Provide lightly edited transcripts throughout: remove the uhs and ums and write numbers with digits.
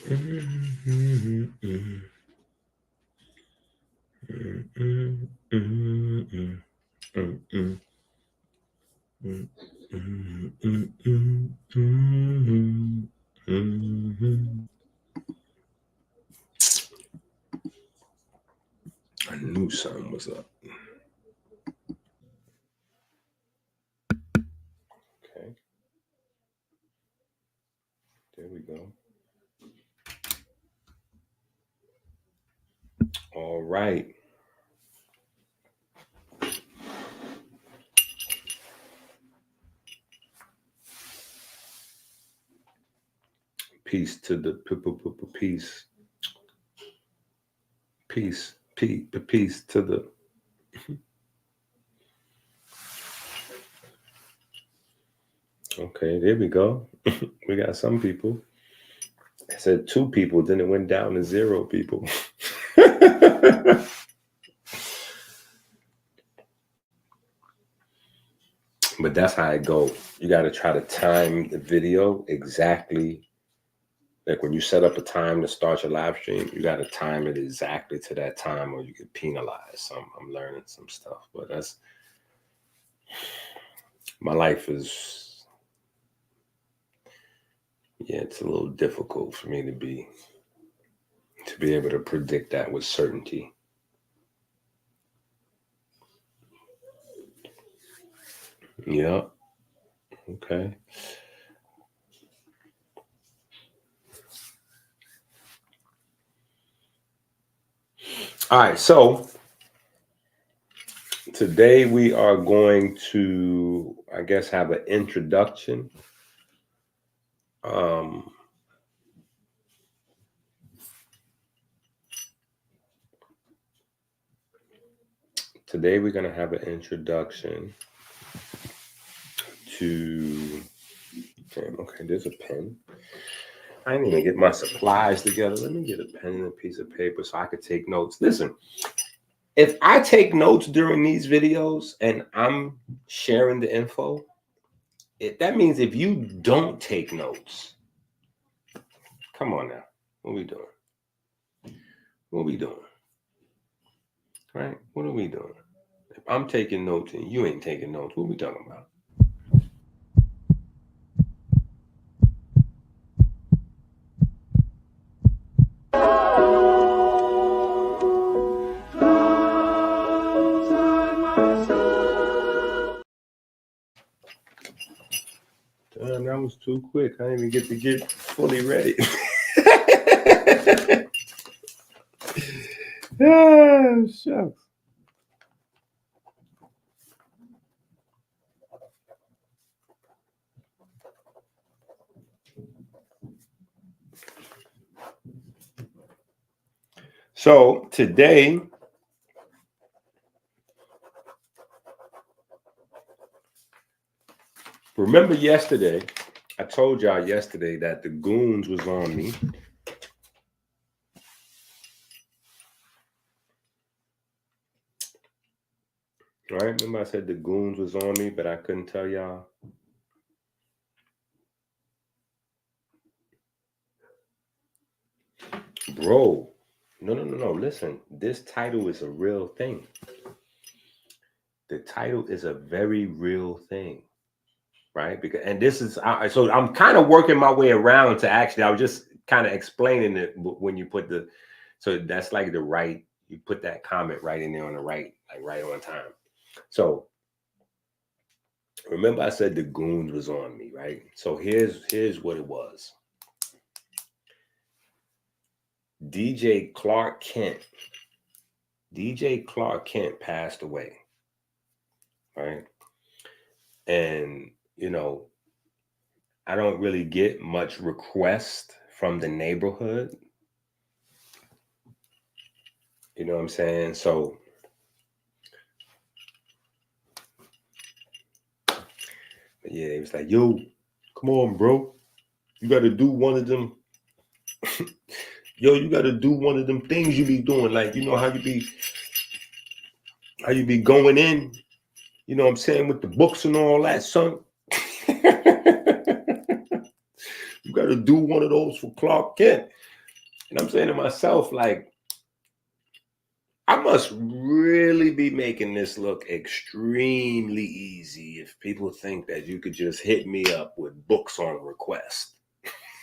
I knew something was up. Okay. There we go. All right. Peace to the peace. Peace to the. Okay, there we go. We got some people. I said 2 people, then it went down to 0 people. But that's how it go. You got to try to time the video exactly. Like when you set up a time to start your live stream, you got to time it exactly to that time or you get penalized. I'm learning some stuff, but that's, my life is, yeah, it's a little difficult for me to be able to predict that with certainty. Yeah. Okay. All right. So today we are going to, I guess, have an introduction. Today we're going to have an introduction to, okay, there's a pen. I didn't even get my supplies together. Let me get a pen and a piece of paper so I could take notes. Listen, if I take notes during these videos and I'm sharing the info, that means if you don't take notes, come on now, what are we doing? What are we doing? Right? What are we doing? If I'm taking notes and you ain't taking notes, what are we talking about? Damn, that was too quick. I didn't even get to get fully ready. Ah, shucks. So today, remember yesterday, I told y'all yesterday that the goons was on me. Right? Remember I said the goons was on me, but I couldn't tell y'all. Bro, no. Listen, this title is a real thing. The title is a very real thing, right? Because, and this is, so I'm kind of working my way around to actually, I was just kind of explaining it when you put the, so that's like the right, you put that comment right in there on the right, like right on time. So remember I said the goons was on me, right? So here's what it was. DJ Clark Kent passed away, right? And, you know, I don't really get much request from the neighborhood. You know what I'm saying? So, yeah, it was like, yo, come on, bro. You got to do one of them. Yo, you got to do one of them things you be doing. Like, you know how you be going in, you know what I'm saying, with the books and all that, son. You got to do one of those for Clark Kent. And I'm saying to myself, like, I must really be making this look extremely easy if people think that you could just hit me up with books on request.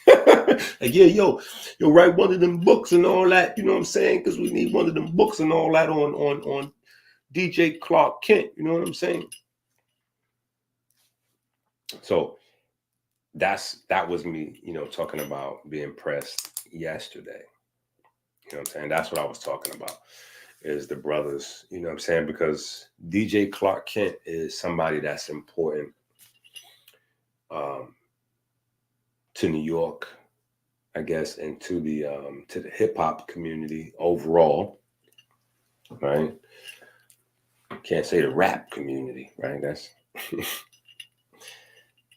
Like, yeah, yo, write one of them books and all that, you know what I'm saying? Because we need one of them books and all that on DJ Clark Kent, you know what I'm saying? So that was me, talking about being pressed yesterday. You know what I'm saying? That's what I was talking about. Is the brothers, you know what I'm saying? Because DJ Clark Kent is somebody that's important to New York, I guess, and to the hip hop community overall, right? Can't say the rap community, right? That's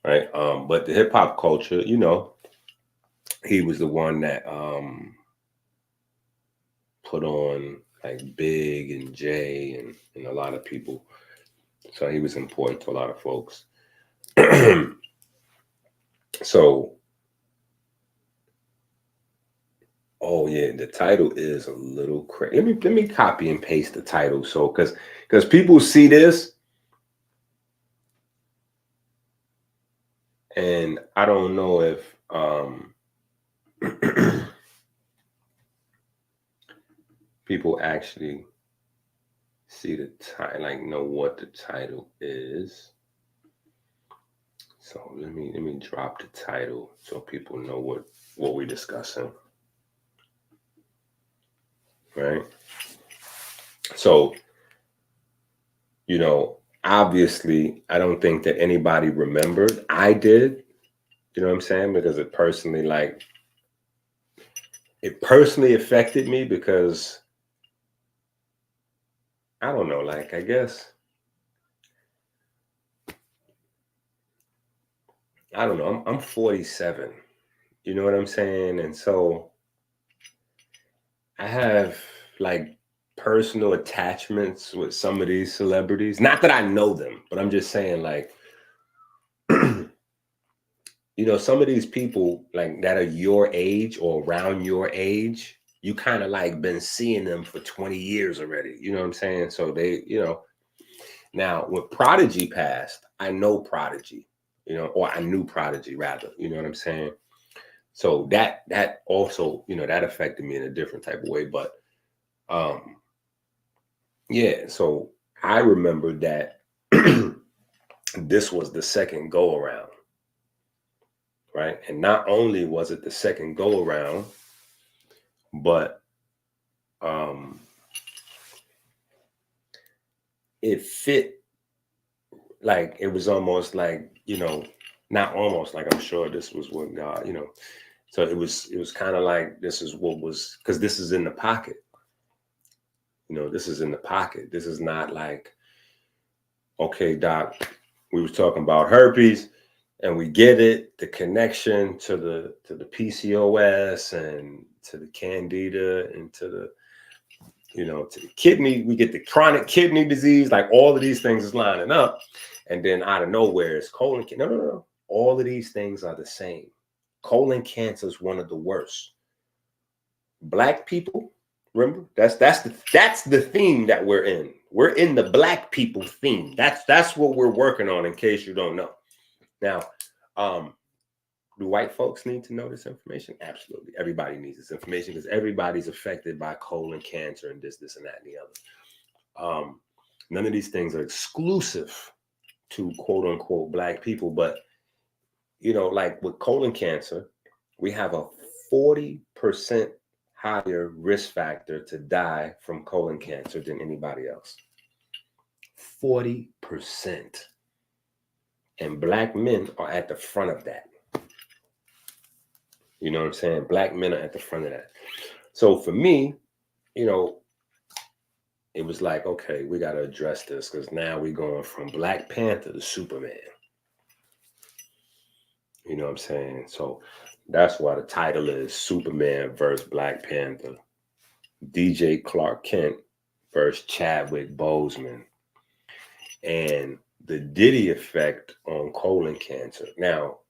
right. But the hip hop culture, he was the one that put on like Big and Jay and a lot of people. So he was important to a lot of folks. So, oh yeah, the title is a little crazy. Let me copy and paste the title, so because people see this, and I don't know if people actually see the title, like know what the title is. So let me drop the title so people know what we're discussing. Right. So, obviously, I don't think that anybody remembered. I did, you know what I'm saying? Because it personally affected me because I don't know, like, I guess, I don't know. I'm 47. You know what I'm saying? And so I have like personal attachments with some of these celebrities. Not that I know them, but I'm just saying, like, some of these people like that are your age or around your age, you kind of like been seeing them for 20 years already. You know what I'm saying? So they, now when Prodigy passed, I know Prodigy, or I knew Prodigy rather, you know what I'm saying? So that also, that affected me in a different type of way. But yeah, so I remember that this was the second go around, right? And not only was it the second go around, but it fit, like it was almost like, not almost, like, I'm sure this was what God, so it was kind of like, this is what was, because this is in the pocket. This is in the pocket. This is not like, okay, doc, we was talking about herpes and we get it, the connection to the PCOS and to the candida and to the, to the kidney, we get the chronic kidney disease, like all of these things is lining up. And then out of nowhere it's colon cancer. No. All of these things are the same. Colon cancer is one of the worst. Black people, remember, that's the theme that we're in. We're in the Black people theme. That's what we're working on, in case you don't know. Now, do white folks need to know this information? Absolutely. Everybody needs this information because everybody's affected by colon cancer and this and that and the other. None of these things are exclusive to quote unquote Black people, but like with colon cancer, we have a 40% higher risk factor to die from colon cancer than anybody else. 40%. And Black men are at the front of that. You know what I'm saying? Black men are at the front of that. So for me, it was like, okay, we got to address this because now we're going from Black Panther to Superman. You know what I'm saying? So that's why the title is Superman versus Black Panther. DJ Clark Kent versus Chadwick Boseman. And the Diddy effect on colon cancer. Now,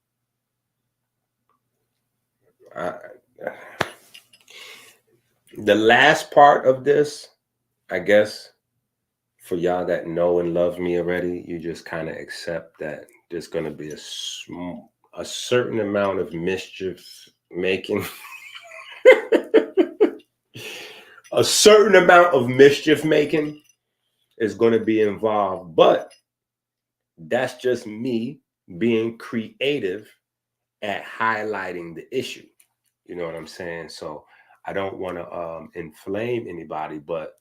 The last part of this, I guess, for y'all that know and love me already, you just kind of accept that there's going to be a certain amount of mischief making. A certain amount of mischief making is going to be involved, but that's just me being creative at highlighting the issue. You know what I'm saying? So I don't want to inflame anybody, but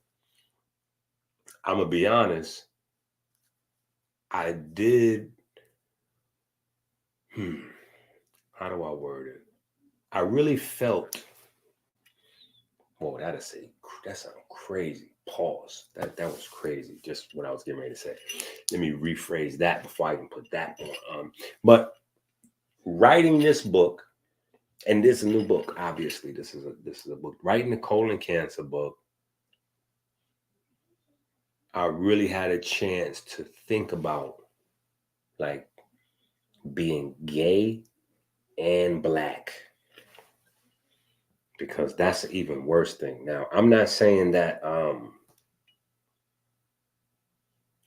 I'm gonna be honest. I did. How do I word it? I really felt. Whoa, that sounds crazy. Pause. That was crazy. Just what I was getting ready to say. Let me rephrase that before I even put that on. But writing this book, and this is a new book. Obviously, this is a book. Writing the colon cancer book. I really had a chance to think about like being gay and black, because that's an even worse thing. Now, I'm not saying that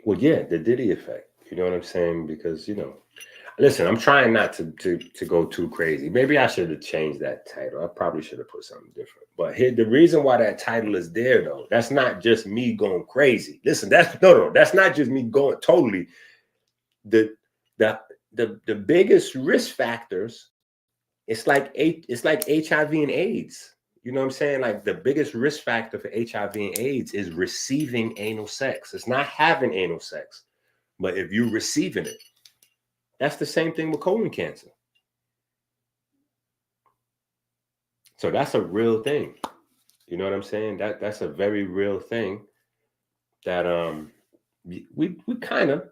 well, yeah, the Diddy effect. You know what I'm saying? Because, listen, I'm trying not to go too crazy. Maybe I should have changed that title. I probably should have put something different. But here, the reason why that title is there, though, that's not just me going crazy. Listen, that's not just me going totally. The the biggest risk factors, it's like HIV and AIDS. You know what I'm saying? Like, the biggest risk factor for HIV and AIDS is receiving anal sex. It's not having anal sex. But if you're receiving it, that's the same thing with colon cancer. So that's a real thing. You know what I'm saying? That's a very real thing that we kind of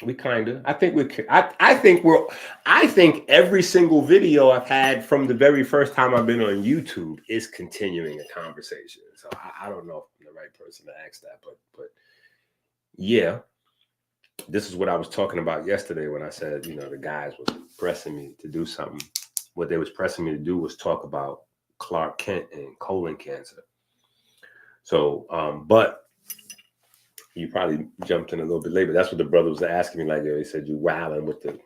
I think every single video I've had from the very first time I've been on YouTube is continuing a conversation. So I don't know if I'm the right person to ask that, but yeah, this is what I was talking about yesterday when I said, the guys was pressing me to do something. What they was pressing me to do was talk about Clark Kent and colon cancer. So, but you probably jumped in a little bit late, but that's what the brother was asking me. Like, they said, you wilding with the,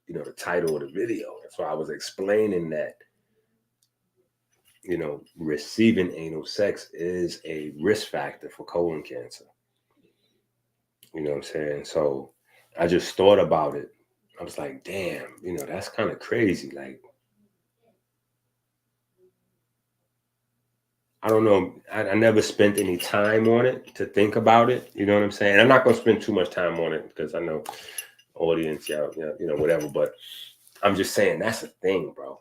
the title of the video. That's why I was explaining that, receiving anal sex is a risk factor for colon cancer. You know what I'm saying? So I just thought about it. I was like, damn, that's kind of crazy. Like, I don't know. I never spent any time on it to think about it. You know what I'm saying? I'm not going to spend too much time on it because I know audience, whatever. But I'm just saying that's a thing, bro.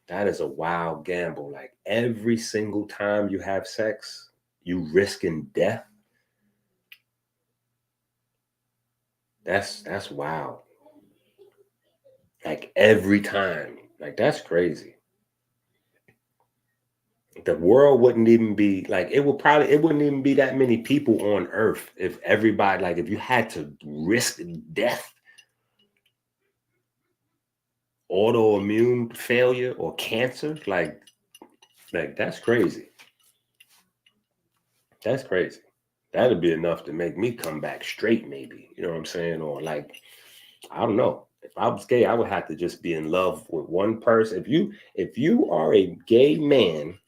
That is a wild gamble. Like, every single time you have sex, you risking death. That's wild. Like, every time. Like, that's crazy. The world wouldn't even be like, it wouldn't even be that many people on earth if everybody, like, if you had to risk death, autoimmune failure, or cancer, like that's crazy. That's crazy. That'd be enough to make me come back straight, maybe. You know what I'm saying? Or, like, I don't know. If I was gay, I would have to just be in love with one person. If you are a gay man,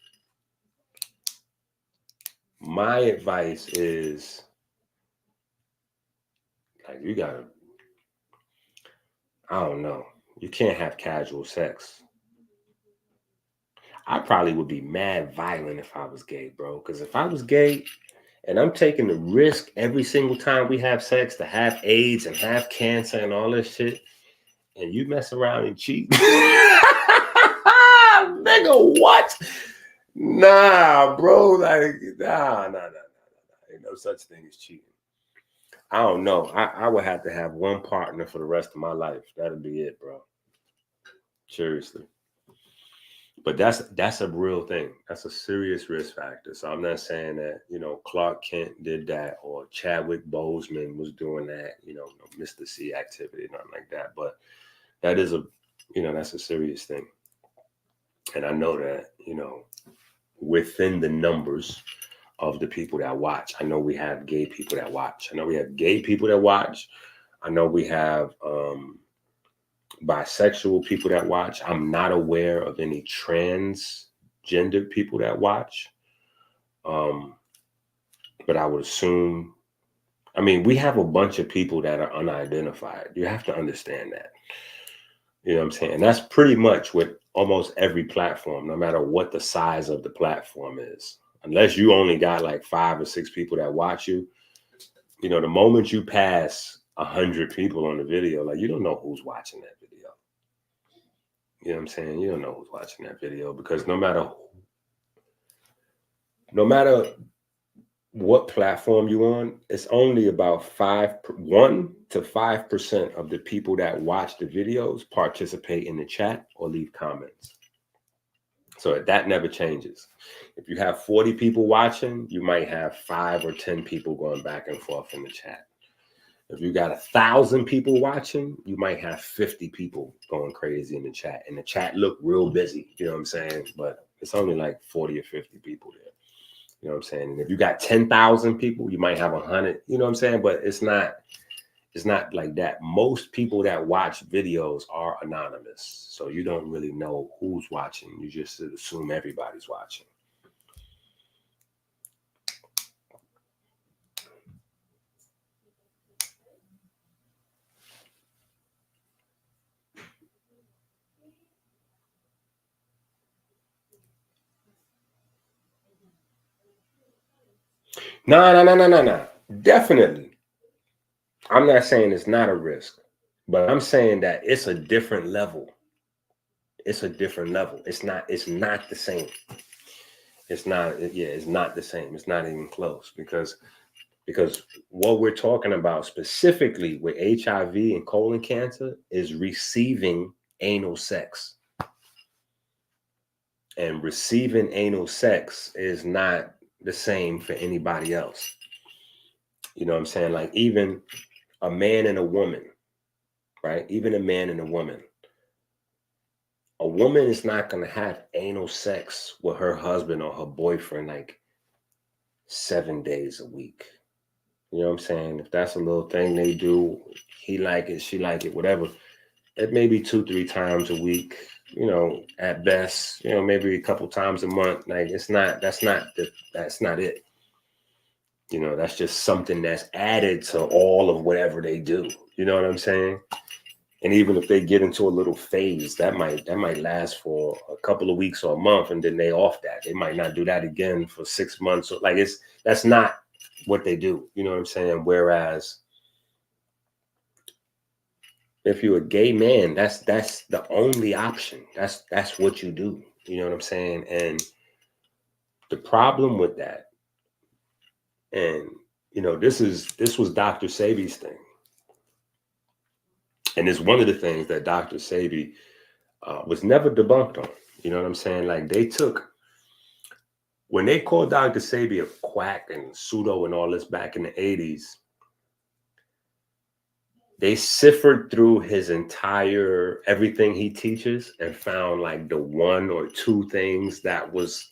my advice is, like, you gotta, I don't know. You can't have casual sex. I probably would be mad violent if I was gay, bro. Because if I was gay and I'm taking the risk every single time we have sex to have AIDS and have cancer and all this shit, and you mess around and cheat, nigga, what? Nah, bro. Like, nah. Ain't no such thing as cheating. I don't know. I would have to have one partner for the rest of my life. That'd be it, bro. Seriously. But that's a real thing. That's a serious risk factor. So I'm not saying that, Clark Kent did that or Chadwick Boseman was doing that, Mr. C activity, nothing like that. But that is that's a serious thing. And I know that, within the numbers of the people that watch, I know we have gay people that watch. I know we have gay people that watch. I know we have bisexual people that watch. I'm not aware of any transgender people that watch. But I would assume, we have a bunch of people that are unidentified. You have to understand that. You know what I'm saying? And that's pretty much with almost every platform, no matter what the size of the platform is. Unless you only got like 5 or 6 people that watch you, the moment you pass 100 people on the video, like, you don't know who's watching that video. You know what I'm saying? You don't know who's watching that video, because no matter what platform you're on, it's only about 1 to 5% of the people that watch the videos participate in the chat or leave comments. So that never changes. If you have 40 people watching, you might have 5 or 10 people going back and forth in the chat. If you got 1,000 people watching, you might have 50 people going crazy in the chat. And the chat look real busy, you know what I'm saying? But it's only like 40 or 50 people there. You know what I'm saying? And if you got 10,000 people, you might have 100, you know what I'm saying? But it's not like that. Most people that watch videos are anonymous. So you don't really know who's watching. You just assume everybody's watching. No. Definitely. I'm not saying it's not a risk, but I'm saying that it's a different level. It's a different level. It's not the same. It's not the same. It's not even close, because what we're talking about specifically with HIV and colon cancer is receiving anal sex. And receiving anal sex is not the same for anybody else. You know what I'm saying? Like, even a man and a woman, right? Even a man and a woman. A woman is not going to have anal sex with her husband or her boyfriend like 7 days a week. You know what I'm saying? If that's a little thing they do, he like it, she like it, whatever. It may be 2-3 times a week, at best, maybe a couple times a month. Like, that's not it. That's just something that's added to all of whatever they do. You know what I'm saying? And even if they get into a little phase, that might last for a couple of weeks or a month, and then they off that. They might not do that again for 6 months. Like, that's not what they do. You know what I'm saying? Whereas if you're a gay man, that's the only option. That's what you do. You know what I'm saying? And the problem with that, and this was Dr. Sebi's thing. And it's one of the things that Dr. Sebi was never debunked on. You know what I'm saying? Like, when they called Dr. Sebi a quack and pseudo and all this back in the 80s, they sifted through his entire everything he teaches and found like the 1 or 2 things that was,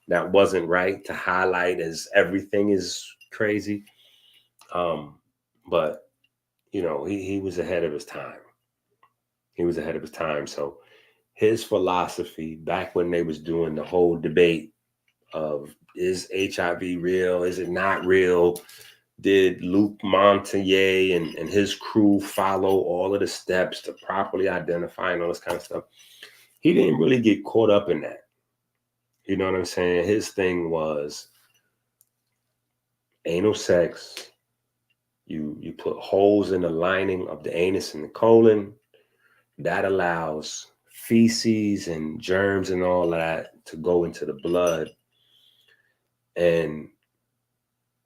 that wasn't right to highlight as everything is crazy. But he was ahead of his time. He was ahead of his time. So his philosophy, back when they was doing the whole debate of, is HIV real? Is it not real? Did Luc Montagnier and his crew follow all of the steps to properly identify and all this kind of stuff? He didn't really get caught up in that. You know what I'm saying? His thing was anal sex. You put holes in the lining of the anus and the colon. That allows feces and germs and all that to go into the blood. And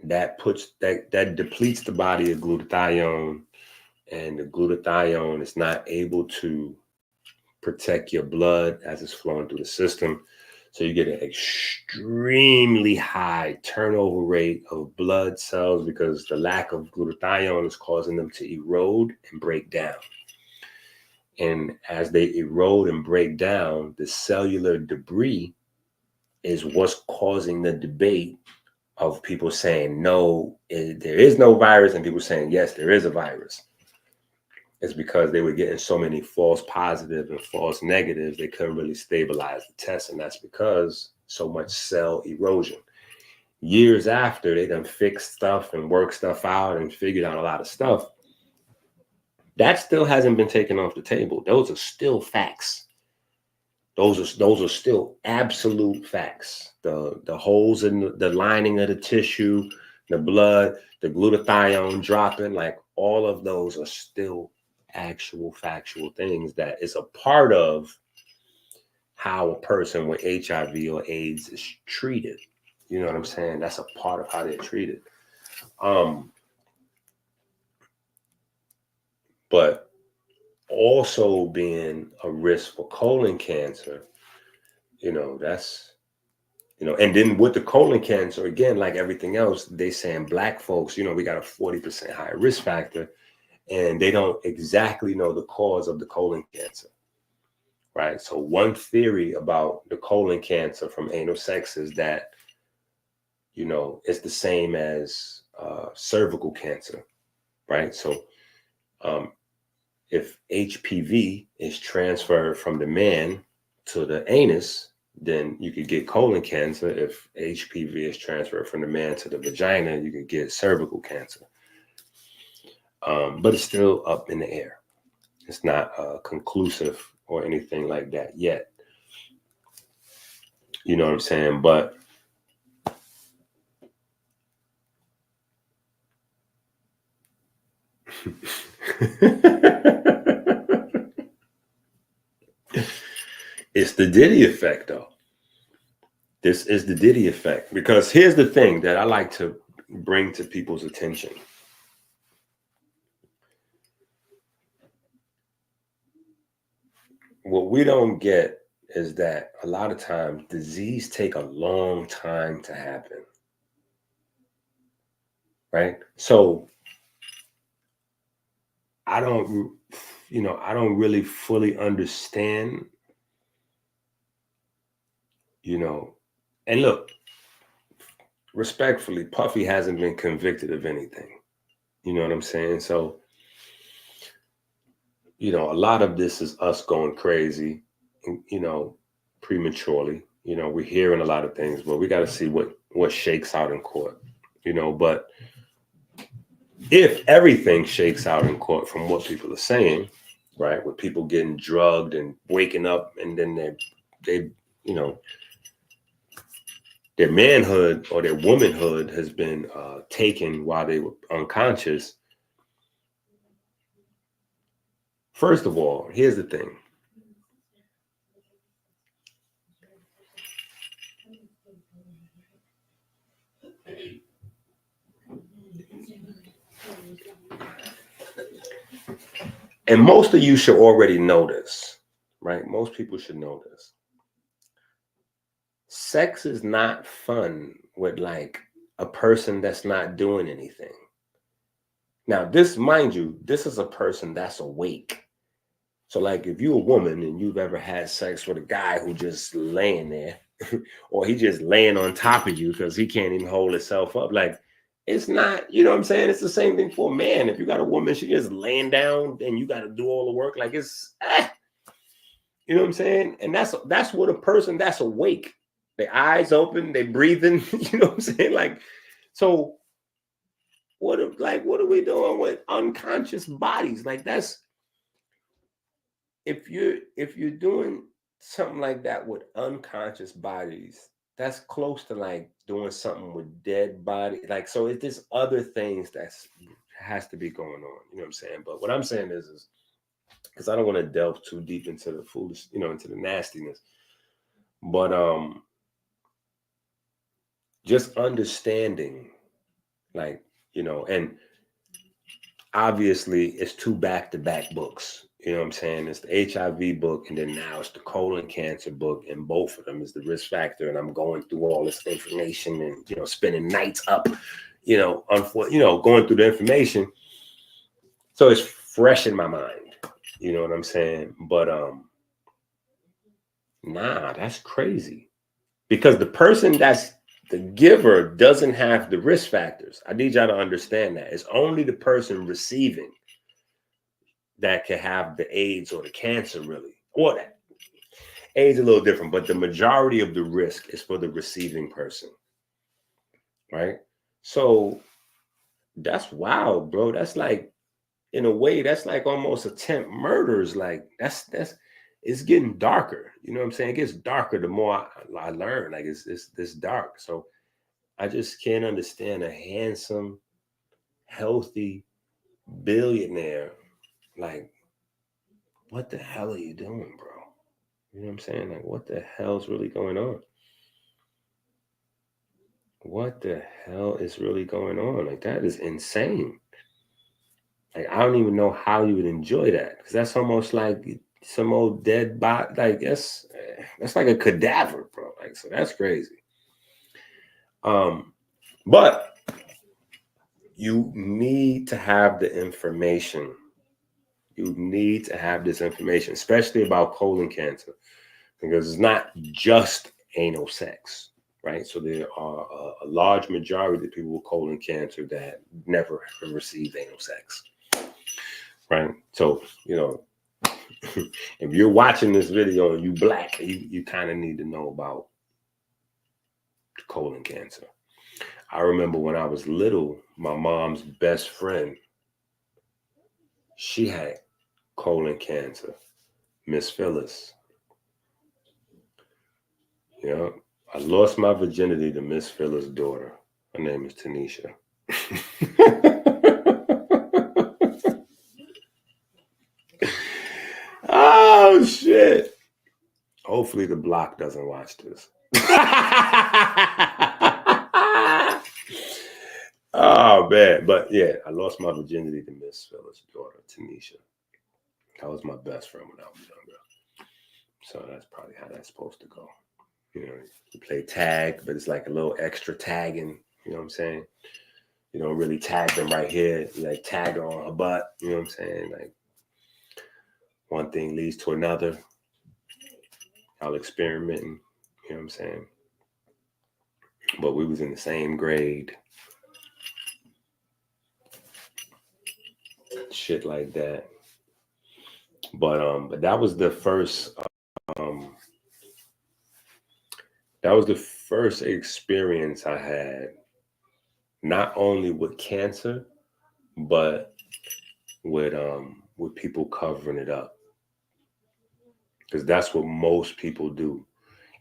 that depletes the body of glutathione, and the glutathione is not able to protect your blood as it's flowing through the system. So you get an extremely high turnover rate of blood cells, because the lack of glutathione is causing them to erode and break down. And as they erode and break down, the cellular debris is what's causing the debate of people saying, no, there is no virus, and people saying, yes, there is a virus. It's because they were getting so many false positives and false negatives, they couldn't really stabilize the test. And that's because so much cell erosion. Years after, they done fixed stuff and worked stuff out and figured out a lot of stuff. That still hasn't been taken off the table. Those are still facts. Those are still absolute facts. The holes in the lining of the tissue, the blood, the glutathione dropping, like all of those are still actual factual things that is a part of how a person with HIV or AIDS is treated. You know what I'm saying? That's a part of how they're treated. But also being a risk for colon cancer, that's, and then with the colon cancer, again, like everything else, they saying black folks, we got a 40% higher risk factor, and they don't exactly know the cause of the colon cancer, right? So one theory about the colon cancer from anal sex is that, it's the same as cervical cancer, right? So if HPV is transferred from the man to the anus, then you could get colon cancer. If HPV is transferred from the man to the vagina, you could get cervical cancer. But it's still up in the air. It's not conclusive or anything like that yet. You know what I'm saying? But it's the Diddy effect, though. This is the Diddy effect, because here's the thing that I like to bring to people's attention. What we don't get is that a lot of times disease take a long time to happen, right? So I don't really fully understand, and look, respectfully, Puffy hasn't been convicted of anything. You know what I'm saying? So, a lot of this is us going crazy, prematurely. We're hearing a lot of things, but we got to see what shakes out in court, but if everything shakes out in court from what people are saying, right, with people getting drugged and waking up, and then they their manhood or their womanhood has been taken while they were unconscious. First of all, here's the thing. And most of you should already know this, right? Most people should know this. Sex is not fun with like a person that's not doing anything. Now, this, mind you, this is a person that's awake. So like if you're a woman and you've ever had sex with a guy who just laying there or he just laying on top of you because he can't even hold himself up, like it's not, you know what I'm saying? It's the same thing for a man. If you got a woman, she just laying down and you got to do all the work. Like it's, you know what I'm saying? And that's what a person that's awake. Their eyes open, they breathing, you know what I'm saying? Like, so what are we doing with unconscious bodies? Like that's, if you're doing something like that with unconscious bodies, that's close to like doing something with dead body. Like, so it's just other things that's has to be going on. You know what I'm saying? But what I'm saying is because I don't want to delve too deep into the foolish, into the nastiness. But just understanding, like, and obviously it's two back-to-back books. You know what I'm saying? It's the HIV book, and then now it's the colon cancer book, and both of them is the risk factor. And I'm going through all this information and spending nights up, going through the information. So it's fresh in my mind. You know what I'm saying? But nah, that's crazy. Because the person that's the giver doesn't have the risk factors. I need y'all to understand that. It's only the person receiving that can have the AIDS or the cancer, really. Or that AIDS is a little different, but the majority of the risk is for the receiving person, right? So that's wild, bro. That's like, in a way, that's like almost attempt murders. Like that's it's getting darker. You know what I'm saying? It gets darker the more I learn. Like it's this dark. So I just can't understand a handsome, healthy billionaire. Like, what the hell are you doing, bro? You know what I'm saying? Like, what the hell's really going on? What the hell is really going on? Like, that is insane. Like, I don't even know how you would enjoy that, because that's almost like some old dead body. Like, that's like a cadaver, bro. Like, so that's crazy. But you need to have the information. You need to have this information, especially about colon cancer, because it's not just anal sex, right? So there are a large majority of people with colon cancer that never have received anal sex, right? So, you know, if you're watching this video and you black, you kind of need to know about colon cancer. I remember when I was little, my mom's best friend, she had colon cancer, Miss Phyllis. You know, I lost my virginity to Miss Phyllis' daughter. Her name is Tanisha. Oh shit. Hopefully the block doesn't watch this. Oh man. But yeah, I lost my virginity to Miss Phyllis' daughter, Tanisha. That was my best friend when I was younger. So that's probably how that's supposed to go. You know, you play tag, but it's like a little extra tagging. You know what I'm saying? You don't really tag them right here. You like tag her on her butt. You know what I'm saying? Like, one thing leads to another. Y'all experimenting. You know what I'm saying? But we was in the same grade. Shit like that. But that was the first um that was the first experience I had, not only with cancer, but with people covering it up. Because that's what most people do.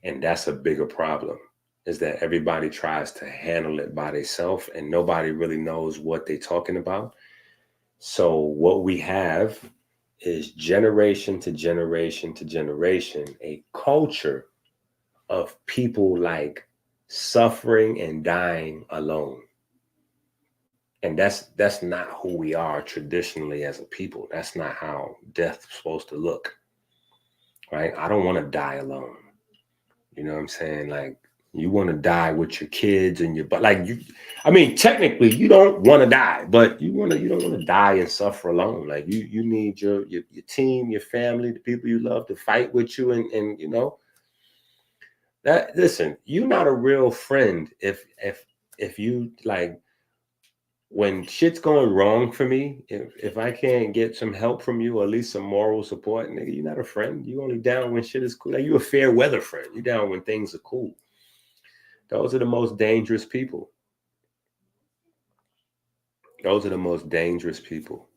And that's a bigger problem, is that everybody tries to handle it by themselves and nobody really knows what they're talking about. So what we have is generation to generation to generation, a culture of people like suffering and dying alone. And that's not who we are traditionally as a people. That's not how death's supposed to look. Right? I don't want to die alone. You know what I'm saying? Like, you want to die with your kids and your, but like you, I mean, technically you don't want to die, but you don't want to die and suffer alone. Like, you need your team, your family, the people you love to fight with you, and you know that. Listen, you're not a real friend if you like, when shit's going wrong for me, if I can't get some help from you, or at least some moral support, nigga, you're not a friend. You only down when shit is cool. Like, you a fair weather friend. You down when things are cool. Those are the most dangerous people. Those are the most dangerous people.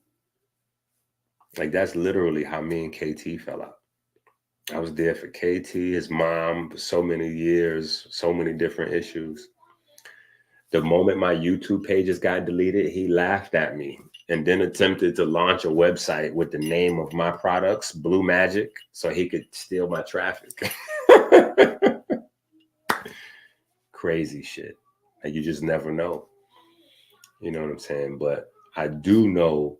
Like, that's literally how me and KT fell out. I was there for KT, his mom, for so many years, so many different issues. The moment my YouTube pages got deleted, he laughed at me and then attempted to launch a website with the name of my products, Blue Magic, so he could steal my traffic. Crazy shit. Like, you just never know. You know what I'm saying? But I do know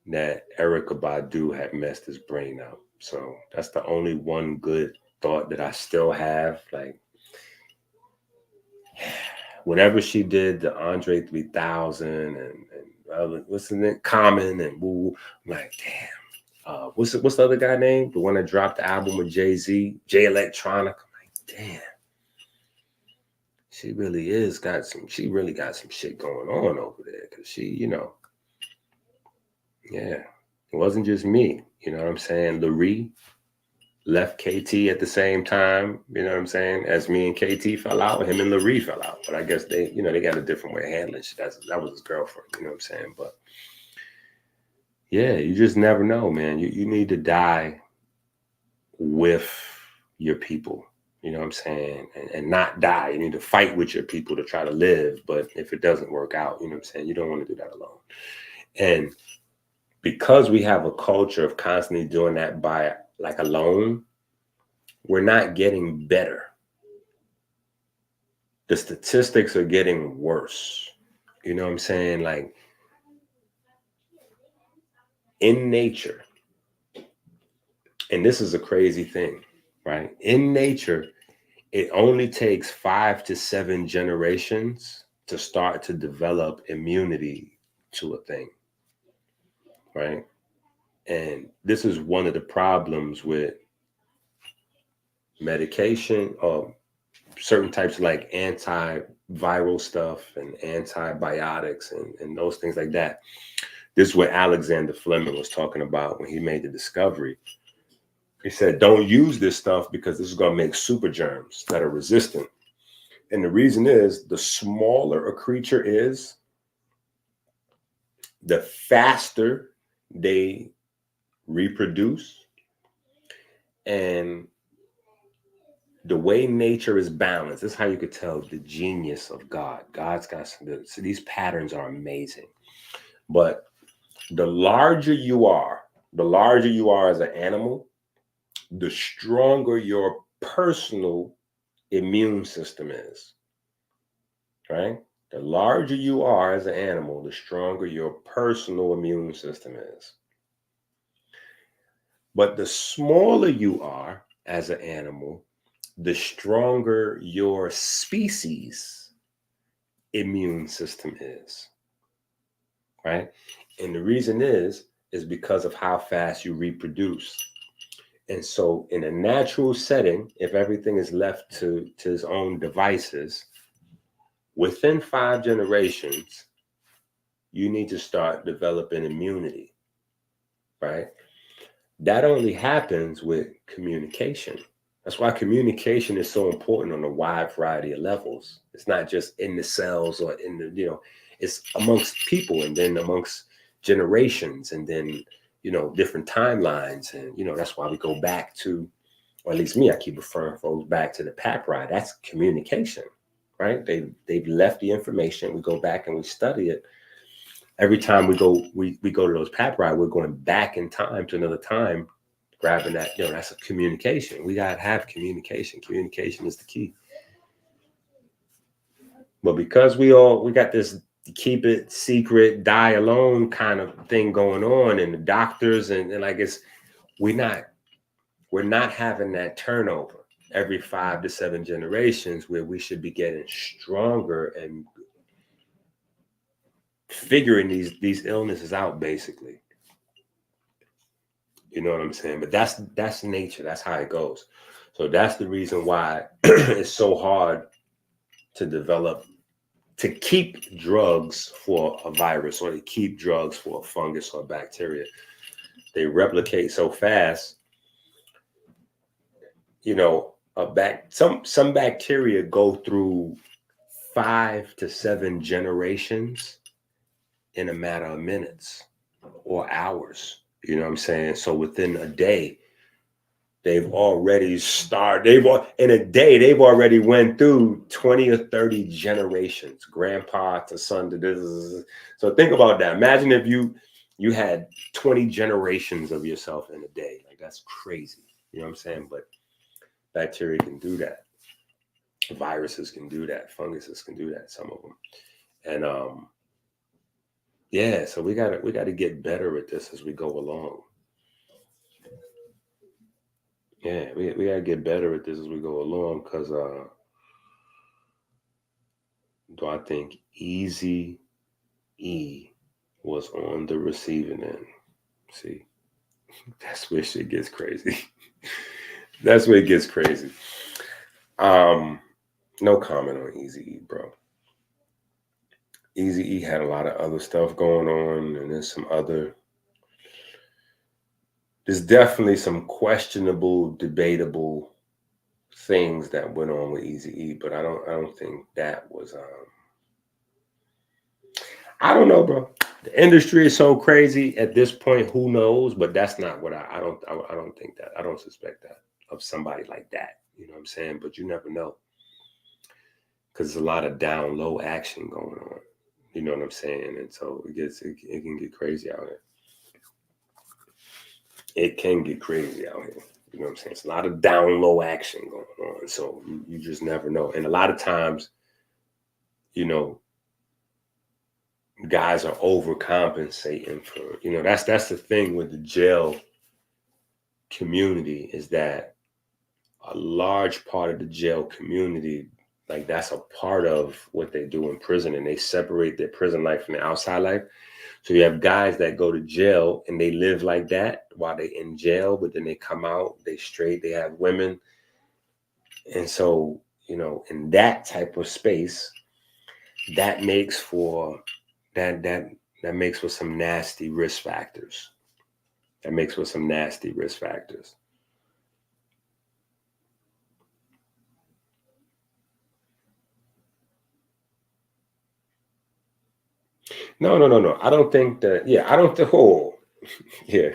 that Erica Badu had messed his brain out. So that's the only one good thought that I still have. Like, whatever she did to Andre 3000 and what's the name? Common and woo, I'm like, damn. What's the other guy name? The one that dropped the album with Jay-Z, Jay Electronica. I'm like, damn, she really got some shit going on over there. Cause yeah, it wasn't just me. You know what I'm saying? Laree left KT at the same time, you know what I'm saying? As me and KT fell out, him and Laree fell out. But I guess they got a different way of handling shit. That was his girlfriend, you know what I'm saying? But yeah, you just never know, man. You need to die with your people, you know what I'm saying? And not die. You need to fight with your people to try to live. But if it doesn't work out, you know what I'm saying? You don't want to do that alone. And because we have a culture of constantly doing that by like alone, we're not getting better. The statistics are getting worse. You know what I'm saying? Like in nature, and this is a crazy thing, right? In nature, it only takes 5 to 7 generations to start to develop immunity to a thing, right? And this is one of the problems with medication or certain types of like antiviral stuff and antibiotics and those things like that. This is what Alexander Fleming was talking about when he made the discovery. He said, don't use this stuff because this is going to make super germs that are resistant. And the reason is the smaller a creature is, the faster they reproduce. And the way nature is balanced, this is how you could tell the genius of God. God's got so these patterns are amazing. But the larger you are as an animal, the stronger your personal immune system is, right? The larger you are as an animal, the stronger your personal immune system is. But the smaller you are as an animal, the stronger your species immune system is, right? And the reason is because of how fast you reproduce. And so in a natural setting, if everything is left to its own devices, within 5 generations, you need to start developing immunity, right? That only happens with communication. That's why communication is so important on a wide variety of levels. It's not just in the cells or in the, it's amongst people and then amongst generations and then, different timelines. And, that's why we go back to, or at least me, I keep referring folks back to the PAP ride. That's communication, right? They've left the information. We go back and we study it. Every time we go to those PAP ride, we're going back in time to another time, grabbing that, that's a communication. We got to have communication. Communication is the key. But because we got this keep it secret, die alone kind of thing going on, and the doctors and I guess we're not having that turnover every 5 to 7 generations where we should be getting stronger and figuring these illnesses out, basically. You know what I'm saying? But that's nature. That's how it goes. So that's the reason why it's so hard to keep drugs for a virus or to keep drugs for a fungus or a bacteria. They replicate so fast. Some bacteria go through 5 to 7 generations in a matter of minutes or hours. You know what I'm saying? So within a day, they've already went through 20 or 30 generations, grandpa to son to this. So think about that. Imagine if you had 20 generations of yourself in a day. Like, that's crazy. You know what I'm saying? But bacteria can do that. Viruses can do that. Funguses can do that, some of them. And yeah, so we gotta get better at this as we go along. Yeah, we gotta get better at this as we go along, because do I think Easy E was on the receiving end? See, That's where shit gets crazy. That's where it gets crazy. No comment on Eazy-E, bro. Eazy-E had a lot of other stuff going on, and there's definitely some questionable, debatable things that went on with Eazy-E, but I don't think that was I don't know, bro. The industry is so crazy at this point. Who knows? But that's not what I don't think that. I don't suspect that of somebody like that. You know what I'm saying? But you never know, because there's a lot of down low action going on. You know what I'm saying? And so it can get crazy out here. It can get crazy out here. You know what I'm saying? It's a lot of down low action going on. So you just never know. And a lot of times, you know, guys are overcompensating for, you know, that's the thing with the jail community, is that a large part of the jail community, like, that's a part of what they do in prison, and they separate their prison life from their outside life. So you have guys that go to jail and they live like that while they in jail, but then they come out, they straight, they have women. And so, you know, in that type of space, that makes for that makes for some nasty risk factors. That makes for some nasty risk factors. No. I don't think that. Yeah, I don't think. Oh, yeah,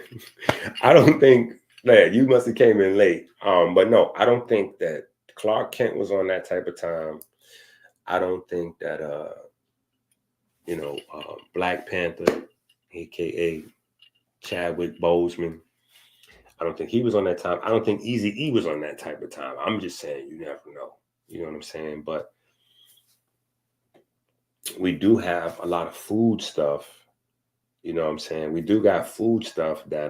I don't think that. You must have came in late. But no, I don't think that Clark Kent was on that type of time. I don't think that. Black Panther, aka Chadwick Boseman. I don't think he was on that time. I don't think Eazy-E was on that type of time. I'm just saying, you never know. You know what I'm saying? But we do have a lot of food stuff. You know what I'm saying? We do got food stuff that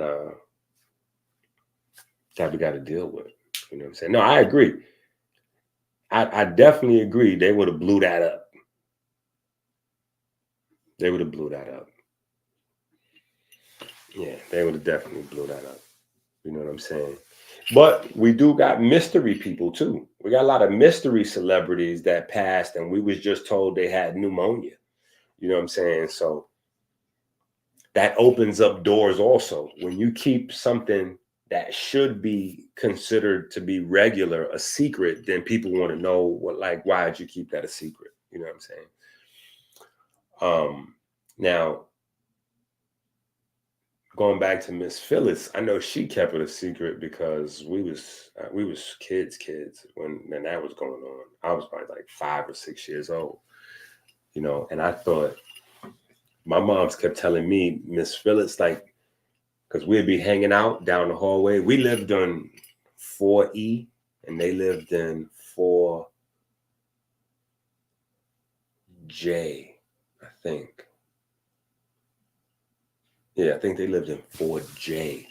we got to deal with. You know what I'm saying? No, I agree. I definitely agree. They would have blew that up. They would have blew that up. Yeah, they would have definitely blew that up. You know what I'm saying? But we do got mystery people too. We got a lot of mystery celebrities that passed, and we was just told they had pneumonia. You know what I'm saying? So that opens up doors also. When you keep something that should be considered to be regular a secret, then people want to know why did you keep that a secret? You know what I'm saying? Now, going back to Miss Phyllis, I know she kept it a secret because we was kids when that was going on. I was probably like 5 or 6 years old, you know, and I thought, my mom's kept telling me, Miss Phyllis, like, because we'd be hanging out down the hallway. We lived on 4E, and they lived in 4J, I think. Yeah, I think they lived in 4J.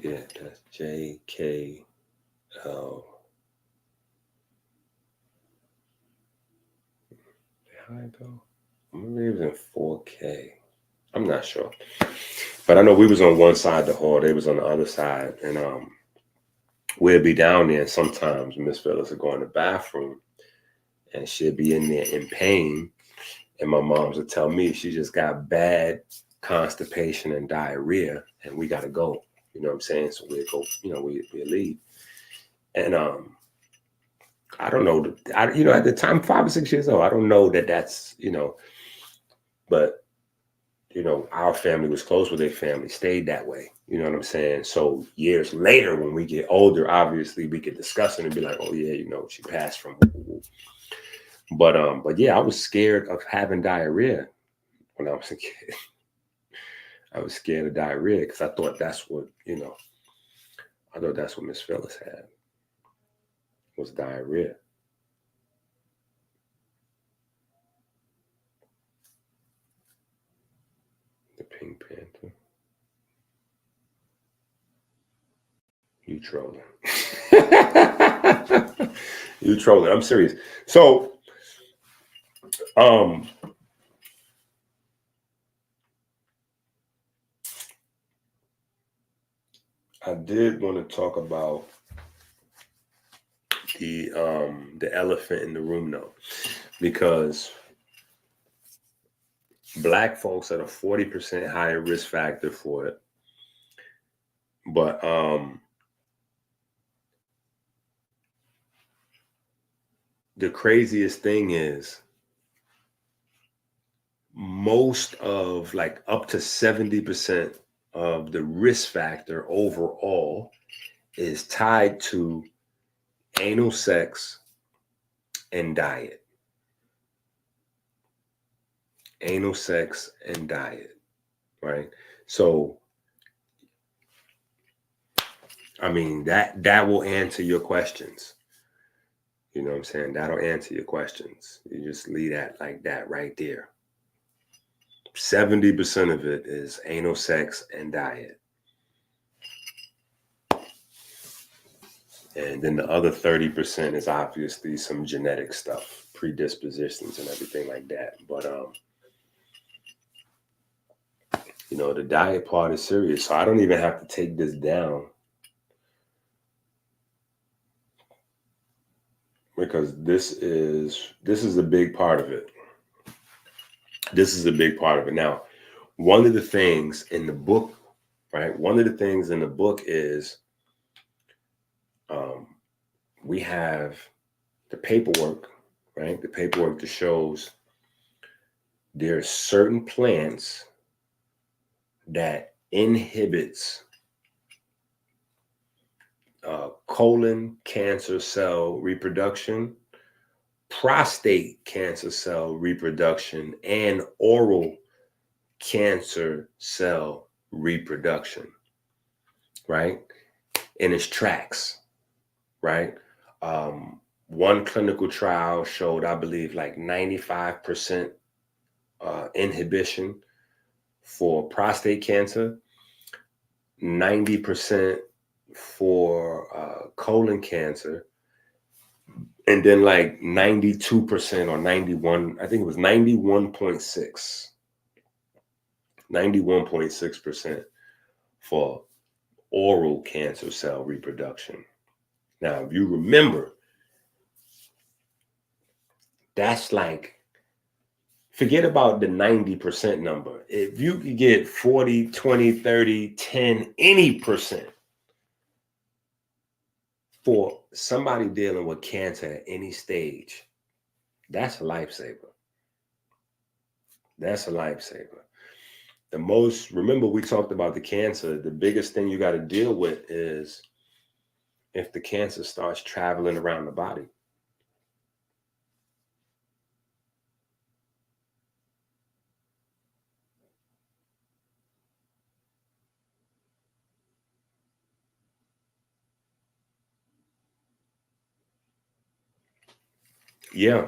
Yeah, that's JKL. How I go? Maybe it was in 4K. I'm not sure. But I know we was on one side of the hall, they was on the other side. And we'd be down there, and sometimes Miss Phyllis would go in the bathroom and she'd be in there in pain. And my moms would tell me she just got bad constipation and diarrhea, and we gotta go. You know what I'm saying? So we'd go, we'd leave. And I don't know. At the time, 5 or 6 years old, I don't know that's, but our family was close with their family, stayed that way. You know what I'm saying? So years later, when we get older, obviously we could discuss it and be like, oh yeah, she passed from. But yeah, I was scared of having diarrhea when I was a kid. I was scared of diarrhea because I thought that's what, I thought that's what Miss Phyllis had, was diarrhea. The Pink Panther. You trolling. You trolling. I'm serious. So, I did want to talk about the elephant in the room though, because Black folks are a 40% higher risk factor for it. But the craziest thing is most of, like, up to 70% of the risk factor overall is tied to anal sex and diet. Anal sex and diet, right? So, I mean, that will answer your questions. You know what I'm saying? That'll answer your questions. You just leave that like that right there. 70% of it is anal sex and diet. And then the other 30% is obviously some genetic stuff, predispositions and everything like that. But you know, the diet part is serious. So I don't even have to take this down, because this is a big part of it. This is a big part of it. Now, one of the things in the book, right? One of the things in the book is we have the paperwork, right? The paperwork that shows there are certain plants that inhibits colon cancer cell reproduction, prostate cancer cell reproduction, and oral cancer cell reproduction, right? And it's tracks, right? One clinical trial showed, I believe, like 95% inhibition for prostate cancer, 90% for colon cancer, and then like 92% or 91, I think it was 91.6% for oral cancer cell reproduction. Now, if you remember, that's like, forget about the 90% number. If you could get 40, 20, 30, 10, any percent for somebody dealing with cancer at any stage, that's a lifesaver. That's a lifesaver. Remember we talked about the cancer, the biggest thing you got to deal with is if the cancer starts traveling around the body. Yeah.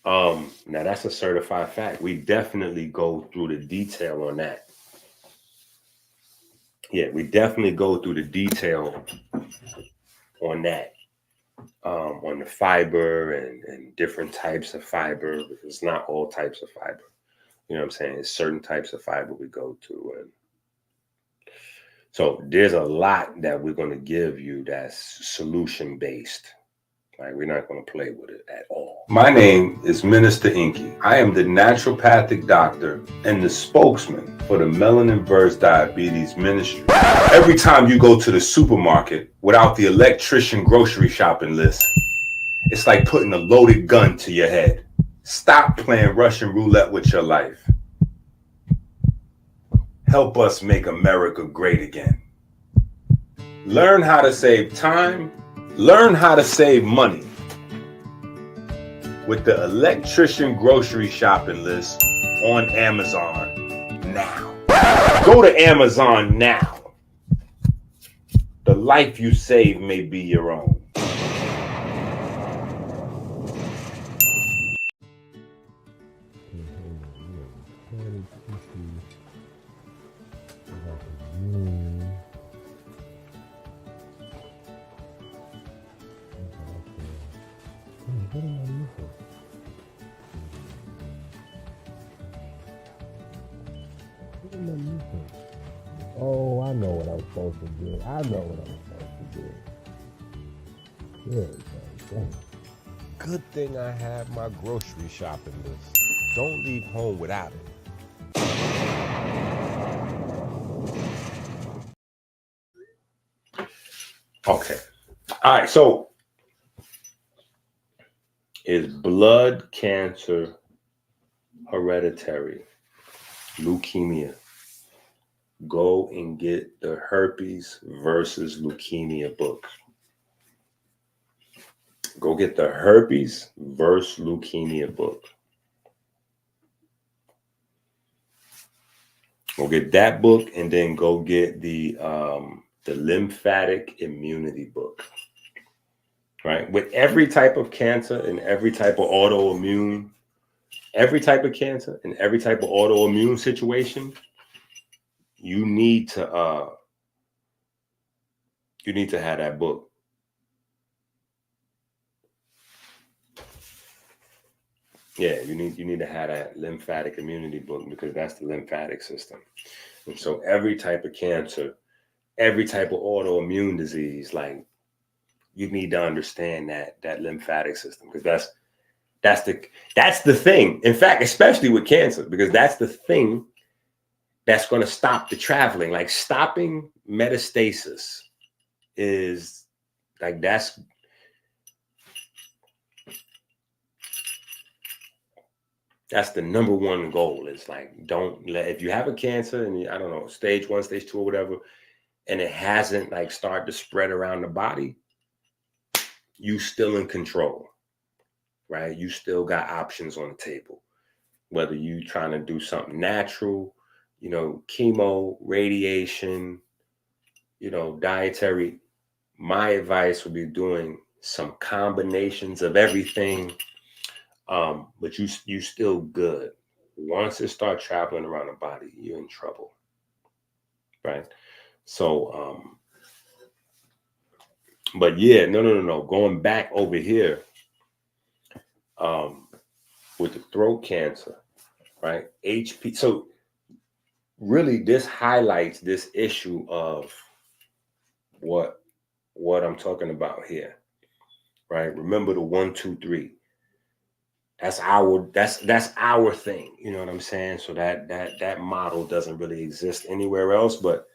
Now that's a certified fact. We definitely go through the detail on that. Yeah, we definitely go through the detail on that, on the fiber and different types of fiber. It's not all types of fiber. You know what I'm saying? It's certain types of fiber we go to. And so there's a lot that we're going to give you that's solution based. Like, we're not going to play with it at all. My name is Minister Inky. I am the naturopathic doctor and the spokesman for the Melanin Verse Diabetes Ministry. Every time you go to the supermarket without the electrician grocery shopping list, it's like putting a loaded gun to your head. Stop playing Russian roulette with your life. Help us make America great again. Learn how to save time. Learn how to save money with the electrician grocery shopping list on Amazon now. Go to Amazon now. The life you save may be your own. Oh, I know what I'm supposed to do. I know what I'm supposed to do. There we go. Dang. Good thing I have my grocery shopping list. Don't leave home without it. Okay. All right. So, is blood cancer hereditary? Leukemia. Go and get the herpes versus leukemia book. Go get the herpes versus leukemia book. Go get that book, and then go get the lymphatic immunity book. Right? With every type of cancer and every type of autoimmune, every type of cancer and every type of autoimmune situation, you need to have that book. Yeah, you need to have that lymphatic immunity book, because that's the lymphatic system. And so every type of cancer, every type of autoimmune disease, like, you need to understand that lymphatic system, because that's the thing. In fact, especially with cancer, because that's the thing that's going to stop the traveling. Like, stopping metastasis is like, that's the number one goal. Is like, don't let, if you have a cancer and I don't know, stage 1, stage 2, or whatever, and it hasn't like started to spread around the body, you still in control, right? You still got options on the table, whether you trying to do something natural, chemo, radiation, dietary. My advice would be doing some combinations of everything, but you still good. Once it start traveling around the body, you're in trouble, right? So, but yeah, no. Going back over here, with the throat cancer, right? HP. So really, this highlights this issue of what I'm talking about here, right? Remember the 1, 2, 3. That's our thing. You know what I'm saying? So that model doesn't really exist anywhere else. But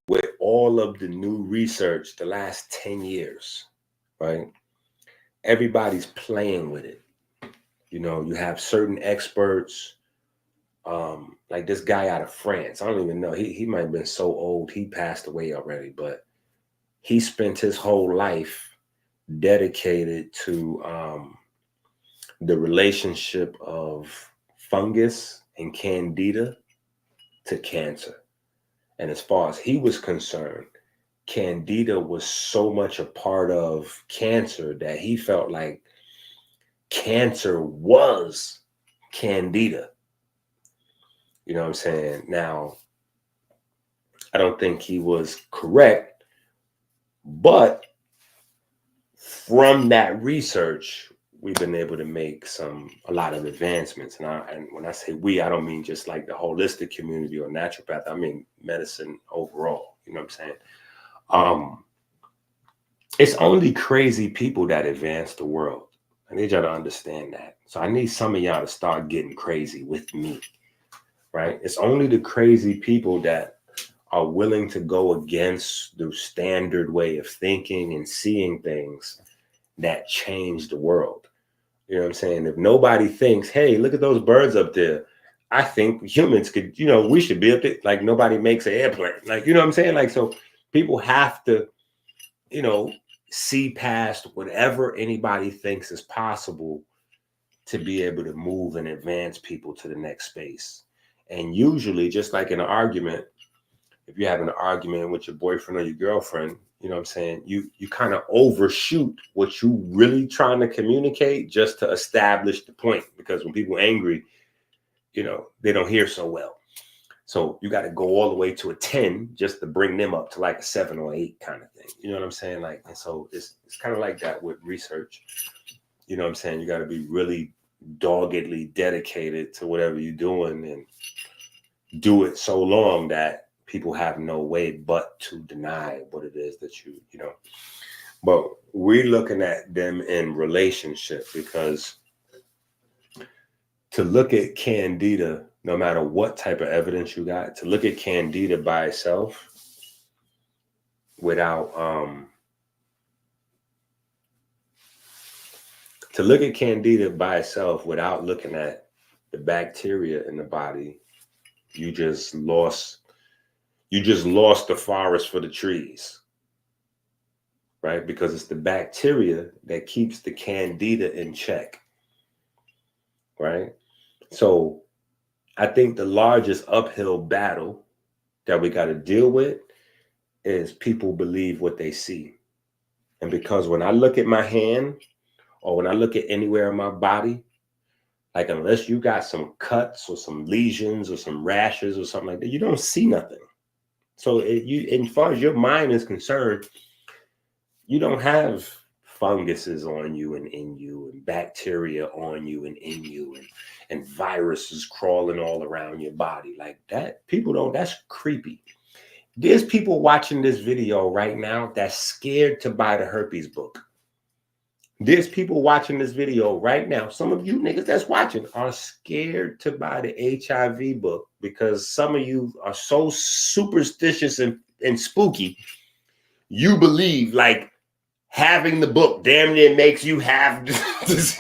with all of the new research the last 10 years, right? Everybody's playing with it. You have certain experts, like this guy out of France. I don't even know. He might have been so old, he passed away already, but he spent his whole life dedicated to the relationship of fungus and candida to cancer. And as far as he was concerned, candida was so much a part of cancer that he felt like cancer was candida. You know what I'm saying? Now, I don't think he was correct, but from that research, we've been able to make a lot of advancements. And when I say we, I don't mean just like the holistic community or naturopath. I mean medicine overall. You know what I'm saying? It's only crazy people that advance the world. I need y'all to understand that. So I need some of y'all to start getting crazy with me, right? It's only the crazy people that are willing to go against the standard way of thinking and seeing things that change the world. You know what I'm saying? If nobody thinks, hey, look at those birds up there, I think humans could, we should be up there. Like, nobody makes an airplane. Like, you know what I'm saying? Like, so people have to, see past whatever anybody thinks is possible to be able to move and advance people to the next space. And usually, just like in an argument, if you're having an argument with your boyfriend or your girlfriend, you know what I'm saying, you kind of overshoot what you really trying to communicate just to establish the point. Because when people are angry, they don't hear so well. So you got to go all the way to a 10 just to bring them up to like a 7 or 8 kind of thing. You know what I'm saying? Like, and so it's kind of like that with research. You know what I'm saying? You got to be really doggedly dedicated to whatever you're doing. And do it so long that people have no way but to deny what it is that you know. But we're looking at them in relationship, because to look at Candida, no matter what type of evidence you got, to look at Candida by itself without looking at the bacteria in the body, you just lost the forest for the trees, right? Because it's the bacteria that keeps the Candida in check, right? So I think the largest uphill battle that we got to deal with is people believe what they see. And because when I look at my hand, or when I look at anywhere in my body, like unless you got some cuts or some lesions or some rashes or something like that, you don't see nothing. So as far as your mind is concerned, you don't have funguses on you and in you, and bacteria on you and in you, and viruses crawling all around your body like that. People don't, that's creepy. There's people watching this video right now that's scared to buy the herpes book. There's people watching this video right now. Some of you niggas that's watching are scared to buy the HIV book because some of you are so superstitious and spooky. You believe like having the book damn near makes you have this.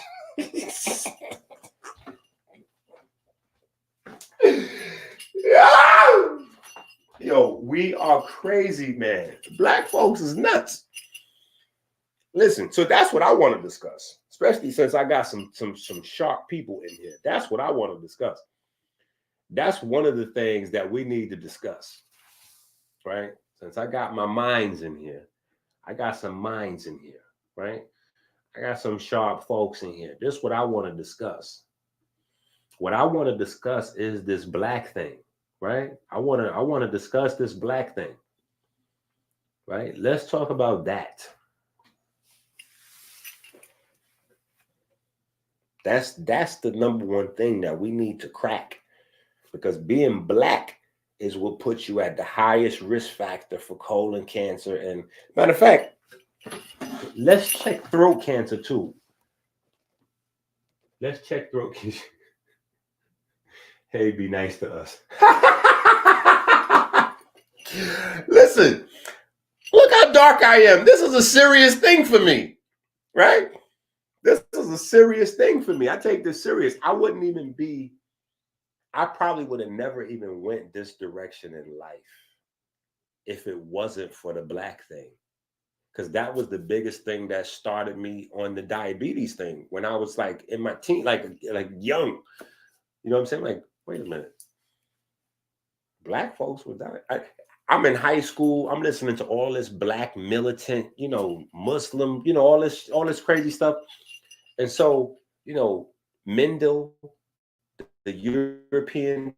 Yo, we are crazy, man. Black folks is nuts. Listen, so that's what I want to discuss, especially since I got some sharp people in here. That's what I want to discuss. That's one of the things that we need to discuss, right? Since I got my minds in here, I got some minds in here, right? I got some sharp folks in here. This is what I want to discuss. What I want to discuss is this black thing, right? I want to discuss this black thing, right? Let's talk about that. That's the number one thing that we need to crack, because being black is what puts you at the highest risk factor for colon cancer. And matter of fact, let's check throat cancer too. Let's check throat cancer. Hey, be nice to us. Listen, look how dark I am. This is a serious thing for me, right? This is a serious thing for me. I take this serious. I probably would have never even went this direction in life if it wasn't for the black thing. Because that was the biggest thing that started me on the diabetes thing when I was like in my teen, like young. You know what I'm saying? Like, wait a minute. Black folks were dying. I'm in high school. I'm listening to all this black militant, Muslim, all this crazy stuff. And so, Mendel, the European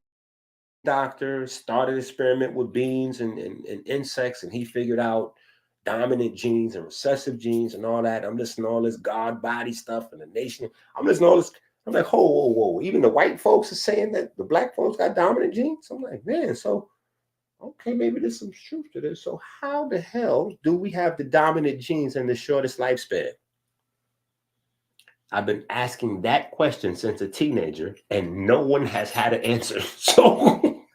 doctor, started an experiment with beans and insects, and he figured out dominant genes and recessive genes and all that. I'm listening to all this God body stuff and the nation. I'm listening to all this. I'm like, whoa. Even the white folks are saying that the black folks got dominant genes. I'm like, man, so, okay, maybe there's some truth to this. So how the hell do we have the dominant genes and the shortest lifespan? I've been asking that question since a teenager, and no one has had an answer. So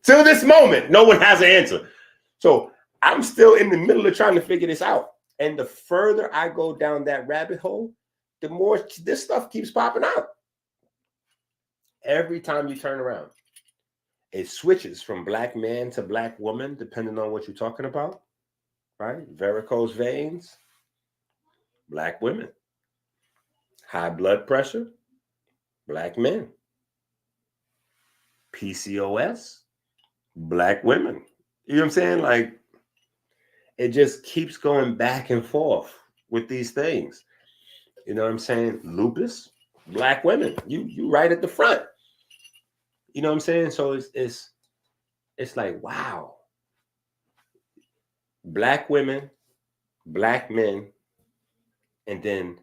till this moment, no one has an answer. So I'm still in the middle of trying to figure this out. And the further I go down that rabbit hole, the more this stuff keeps popping out. Every time you turn around, it switches from black man to black woman, depending on what you're talking about, right? Varicose veins, black women. High blood pressure, black men. PCOS, black women. You know what I'm saying? Like, it just keeps going back and forth with these things. You know what I'm saying? Lupus, black women. You right at the front. You know what I'm saying? So it's like, wow. Black women, black men, and then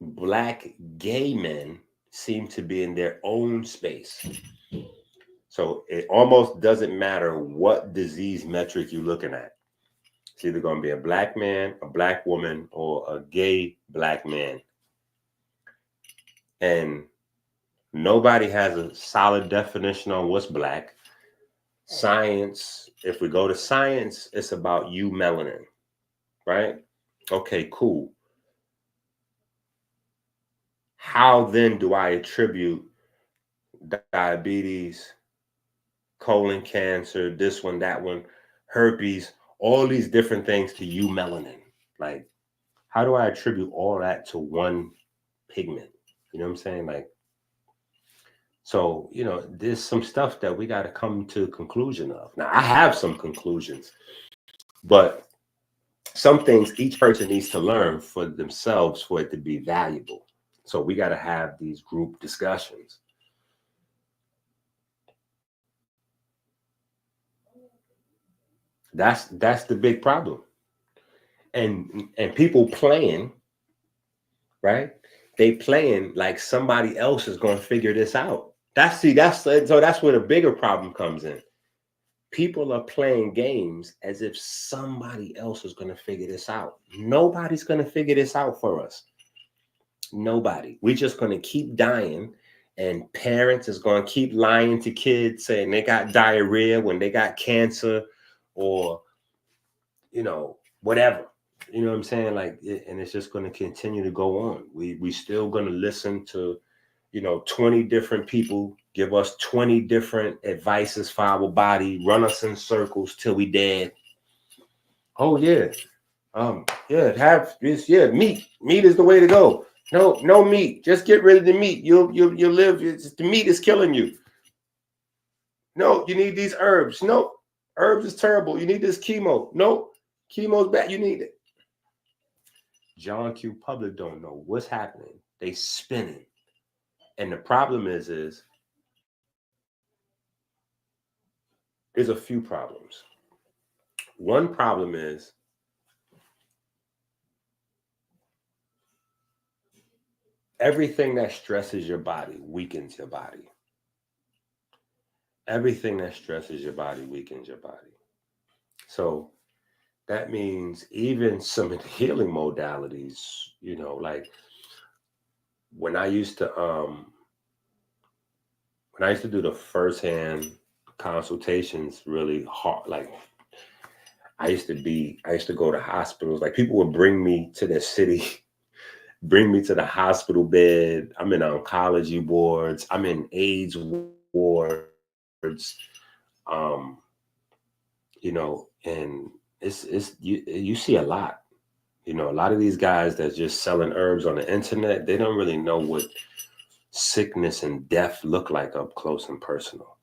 black gay men seem to be in their own space. So it almost doesn't matter what disease metric you're looking at. It's either going to be a black man, a black woman, or a gay black man. And nobody has a solid definition on what's black. Science, if we go to science, it's about melanin, right? Okay, cool. How then do I attribute diabetes, colon cancer, this one, that one, herpes, all these different things to melanin? Like, how do I attribute all that to one pigment? You know what I'm saying? Like, so, you know, there's some stuff that we got to come to a conclusion of. Now, I have some conclusions, but some things each person needs to learn for themselves for it to be valuable. So we got to have these group discussions. That's the big problem. And people playing, right? They playing like somebody else is going to figure this out. That's where the bigger problem comes in. People are playing games as if somebody else is going to figure this out. Nobody's going to figure this out for us. Nobody. We're just going to keep dying, and parents is going to keep lying to kids saying they got diarrhea when they got cancer, or, you know, whatever. You know what I'm saying? Like, and it's just going to continue to go on. We still going to listen to, you know, 20 different people give us 20 different advices for our body, run us in circles till we dead. Oh yeah. Have this, meat. Meat is the way to go. No meat. Just get rid of the meat. You'll live. The meat is killing you. No, you need these herbs. No, herbs is terrible. You need this chemo. No, chemo's bad. You need it. John Q. Public don't know what's happening. They spinning. And the problem is there's a few problems. One problem is everything that stresses your body weakens your body. Everything that stresses your body weakens your body. So that means even some of the healing modalities, you know, like when I used to do the firsthand consultations really hard, like I used to go to hospitals. Like people would bring me to their city, bring me to the hospital bed. I'm in oncology wards. I'm in AIDS wards. You know, and it's you see a lot. You know, a lot of these guys that's just selling herbs on the internet, they don't really know what sickness and death look like up close and personal.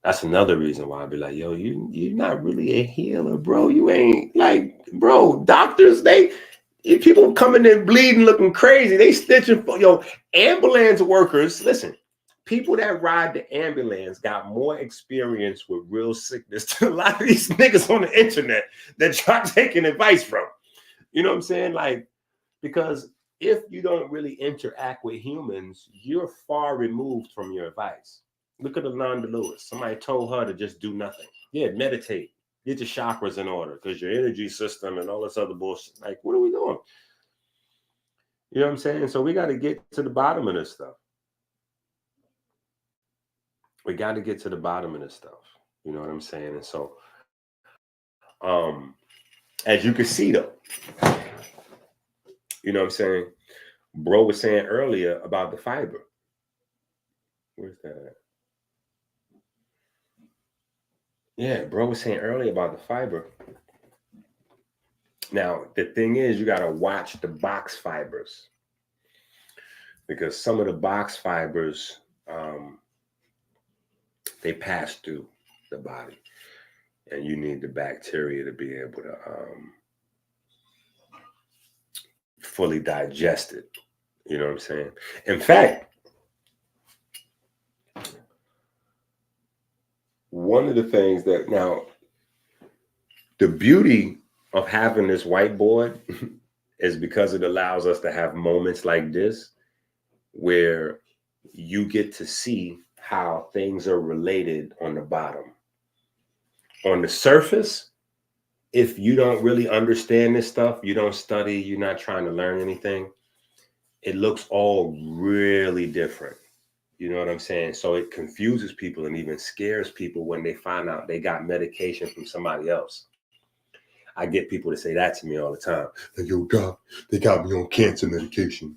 That's another reason why I'd be like, yo, you're not really a healer, bro. You ain't like, bro, doctors, if people coming in bleeding, looking crazy, they stitching for, ambulance workers, listen, people that ride the ambulance got more experience with real sickness than a lot of these niggas on the internet that y'all taking advice from. You know what I'm saying? Like, because if you don't really interact with humans, you're far removed from your advice. Look at Alonda Lewis. Somebody told her to just do nothing. Yeah, meditate. Get your chakras in order because your energy system and all this other bullshit. Like, what are we doing? You know what I'm saying? So we got to get to the bottom of this stuff. We got to get to the bottom of this stuff. You know what I'm saying? And so, as you can see, though, you know what I'm saying? Bro was saying earlier about the fiber. Where's that at? Yeah, bro was saying earlier about the fiber. Now, the thing is, you got to watch the box fibers because some of the box fibers, they pass through the body and you need the bacteria to be able to fully digest it. You know what I'm saying? In fact, one of the things that now, the beauty of having this whiteboard is because it allows us to have moments like this where you get to see how things are related on the bottom. On the surface, if you don't really understand this stuff, you don't study, you're not trying to learn anything, it looks all really different. You know what I'm saying? So it confuses people and even scares people when they find out they got medication from somebody else. I get people to say that to me all the time. Like, yo, doc, they got me on cancer medication.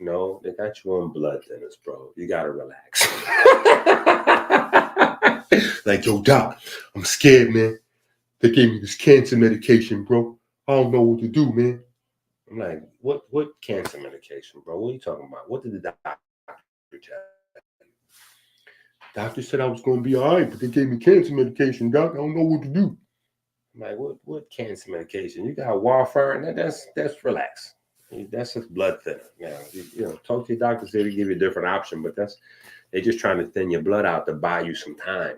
No, they got you on blood thinners, bro. You gotta relax. Like, yo, doc, I'm scared, man. They gave me this cancer medication, bro. I don't know what to do, man. I'm like, what cancer medication, bro? What are you talking about? What did the doctor tell you? Doctor said I was going to be all right, but they gave me cancer medication, doc. I don't know what to do. I'm like, what cancer medication? You got warfarin? That's relax. That's just blood thinner. You know, talk to your doctor, say they give you a different option, but they're just trying to thin your blood out to buy you some time.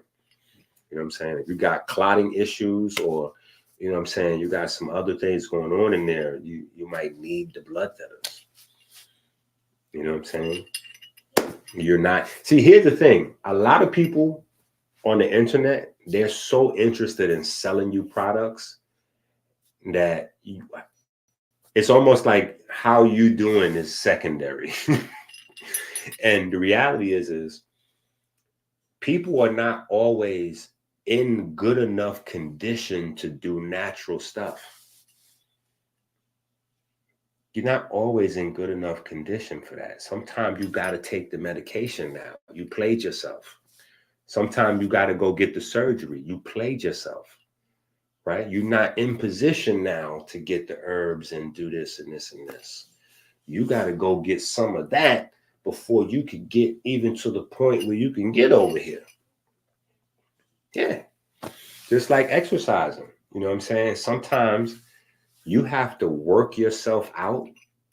You know what I'm saying? If you got clotting issues, or you know what I'm saying, you got some other things going on in there, you might need the blood thinners. You know what I'm saying? You're not. See, here's the thing. A lot of people on the internet, they're so interested in selling you products that it's almost like how you doing is secondary. And the reality is people are not always in good enough condition to do natural stuff. You're not always in good enough condition for that. Sometimes you got to take the medication now. You played yourself. Sometimes you got to go get the surgery. You played yourself, right? You're not in position now to get the herbs and do this and this and this. You got to go get some of that before you could get even to the point where you can get over here. Yeah. Just like exercising. You know what I'm saying? Sometimes you have to work yourself out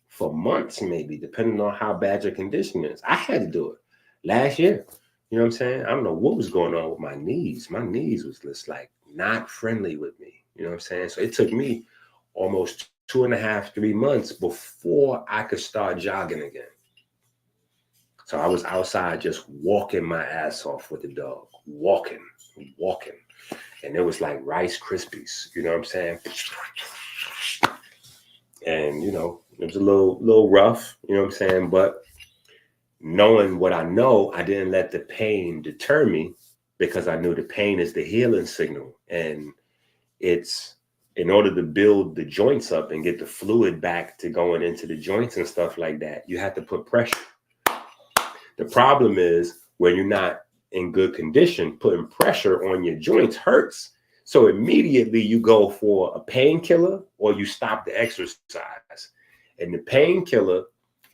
for months, maybe, depending on how bad your condition is. I had to do it last year. You know what I'm saying? I don't know what was going on with my knees. My knees was just like not friendly with me. You know what I'm saying? So it took me almost 2.5, 3 months before I could start jogging again. So I was outside just walking my ass off with the dog, walking. And it was like Rice Krispies, you know what I'm saying? And, you know, it was a little rough, you know what I'm saying? But knowing what I know, I didn't let the pain deter me, because I knew the pain is the healing signal. And it's in order to build the joints up and get the fluid back to going into the joints and stuff like that, you have to put pressure. The problem is when you're not in good condition, putting pressure on your joints hurts. So immediately you go for a painkiller or you stop the exercise. And the painkiller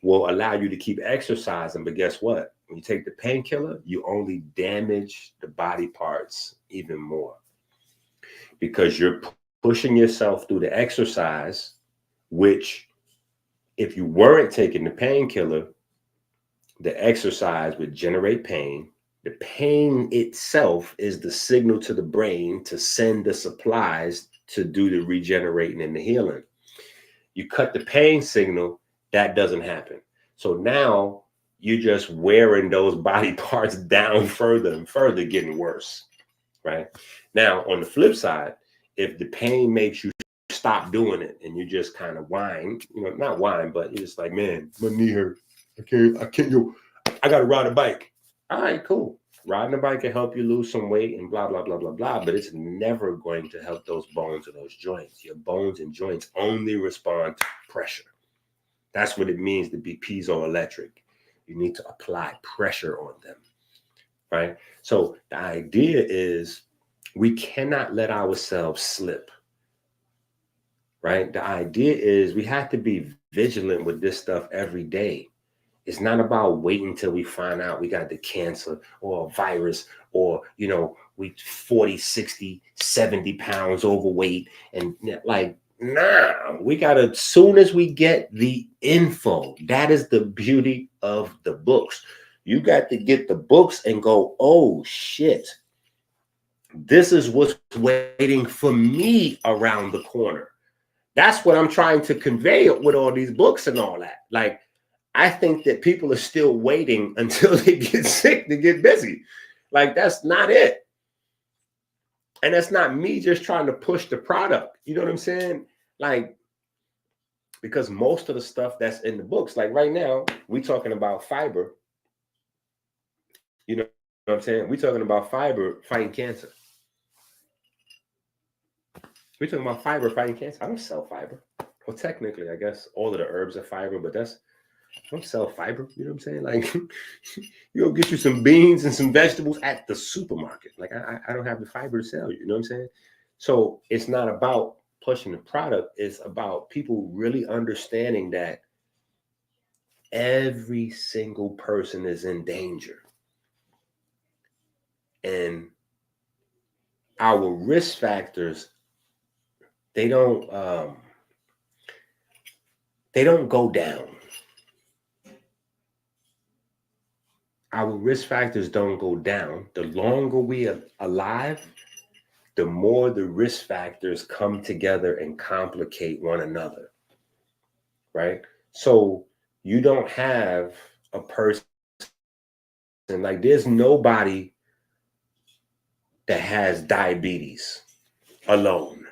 will allow you to keep exercising. But guess what? When you take the painkiller, you only damage the body parts even more, because you're pushing yourself through the exercise, which if you weren't taking the painkiller, the exercise would generate pain. The pain itself is the signal to the brain to send the supplies to do the regenerating and the healing. You cut the pain signal, that doesn't happen. So now you're just wearing those body parts down further and further, getting worse, right? Now, on the flip side, if the pain makes you stop doing it and you just kind of whine, you know, not whine, but you're just like, man, my knee hurt. I can't, I got to ride a bike. All right, cool. Riding a bike can help you lose some weight and blah, blah, blah, blah, blah, but it's never going to help those bones or those joints. Your bones and joints only respond to pressure. That's what it means to be piezoelectric. You need to apply pressure on them, right? So the idea is we cannot let ourselves slip, right? The idea is we have to be vigilant with this stuff every day. It's not about waiting till we find out we got the cancer or a virus, or, you know, we 40, 60, 70 pounds overweight. And like, nah, we got to, as soon as we get the info, that is the beauty of the books. You got to get the books and go, oh shit, this is what's waiting for me around the corner. That's what I'm trying to convey with all these books and all that. Like, I think that people are still waiting until they get sick to get busy. Like, that's not it. And that's not me just trying to push the product. You know what I'm saying? Like, because most of the stuff that's in the books, like right now, we talking about fiber. You know what I'm saying? We talking about fiber fighting cancer. We talking about fiber fighting cancer. I don't sell fiber. Well, technically, I guess all of the herbs are fiber, but I don't sell fiber. You know what I'm saying? Like, you go get you some beans and some vegetables at the supermarket. Like, I don't have the fiber to sell you. You know what I'm saying? So it's not about pushing the product. It's about people really understanding that every single person is in danger. And our risk factors, they don't go down. Our risk factors don't go down. The longer we are alive, the more the risk factors come together and complicate one another, right? So you don't have a person, like, there's nobody that has diabetes alone,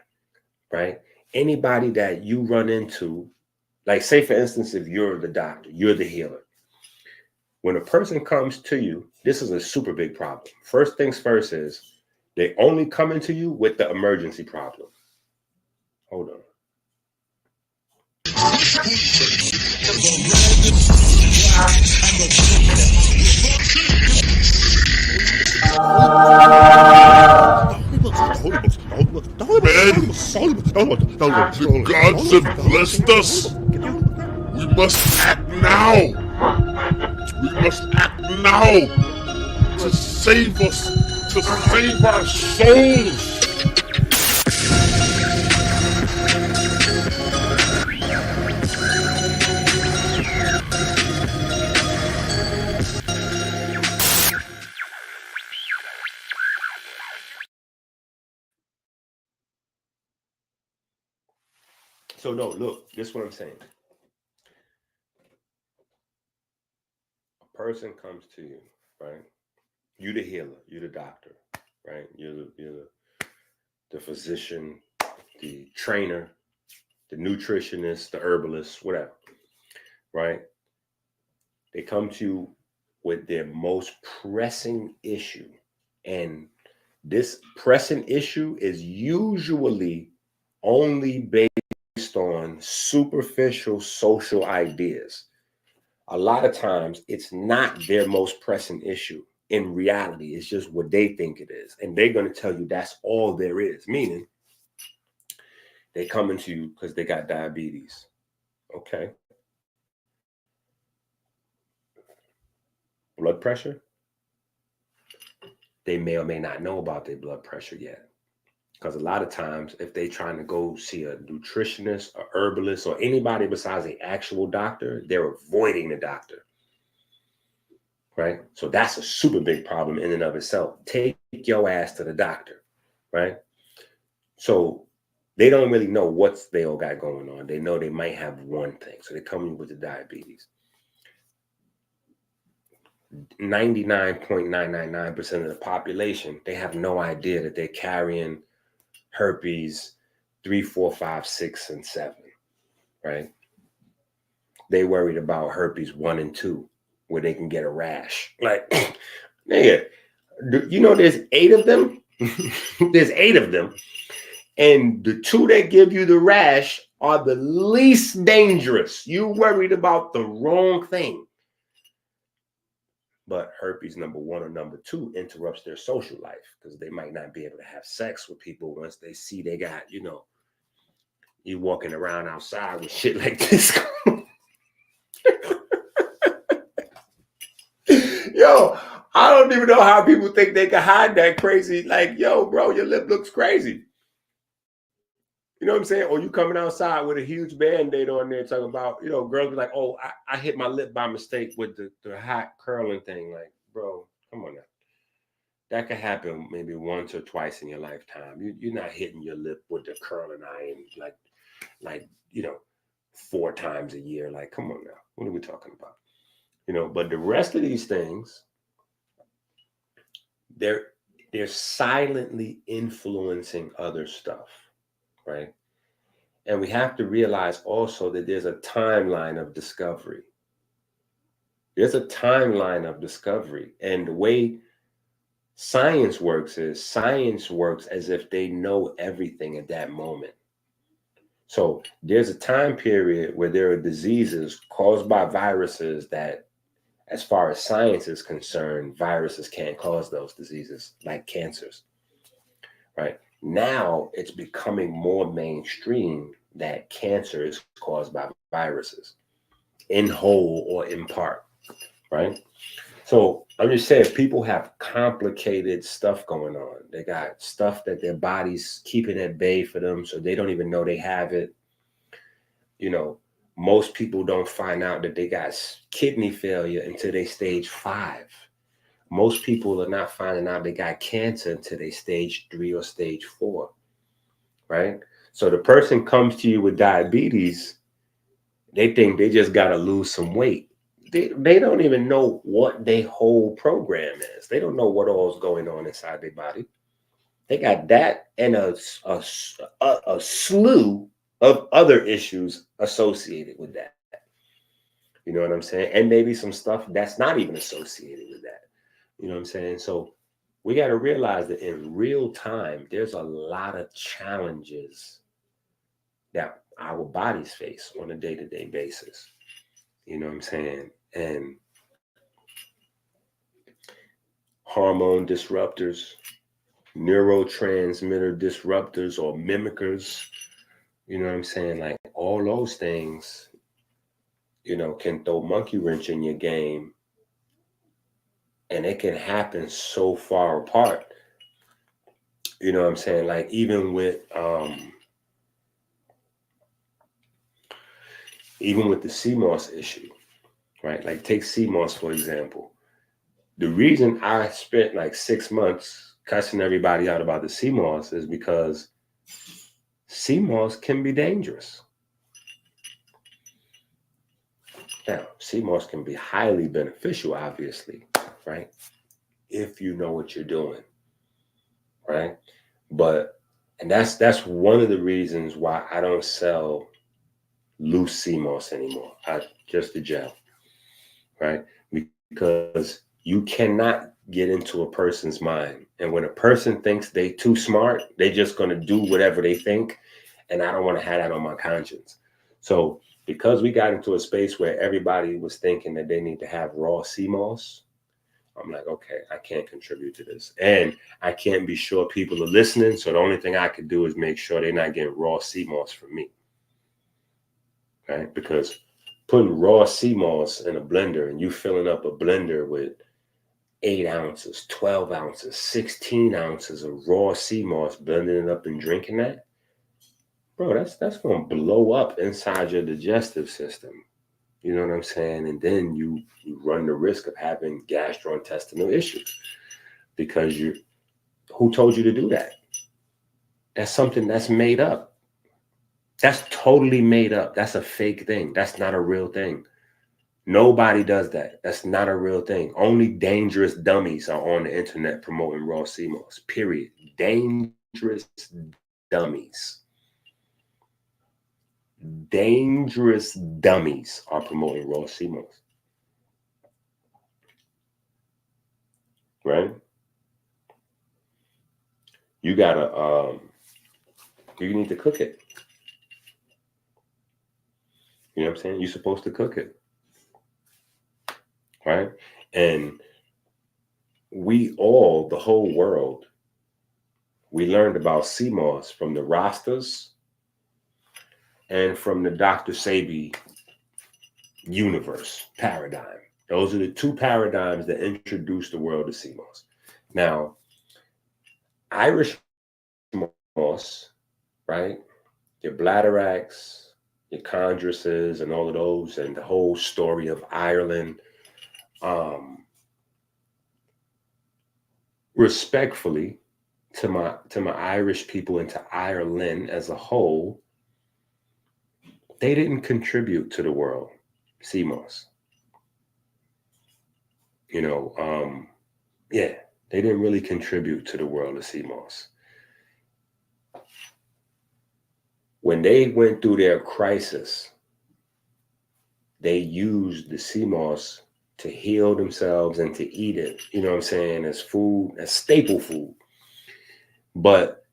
right? Anybody that you run into, like, say for instance, if you're the doctor, you're the healer. When a person comes to you, this is a super big problem. First things first is they only come into you with the emergency problem. Hold on. The gods have blessed us. We must act now. We must act now to save us, to save our souls. So no, look, this is what I'm saying. A person comes to you, right? You the healer, you the doctor, right? You're the physician, the trainer, the nutritionist, the herbalist, whatever, right? They come to you with their most pressing issue. And this pressing issue is usually only based on superficial social ideas. A lot of times it's not their most pressing issue. In reality, it's just what they think it is. And they're going to tell you that's all there is. Meaning, they come into you because they got diabetes. Okay. Blood pressure. They may or may not know about their blood pressure yet. Because a lot of times, if they're trying to go see a nutritionist, a herbalist, or anybody besides the actual doctor, they're avoiding the doctor. Right? So that's a super big problem in and of itself. Take your ass to the doctor. Right? So they don't really know what they all got going on. They know they might have one thing. So they come in with the diabetes. 99.999% of the population, they have no idea that they're carrying herpes 3, 4, 5, 6, and 7, right? They worried about herpes 1 and 2, where they can get a rash. Like, nigga, you know there's 8 of them? There's 8 of them. And the 2 that give you the rash are the least dangerous. You worried about the wrong thing. But herpes number 1 or number 2 interrupts their social life because they might not be able to have sex with people once they see they got, you walking around outside with shit like this. Yo, I don't even know how people think they can hide that crazy. Like, yo, bro, your lip looks crazy. You know what I'm saying? Or you coming outside with a huge Band-Aid on there talking about, girls be like, oh, I hit my lip by mistake with the hot curling thing. Like, bro, come on now. That could happen maybe once or twice in your lifetime. You're not hitting your lip with the curling iron, like 4 times a year. Like, come on now. What are we talking about? But the rest of these things, they're silently influencing other stuff, right? And we have to realize also that there's a timeline of discovery. There's a timeline of discovery. And the way science works as if they know everything at that moment. So there's a time period where there are diseases caused by viruses that, as far as science is concerned, viruses can't cause those diseases, like cancers, right? Now it's becoming more mainstream that cancer is caused by viruses, in whole or in part, right? So I'm just saying, people have complicated stuff going on. They got stuff that their body's keeping at bay for them, so they don't even know they have it. Most people don't find out that they got kidney failure until they stage 5. Most people are not finding out they got cancer until they stage 3 or stage 4, right? So the person comes to you with diabetes, they think they just got to lose some weight. They don't even know what their whole program is. They don't know what all's going on inside their body. They got that and a slew of other issues associated with that. You know what I'm saying? And maybe some stuff that's not even associated with that. You know what I'm saying? So we got to realize that in real time, there's a lot of challenges that our bodies face on a day-to-day basis. You know what I'm saying? And hormone disruptors, neurotransmitter disruptors or mimickers, you know what I'm saying? Like all those things, can throw monkey wrench in your game, and it can happen so far apart. You know what I'm saying? Like even with the CMOS issue, right? Like take CMOS for example. The reason I spent like 6 months cussing everybody out about the CMOS is because CMOS can be dangerous. Now, CMOS can be highly beneficial, obviously, right? If you know what you're doing, right? And that's one of the reasons why I don't sell loose CMOS anymore. Just the gel, right? Because you cannot get into a person's mind. And when a person thinks they too smart, they're just going to do whatever they think. And I don't want to have that on my conscience. So because we got into a space where everybody was thinking that they need to have raw CMOS, I'm like, okay, I can't contribute to this. And I can't be sure people are listening. So the only thing I could do is make sure they're not getting raw CMOS from me. Right? Because putting raw CMOS in a blender and you filling up a blender with 8 ounces, 12 ounces, 16 ounces of raw CMOS, blending it up and drinking that, bro, that's going to blow up inside your digestive system. You know what I'm saying? And then you run the risk of having gastrointestinal issues because who told you to do that? That's something that's made up. That's totally made up. That's a fake thing. That's not a real thing. Nobody does that. That's not a real thing. Only dangerous dummies are on the internet promoting raw CMOS, period. Dangerous dummies. Dangerous dummies are promoting raw CMOS. Right? You gotta, you need to cook it. You know what I'm saying? You're supposed to cook it. Right? And we all, the whole world, we learned about CMOS from the Rastas and from the Dr. Sebi universe paradigm. Those are the 2 paradigms that introduced the world to CMOS. Now, Irish moss, right? Your bladderwracks, your chondruses, and all of those, and the whole story of Ireland. Respectfully to my Irish people and to Ireland as a whole, they didn't contribute to the world, sea moss. Yeah, they didn't really contribute to the world of sea moss. When they went through their crisis, they used the sea moss to heal themselves and to eat it, you know what I'm saying, as food, as staple food. But,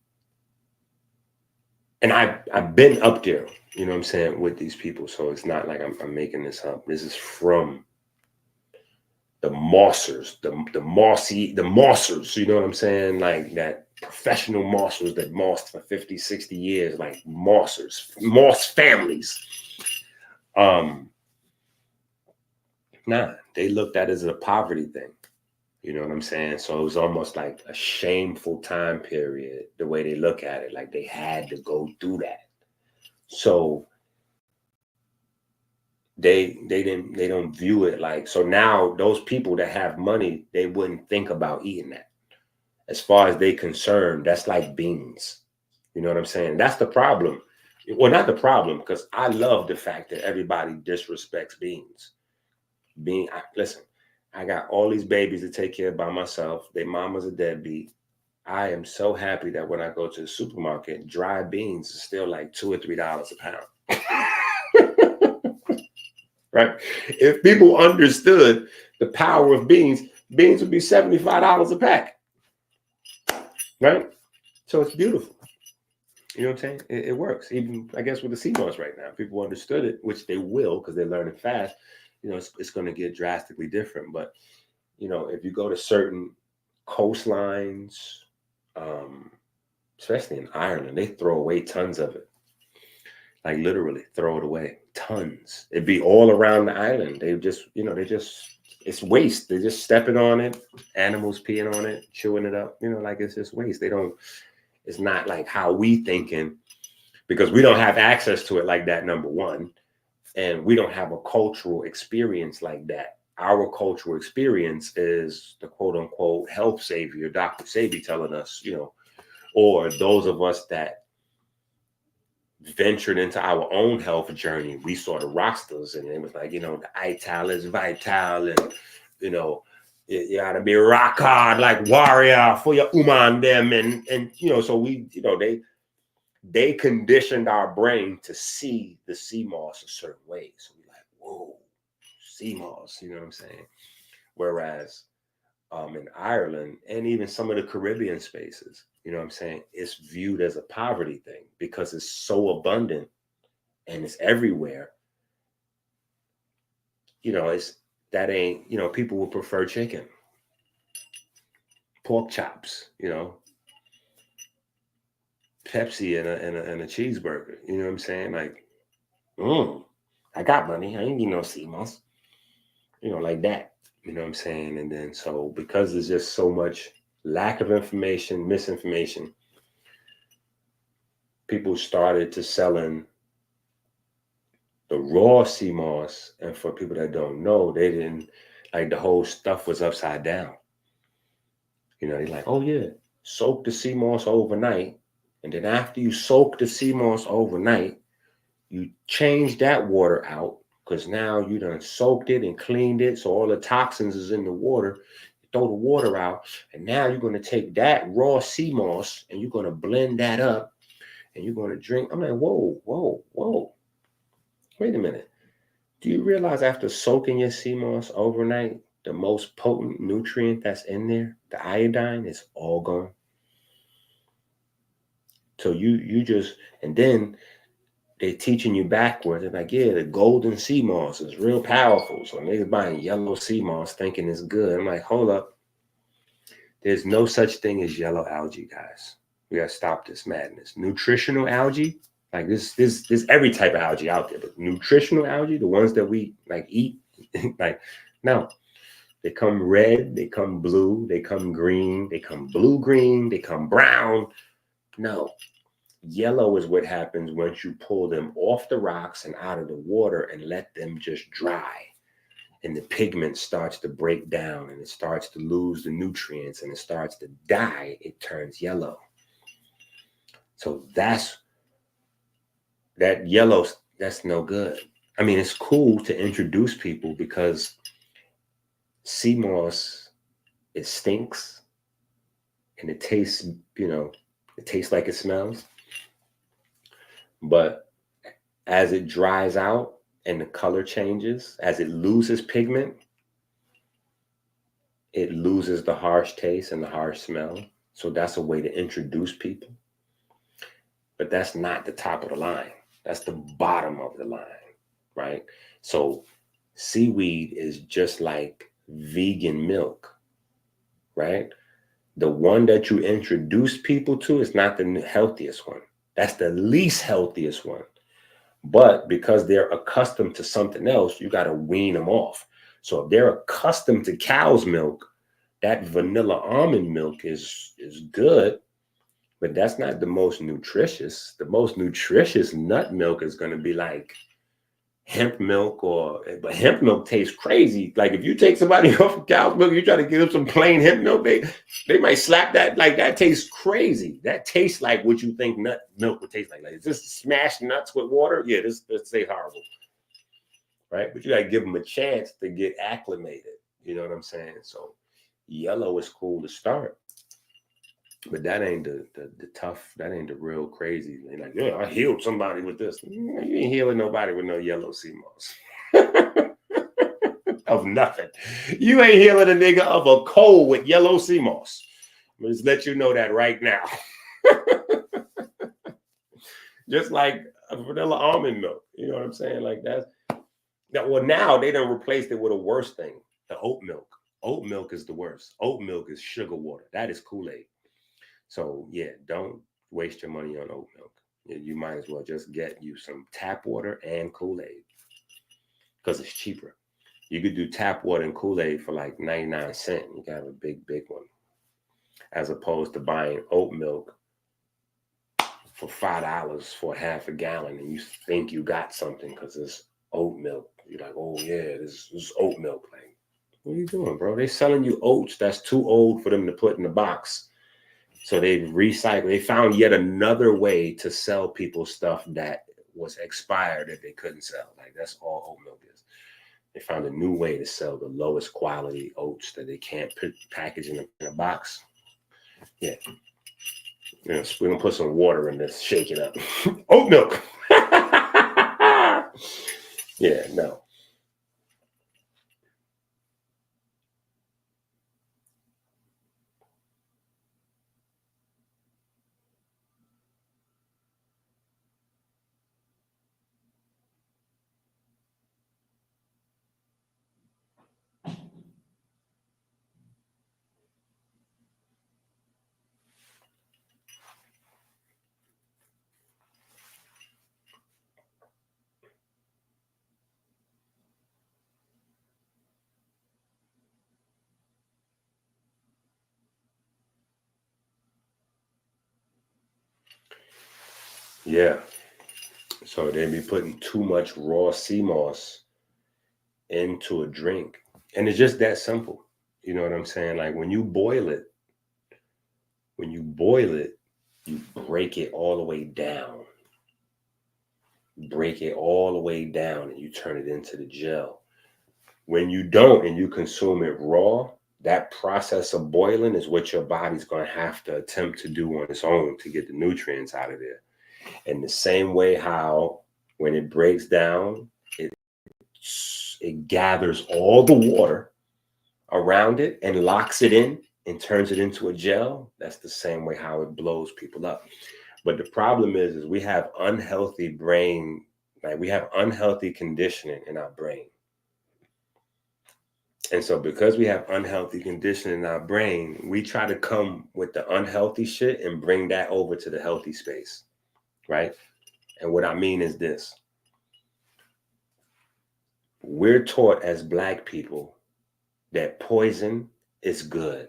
and I've been up there, you know what I'm saying, with these people. So it's not like I'm making this up. This is from the mossers, the mossers, you know what I'm saying? Like that professional mossers that mossed for 50, 60 years, like mossers, moss families. Nah, they looked at it as a poverty thing. You know what I'm saying? So it was almost like a shameful time period, the way they look at it, like they had to go through that. So they don't view it like, so now those people that have money, they wouldn't think about eating that. As far as they concerned, that's like beans. You know what I'm saying? That's the problem. Well, not the problem, because I love the fact that everybody disrespects beans. Listen, I got all these babies to take care of by myself. Their mama's a deadbeat. I am so happy that when I go to the supermarket, dry beans is still like $2 or $3 a pound. Right? If people understood the power of beans would be $75 a pack. Right? So it's beautiful. You know what I'm saying? It works. Even, I guess, with the sea moss right now, people understood it, which they will because they're learning fast. You know, it's going to get drastically different. But, you know, if you go to certain coastlines, especially in Ireland, they throw away tons of it. Like literally throw it away. Tons. It'd be all around the island. They just, it's waste. They're just stepping on it. Animals peeing on it, chewing it up. You know, like it's just waste. It's not like how we thinking, because we don't have access to it like that, number one. And we don't have a cultural experience like that. Our cultural experience is the quote unquote health savior, Dr. Sebi, telling us, you know, or those of us that ventured into our own health journey. We saw the rosters and it was like, you know, the ital is vital, and, you know, you gotta be rock hard like warrior for your uman them. And you know, so we, you know, they conditioned our brain to see the sea moss a certain way. So we're like, whoa, sea moss, you know what I'm saying? Whereas in Ireland and even some of the Caribbean spaces, you know what I'm saying, it's viewed as a poverty thing because it's so abundant and it's everywhere. You know, you know, people would prefer chicken, pork chops, you know, Pepsi and a cheeseburger. You know what I'm saying? Like, I got money. I ain't need no sea moss. You know, like that. You know what I'm saying? And then so because there's just so much lack of information, misinformation, people started to selling the raw sea moss. And for people that don't know, they didn't, like, the whole stuff was upside down. You know, they're like, oh yeah, soak the sea moss overnight. And then after you soak the sea moss overnight, you change that water out, because now you done soaked it and cleaned it. So all the toxins is in the water. You throw the water out. And now you're going to take that raw sea moss and you're going to blend that up and you're going to drink. I'm like, whoa. Wait a minute. Do you realize after soaking your sea moss overnight, the most potent nutrient that's in there, the iodine, is all gone? So you just, and then they're teaching you backwards. They're like, yeah, the golden sea moss is real powerful. So niggas buying yellow sea moss thinking it's good. I'm like, hold up. There's no such thing as yellow algae, guys. We gotta stop this madness. Nutritional algae, like this every type of algae out there, but nutritional algae, the ones that we like eat, like, no. They come red, they come blue, they come green, they come blue-green, they come brown. No. Yellow is what happens once you pull them off the rocks and out of the water and let them just dry. And the pigment starts to break down and it starts to lose the nutrients and it starts to die. It turns yellow. So that yellow That's no good. I mean, it's cool to introduce people because sea moss, it stinks and it tastes, it tastes like it smells. But as it dries out and the color changes, as it loses pigment, it loses the harsh taste and the harsh smell. So that's a way to introduce people. But that's not the top of the line. That's the bottom of the line, right? So seaweed is just like vegan milk, right? The one that you introduce people to is not the healthiest one. That's the least healthiest one. But because they're accustomed to something else, you got to wean them off. So if they're accustomed to cow's milk, that vanilla almond milk is good, but that's not the most nutritious. The most nutritious nut milk is going to be like hemp milk, but hemp milk tastes crazy. Like if you take somebody off of cow's milk, you try to give them some plain hemp milk, they might slap that. Like that tastes crazy. That tastes like what you think nut milk would taste like. Like is this smashed nuts with water? Yeah, this tastes horrible, right? But you got to give them a chance to get acclimated. You know what I'm saying? So yellow is cool to start. But that ain't the tough, that ain't the real crazy. They're like, yeah, I healed somebody with this. You ain't healing nobody with no yellow sea moss. Of nothing. You ain't healing a nigga of a cold with yellow sea moss. I'll just let you know that right now. Just like a vanilla almond milk. You know what I'm saying? Like that's, well, now they done replaced it with a worse thing, the oat milk. Oat milk is the worst. Oat milk is sugar water. That is Kool-Aid. So yeah, don't waste your money on oat milk. You might as well just get you some tap water and Kool-Aid because it's cheaper. You could do tap water and Kool-Aid for like 99 cents. You got a big one. As opposed to buying oat milk for $5 for half a gallon and you think you got something because it's oat milk. You're like, oh yeah, this is oat milk. Like, what are you doing, bro? They selling you oats that's too old for them to put in the box. So they recycled. They found yet another way to sell people stuff that was expired that they couldn't sell. Like that's all oat milk is. They found a new way to sell the lowest quality oats that they can't package in a box. Yeah. We're going to put some water in this, shake it up. Oat milk. Yeah, no. Yeah. So they be putting too much raw sea moss into a drink. And it's just that simple. You know what I'm saying? Like when you boil it, you break it all the way down. Break it all the way down and you turn it into the gel. When you don't and you consume it raw, that process of boiling is what your body's going to have to attempt to do on its own to get the nutrients out of there. And the same way how when it breaks down, it gathers all the water around it and locks it in and turns it into a gel. That's the same way how it blows people up. But the problem is we have unhealthy brain, like we have unhealthy conditioning in our brain. And so because we have unhealthy conditioning in our brain, we try to come with the unhealthy shit and bring that over to the healthy space, right? And what I mean is this. We're taught as Black people that poison is good.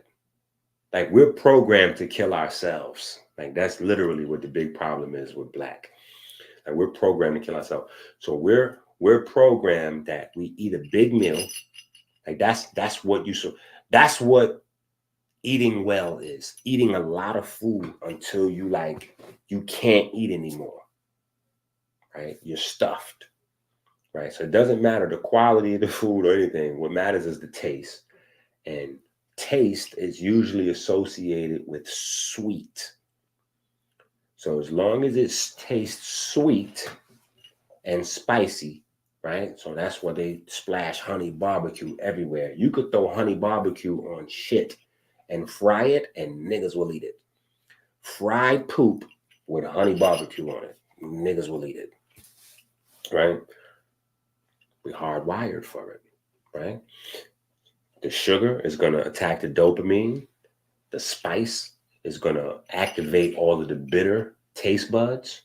Like we're programmed to kill ourselves. Like that's literally what the big problem is with Black. Like we're programmed to kill ourselves. So we're programmed that we eat a big meal. Like that's what eating well is. Eating a lot of food until you can't eat anymore. right? You're stuffed, right? So it doesn't matter the quality of the food or anything. What matters is the taste. And taste is usually associated with sweet. So as long as it tastes sweet and spicy, right? So that's why they splash honey barbecue everywhere. You could throw honey barbecue on shit and fry it, and niggas will eat it. Fried poop with honey barbecue on it, niggas will eat it, right? We're hardwired for it, right? The sugar is going to attack the dopamine. The spice is going to activate all of the bitter taste buds.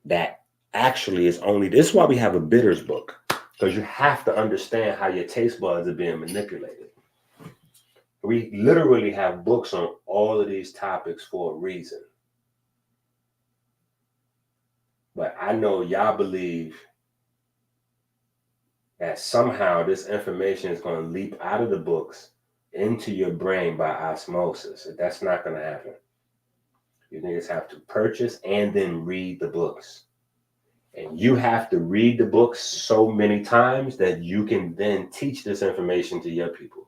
That actually is only, this is why we have a bitters book, because you have to understand how your taste buds are being manipulated. We literally have books on all of these topics for a reason. But I know y'all believe that somehow this information is going to leap out of the books into your brain by osmosis. That's not going to happen. You niggas have to purchase and then read the books. And you have to read the books so many times that you can then teach this information to your people.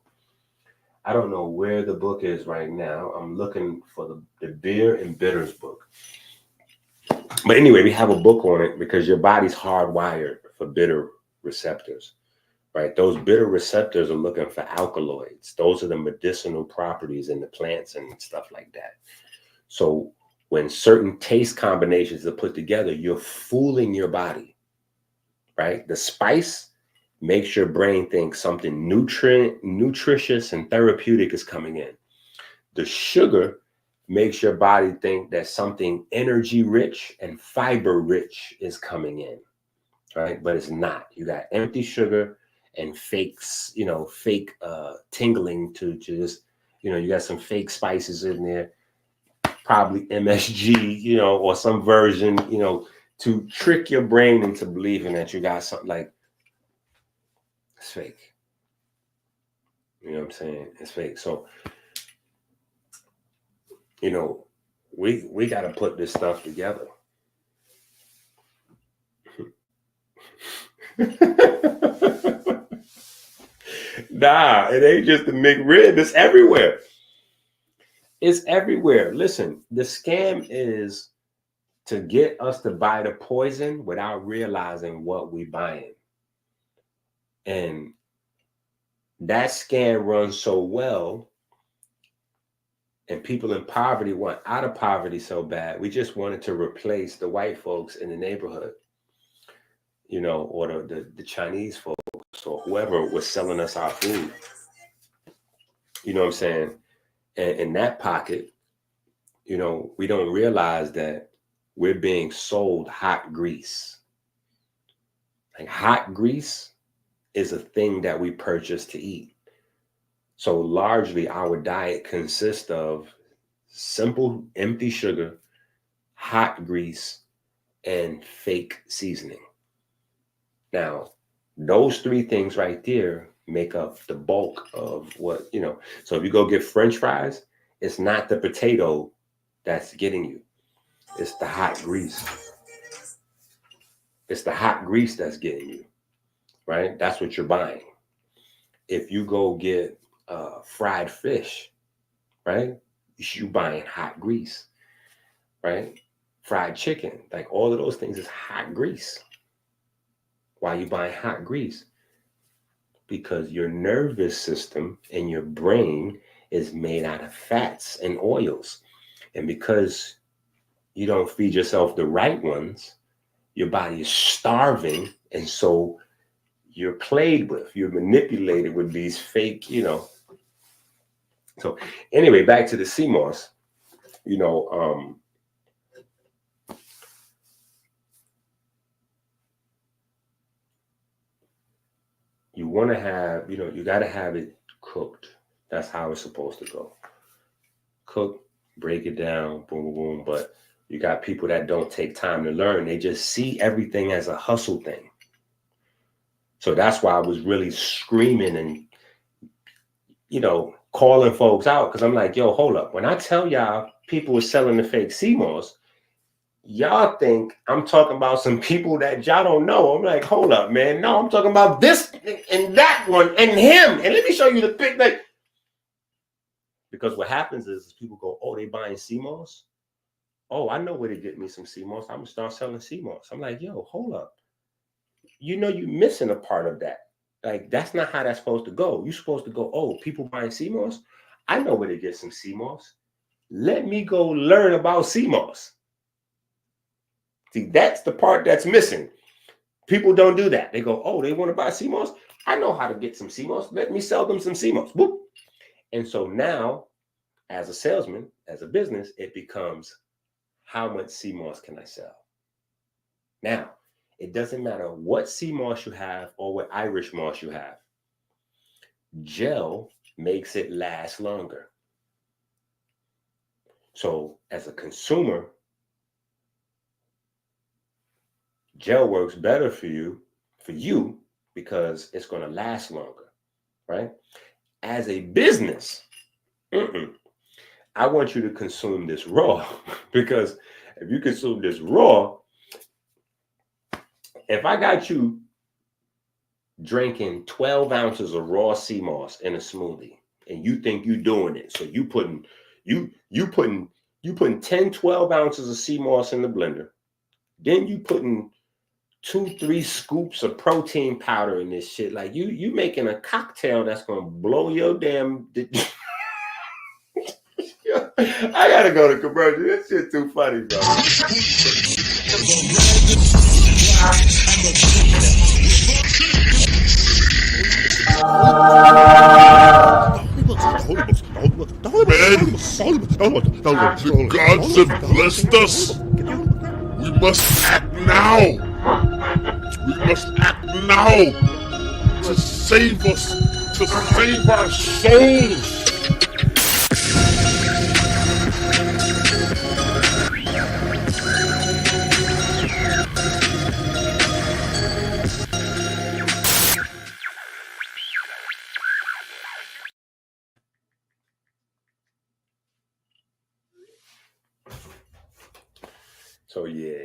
I don't know where the book is right now. I'm looking for the beer and bitters book. But anyway, we have a book on it because your body's hardwired for bitter receptors, right? Those bitter receptors are looking for alkaloids. Those are the medicinal properties in the plants and stuff like that. So when certain taste combinations are put together, you're fooling your body, right? The spice makes your brain think something nutritious and therapeutic is coming in. The sugar makes your body think that something energy rich and fiber rich is coming in, right? But it's not. You got empty sugar and fakes, fake tingling to just, you got some fake spices in there, probably MSG, or some version, to trick your brain into believing that you got something like, it's fake. You know what I'm saying? It's fake. So, we got to put this stuff together. Nah, it ain't just the McRib. It's everywhere. It's everywhere. Listen, the scam is to get us to buy the poison without realizing what we buying. And that scam runs so well, and people in poverty want out of poverty so bad. We just wanted to replace the white folks in the neighborhood, or the Chinese folks or whoever was selling us our food. You know what I'm saying? And in that pocket, we don't realize that we're being sold hot grease. Like hot grease is a thing that we purchase to eat. So largely our diet consists of simple empty sugar, hot grease, and fake seasoning. Now, those three things right there make up the bulk of what, So if you go get French fries, it's not the potato that's getting you. It's the hot grease. It's the hot grease that's getting you, right? That's what you're buying. If you go get fried fish, right? You buying hot grease, right? Fried chicken, like all of those things is hot grease. Why are you buying hot grease? Because your nervous system and your brain is made out of fats and oils. And because you don't feed yourself the right ones, your body is starving. And so you're played with, you're manipulated with these fake, So anyway, back to the CMOS, you want to have, you got to have it cooked. That's how it's supposed to go. Cook, break it down, boom, boom, boom. But you got people that don't take time to learn. They just see everything as a hustle thing. So that's why I was really screaming and, calling folks out. Because I'm like, yo, hold up. When I tell y'all people are selling the fake CMOS, y'all think I'm talking about some people that y'all don't know. I'm like, hold up, man. No, I'm talking about this and that one and him. And let me show you the pic. Like, because what happens is people go, oh, they buying CMOS. Oh, I know where to get me some CMOS. I'm gonna start selling CMOS. I'm like, yo, hold up. You know you're missing a part of that. Like, that's not how that's supposed to go. You're supposed to go, oh, people buying CMOS? I know where to get some CMOS. Let me go learn about CMOS. See, that's the part that's missing. People don't do that. They go, oh, they want to buy CMOS? I know how to get some CMOS. Let me sell them some CMOS. Whoop. And so now, as a salesman, as a business, it becomes, how much CMOS can I sell? Now, it doesn't matter what CMOS you have or what Irish moss you have. Gel makes it last longer. So as a consumer, gel works better for you because it's going to last longer, right? As a business, I want you to consume this raw because if you consume this raw, if I got you drinking 12 ounces of raw sea moss in a smoothie and you think you're doing it, so you putting 10, 12 ounces of sea moss in the blender, then you putting 2-3 scoops of protein powder in this shit, like you making a cocktail that's gonna blow your damn I gotta go to commercial. This shit too funny, bro. The gods have blessed us. We must act now. We must act now to save us, to save our souls. So yeah.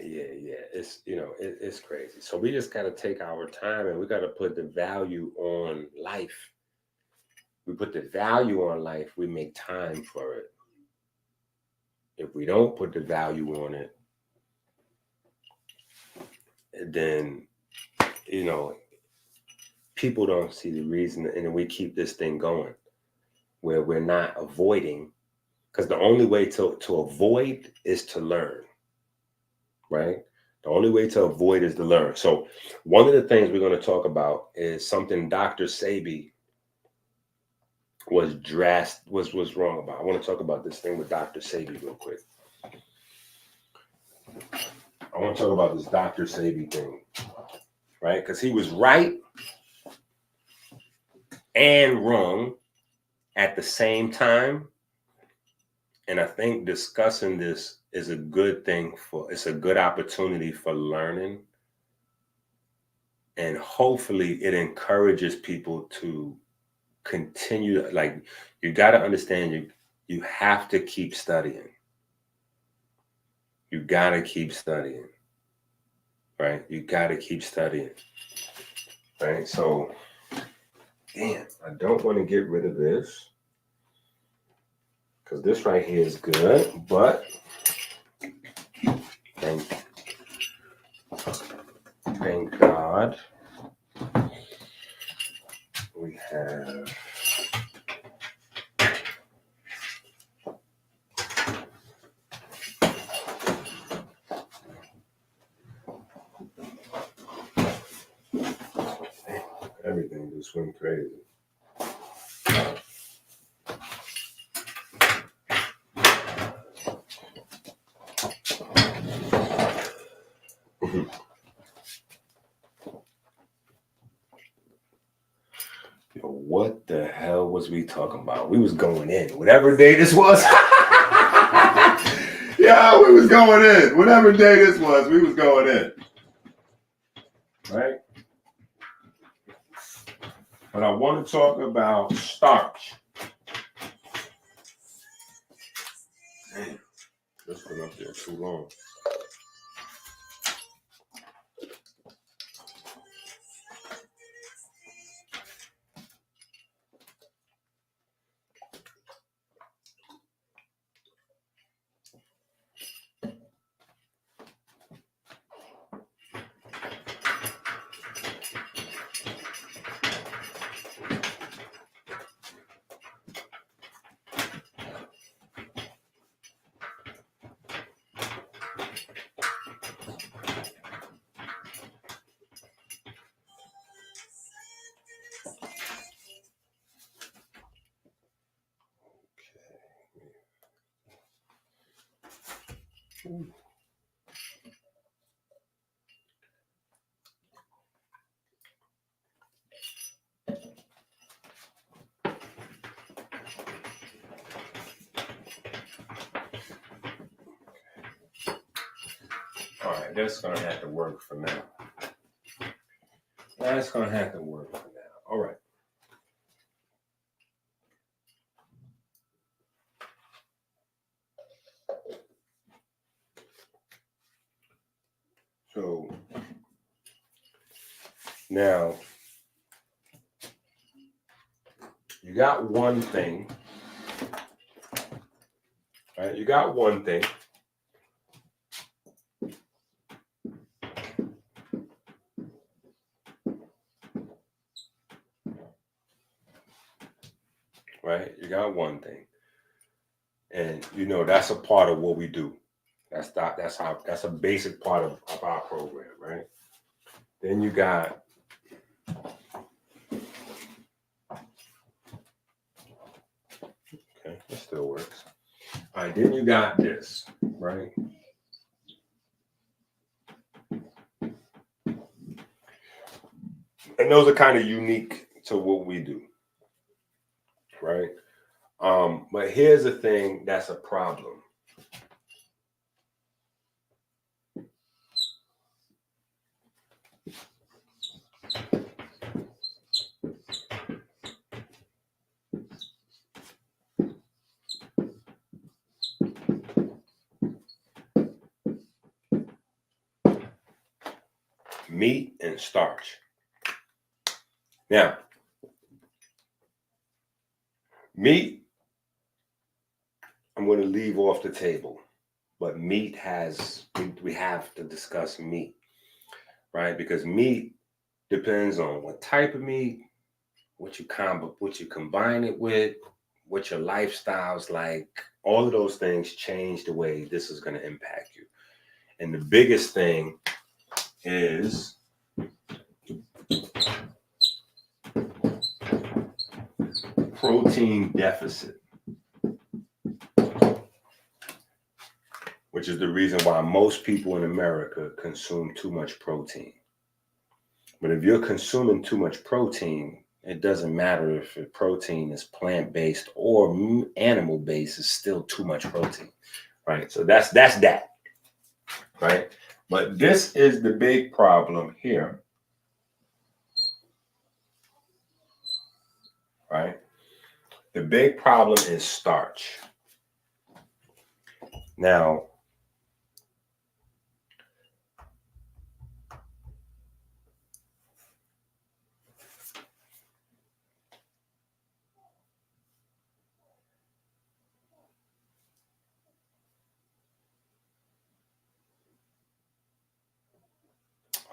It's it's crazy. So we just gotta take our time and we gotta put the value on life. We put the value on life, we make time for it. If we don't put the value on it, then people don't see the reason, and we keep this thing going where we're not avoiding, because the only way to avoid is to learn, right? The only way to avoid is to learn. So one of the things we're going to talk about is something Dr. Sebi was wrong about. I want to talk about this thing with Dr. Sebi real quick. I want to talk about this Dr. Sebi thing, right? Because he was right and wrong at the same time. And I think discussing this is a good thing it's a good opportunity for learning. And hopefully it encourages people to continue. Like, you got to understand, you have to keep studying. You got to keep studying, right? You got to keep studying, right? So, damn, I don't want to get rid of this because this right here is good, but thank God we have everything just went crazy. What the hell was we talking about? We was going in. Whatever day this was. Yeah, we was going in. Whatever day this was, we was going in. Right? But I want to talk about starch. Damn, this went up there too long. All right, that's gonna have to work for now. That's gonna have to work for now. All right. So now you got one thing, right? You got one thing. Right? You got one thing. And you know that's a part of what we do. That's a basic part of our program, right? Then you got okay, it still works. All right, then you got this, right? And those are kind of unique to what we do, right? But here's the thing that's a problem. Meat and starch. Now, meat, I'm going to leave off the table, but meat we have to discuss meat, right? Because meat depends on what type of meat, what you combine it with, what your lifestyle's like. All of those things change the way this is going to impact you. And the biggest thing is protein deficit, which is the reason why most people in America consume too much protein. But if you're consuming too much protein, it doesn't matter if the protein is plant-based or animal-based, it's still too much protein, right? So that's that, right? But this is the big problem here, right? The big problem is starch. Now,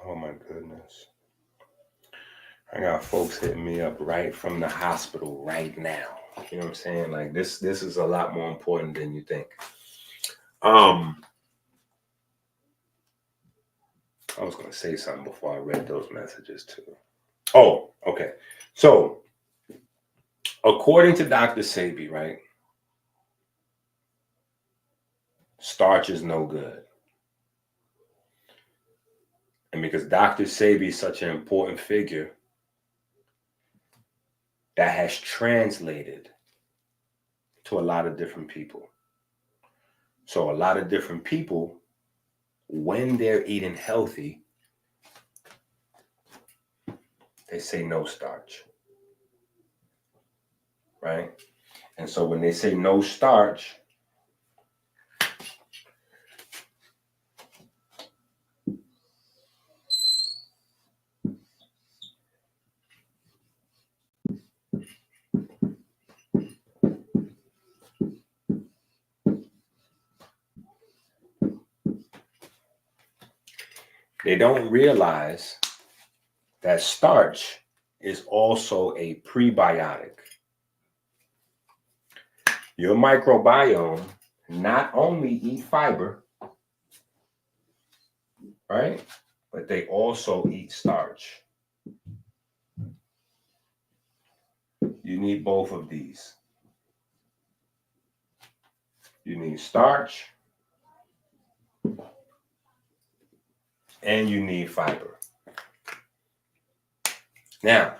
oh my goodness. I got folks hitting me up right from the hospital right now. You know what I'm saying? Like this is a lot more important than you think. I was gonna say something before I read those messages too. Oh, okay. So according to Dr. Sebi, right? Starch is no good. And because Dr. Sebi is such an important figure, that has translated to a lot of different people. So a lot of different people, when they're eating healthy, they say no starch, right? And so when they say no starch, they don't realize that starch is also a prebiotic. Your microbiome not only eat fiber, right? But they also eat starch. You need both of these. You need starch and you need fiber. Now,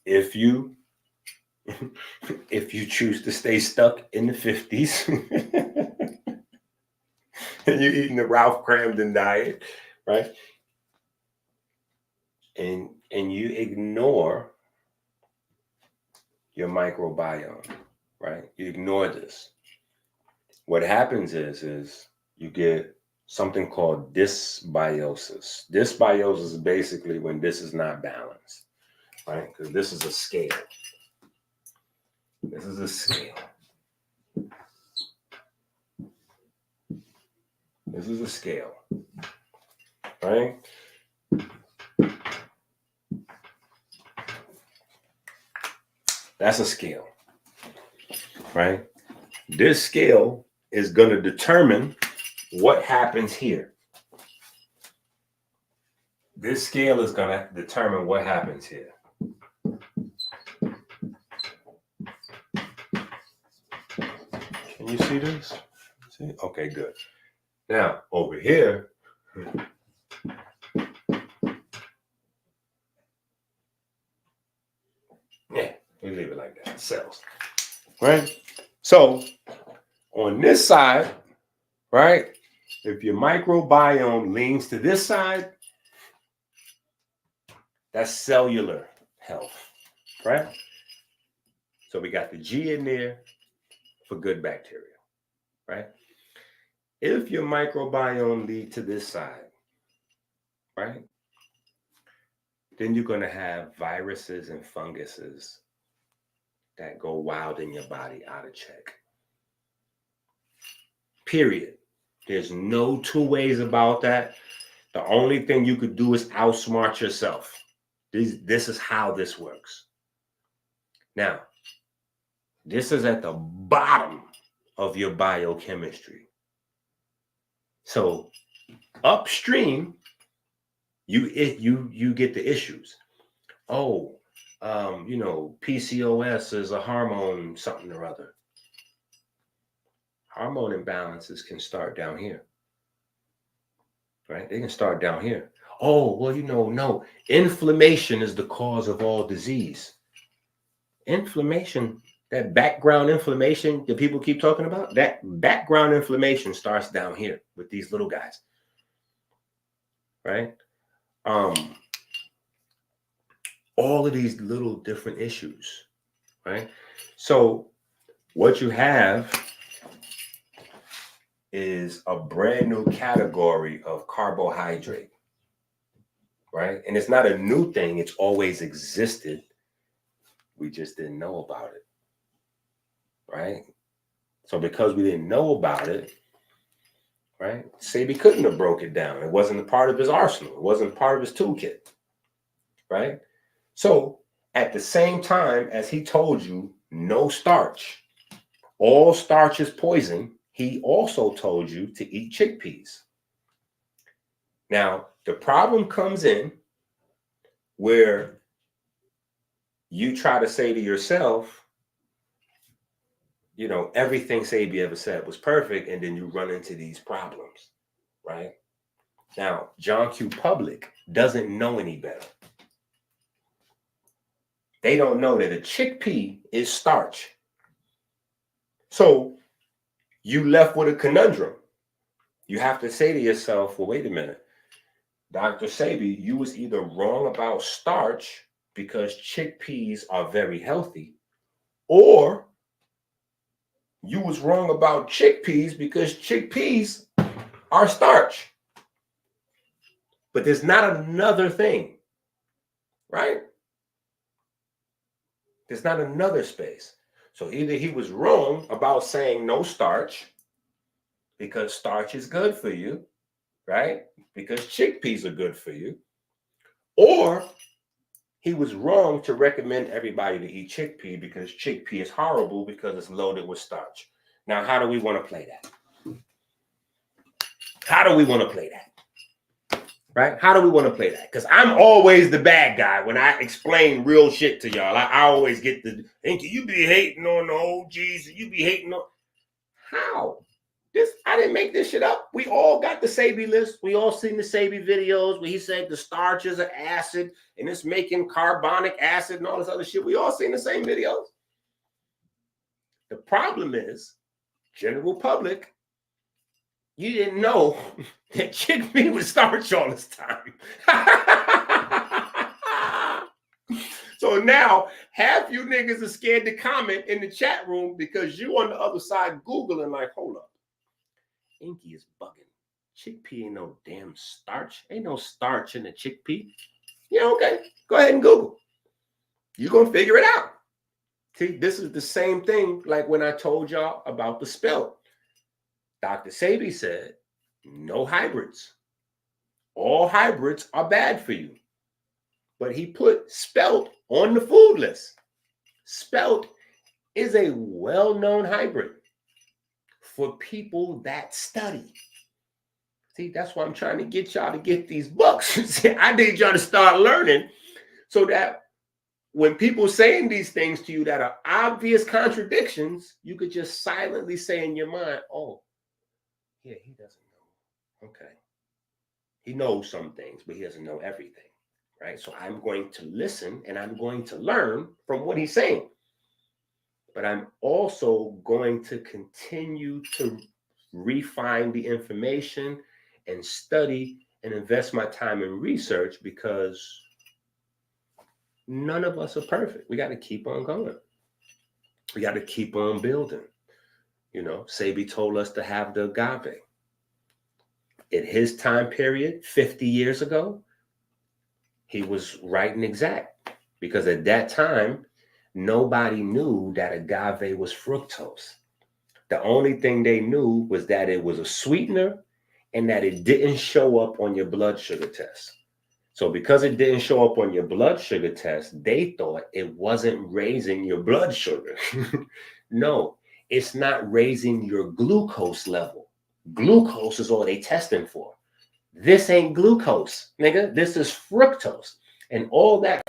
if you choose to stay stuck in the 50s and you're eating the Ralph Cramden diet, right? And you ignore your microbiome, right? You ignore this. What happens is you get something called dysbiosis. Dysbiosis is basically when this is not balanced, right? Because this is a scale. This is a scale. This is a scale, right? That's a scale, right? This scale is going to determine what happens here. This scale is going to determine what happens here. Can you see this? See? Okay, good. Now, over here, yeah, we leave it like that. Cells, right? So, on this side, right, if your microbiome leans to this side, that's cellular health, right? So we got the G in there for good bacteria, right? If your microbiome leads to this side, right, then you're going to have viruses and funguses that go wild in your body out of check. Period. There's no two ways about that. The only thing you could do is outsmart yourself. This is how this works. Now, this is at the bottom of your biochemistry. So upstream, you get the issues. Oh, PCOS is a hormone something or other. Hormone imbalances can start down here, right? They can start down here. Oh, well, no. Inflammation is the cause of all disease. Inflammation, that background inflammation that people keep talking about, that background inflammation starts down here with these little guys, right? All of these little different issues, right? So what you have is a brand new category of carbohydrate, right? And it's not a new thing. It's always existed. We just didn't know about it, right? So because we didn't know about it, right? Sebi couldn't have broke it down. It wasn't a part of his arsenal. It wasn't part of his toolkit, right? So at the same time as he told you no starch, all starch is poison, he also told you to eat chickpeas. Now, the problem comes in where you try to say to yourself, everything Sebi ever said was perfect, and then you run into these problems, right? Now, John Q. Public doesn't know any better. They don't know that a chickpea is starch. So you left with a conundrum. You have to say to yourself, well, wait a minute. Dr. Sebi, you was either wrong about starch because chickpeas are very healthy, or you was wrong about chickpeas because chickpeas are starch. But there's not another thing, right? There's not another space. So either he was wrong about saying no starch because starch is good for you, right? Because chickpeas are good for you. Or he was wrong to recommend everybody to eat chickpea because chickpea is horrible because it's loaded with starch. Now, how do we want to play that? How do we want to play that? Right? How do we want to play that? Because I'm always the bad guy when I explain real shit to y'all. I always get the, Inky, you be hating on the OGs, you be hating on. How? I didn't make this shit up. We all got the Sebi list. We all seen the Sebi videos where he said the starch is an acid and it's making carbonic acid and all this other shit. We all seen the same videos. The problem is, general public, you didn't know that chickpea was starch all this time. So now half you niggas are scared to comment in the chat room because you on the other side Googling like, hold up. Inky is bugging. Chickpea ain't no damn starch. Ain't no starch in the chickpea. Yeah, okay. Go ahead and Google. You're going to figure it out. See, this is the same thing like when I told y'all about the spelt. Dr. Sebi said, no hybrids. All hybrids are bad for you. But he put spelt on the food list. Spelt is a well-known hybrid for people that study. See, that's why I'm trying to get y'all to get these books. See, I need y'all to start learning so that when people saying these things to you that are obvious contradictions, you could just silently say in your mind, oh, yeah, he doesn't know. Okay. He knows some things, but he doesn't know everything, right? So I'm going to listen and I'm going to learn from what he's saying. But I'm also going to continue to refine the information and study and invest my time in research because none of us are perfect. We got to keep on going. We got to keep on building. You know, Sebi told us to have the agave. In his time period, 50 years ago, he was right and exact because at that time, nobody knew that agave was fructose. The only thing they knew was that it was a sweetener and that it didn't show up on your blood sugar test. So because it didn't show up on your blood sugar test, they thought it wasn't raising your blood sugar. No, it's not raising your glucose level. Glucose is all they testing for. This ain't glucose, nigga. This is fructose. And all that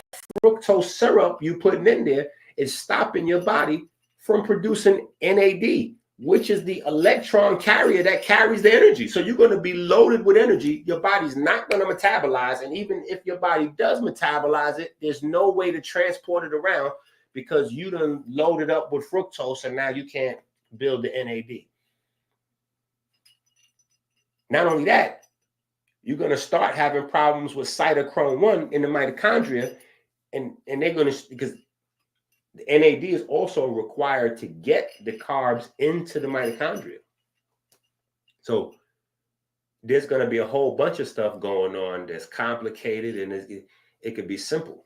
fructose syrup you putting in there is stopping your body from producing NAD, which is the electron carrier that carries the energy. So you're going to be loaded with energy. Your body's not going to metabolize. And even if your body does metabolize it, there's no way to transport it around because you done loaded up with fructose and now you can't build the NAD. Not only that, you're going to start having problems with cytochrome 1 in the mitochondria. And they're going to, because the NAD is also required to get the carbs into the mitochondria. So there's going to be a whole bunch of stuff going on that's complicated, and it could be simple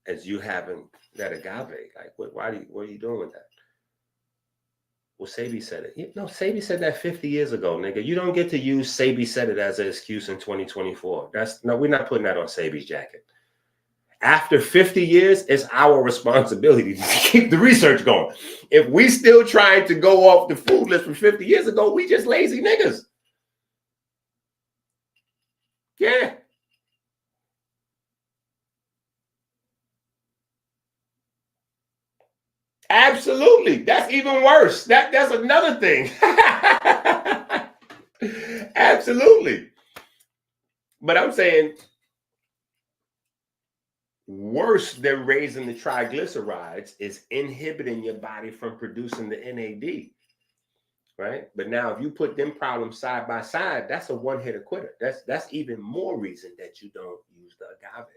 as you having that agave. Like, what are you doing with that? Well, Sebi said it. No, Sebi said that 50 years ago, nigga. You don't get to use Sebi said it as an excuse in 2024. We're not putting that on Sebi's jacket. After 50 years, it's our responsibility to keep the research going. If we still trying to go off the food list from 50 years ago, we just lazy niggas. Yeah. Absolutely. That's even worse. That's another thing. Absolutely. But I'm saying worse than raising the triglycerides is inhibiting your body from producing the NAD. Right? But now if you put them problems side by side, that's a one-hitter quitter. That's even more reason that you don't use the agave.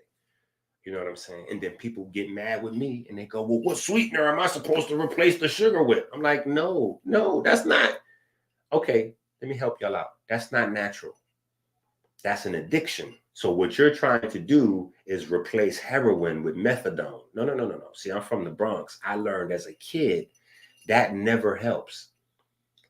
You know what I'm saying? And then people get mad with me and they go, well, what sweetener am I supposed to replace the sugar with? I'm like, no, that's not. Okay, let me help y'all out. That's not natural. That's an addiction. So what you're trying to do is replace heroin with methadone. No. See, I'm from the Bronx. I learned as a kid that never helps.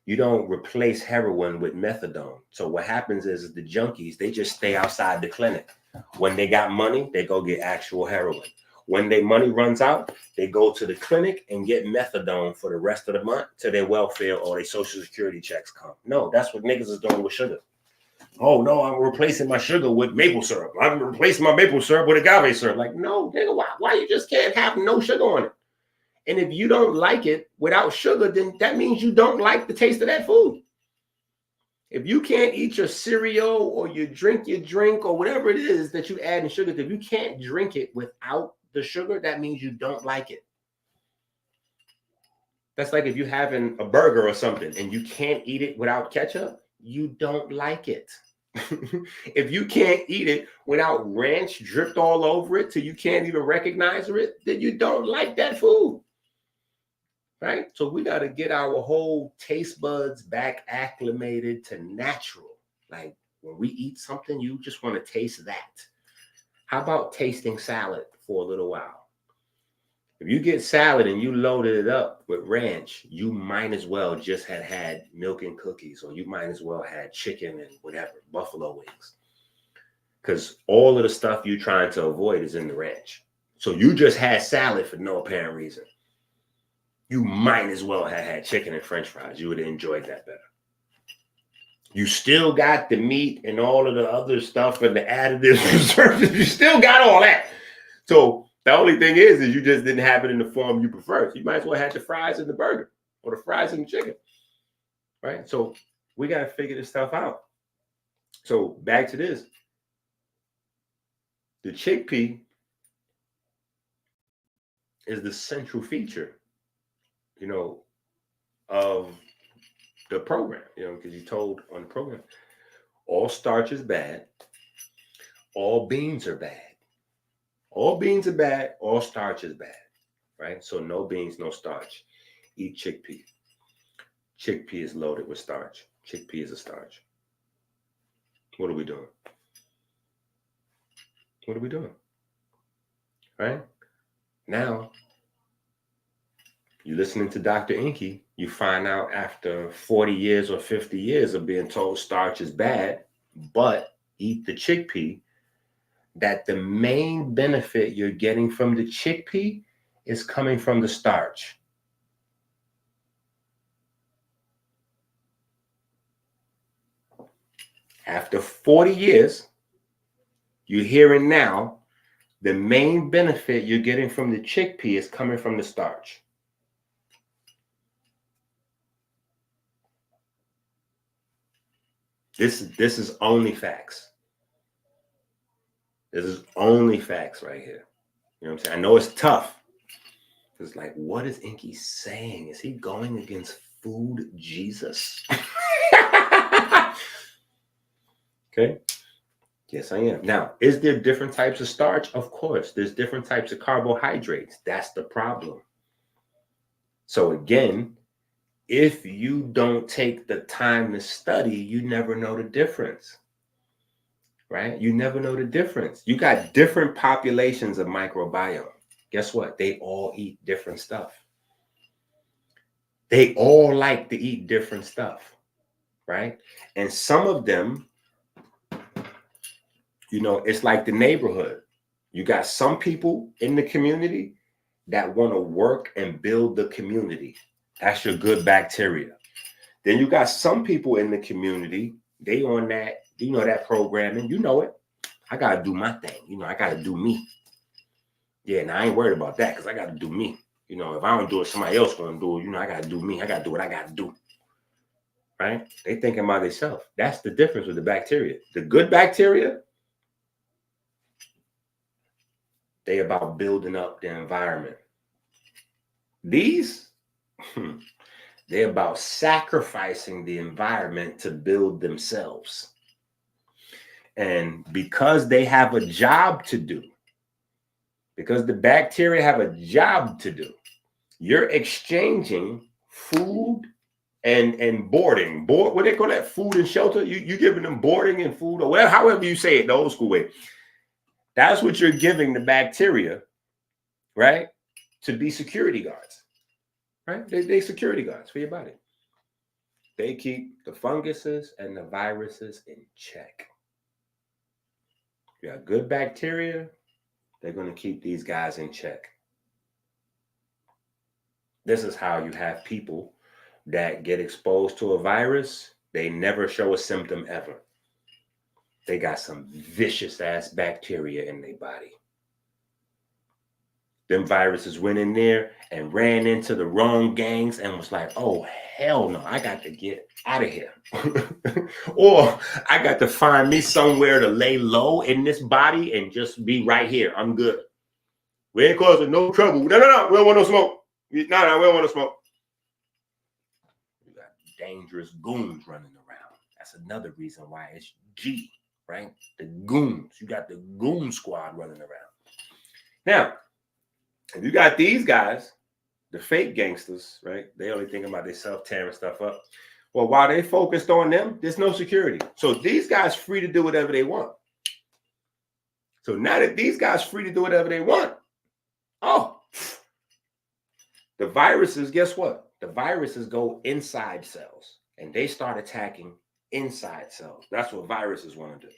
You don't replace heroin with methadone. So what happens is the junkies, they just stay outside the clinic. When they got money, they go get actual heroin. When their money runs out, they go to the clinic and get methadone for the rest of the month till their welfare or their social security checks come. No, that's what niggas is doing with sugar. Oh, no, I'm replacing my sugar with maple syrup. I'm replacing my maple syrup with agave syrup. Like, no, nigga, why you just can't have no sugar on it? And if you don't like it without sugar, then that means you don't like the taste of that food. If you can't eat your cereal or you drink your drink or whatever it is that you add in sugar, if you can't drink it without the sugar, that means you don't like it. That's like if you're having a burger or something and you can't eat it without ketchup, you don't like it. If you can't eat it without ranch dripped all over it till you can't even recognize it, then you don't like that food. Right? So we got to get our whole taste buds back acclimated to natural. Like when we eat something, you just want to taste that. How about tasting salad for a little while? If you get salad and you loaded it up with ranch, you might as well just had milk and cookies, or you might as well had chicken and whatever, buffalo wings. Because all of the stuff you're trying to avoid is in the ranch. So you just had salad for no apparent reason. You might as well have had chicken and french fries. You would have enjoyed that better. You still got the meat and all of the other stuff and the additives, preservatives. You still got all that. So the only thing is you just didn't have it in the form you prefer. So you might as well have the fries in the burger or the fries in the chicken. Right? So we got to figure this stuff out. So back to this. The chickpea is the central feature, of the program, because you told on the program, all starch is bad, all beans are bad. All beans are bad, all starch is bad, right? So no beans, no starch. Eat chickpea. Chickpea is loaded with starch. Chickpea is a starch. What are we doing? What are we doing? Right? Now, you're listening to Dr. Inky, you find out after 40 years or 50 years of being told starch is bad, but eat the chickpea, that the main benefit you're getting from the chickpea is coming from the starch. After 40 years, you're hearing now the main benefit you're getting from the chickpea is coming from the starch. This is only facts. This is only facts right here. You know what I'm saying? I know it's tough. It's like, what is Inky saying? Is he going against food Jesus? Okay. Yes, I am. Now, is there different types of starch? Of course. There's different types of carbohydrates. That's the problem. So again, if you don't take the time to study, you never know the difference. Right? You never know the difference. You got different populations of microbiome. Guess what? They all eat different stuff. They all like to eat different stuff. Right? And some of them, it's like the neighborhood. You got some people in the community that want to work and build the community. That's your good bacteria. Then you got some people in the community, they on that, that programming, it. I got to do my thing. I got to do me. Yeah, and I ain't worried about that because I got to do me. If I don't do it, somebody else going to do it. I got to do me. I got to do what I got to do. Right? They thinking about themselves. That's the difference with the bacteria. The good bacteria, they about building up the environment. These, they're about sacrificing the environment to build themselves. And because they have a job to do, because the bacteria have a job to do, you're exchanging food and boarding. What they call that? Food and shelter. You giving them boarding and food, or whatever, however you say it, the old school way. That's what you're giving the bacteria, right? To be security guards. Right? They security guards for your body. They keep the funguses and the viruses in check. You got good bacteria, they're going to keep these guys in check. This is how you have people that get exposed to a virus. They never show a symptom ever. They got some vicious ass bacteria in their body. Them viruses went in there and ran into the wrong gangs and was like, oh, hell no, I got to get out of here. Or I got to find me somewhere to lay low in this body and just be right here. I'm good. We ain't causing no trouble. No, we don't want no smoke. No, we don't want no smoke. You got dangerous goons running around. That's another reason why it's G, right? The goons. You got the goon squad running around. Now, if you got these guys, the fake gangsters, right? They only thinking about themselves tearing stuff up. Well, while they focused on them, there's no security. So these guys free to do whatever they want. So now that these guys free to do whatever they want, oh, the viruses, guess what? The viruses go inside cells and they start attacking inside cells. That's what viruses want to do.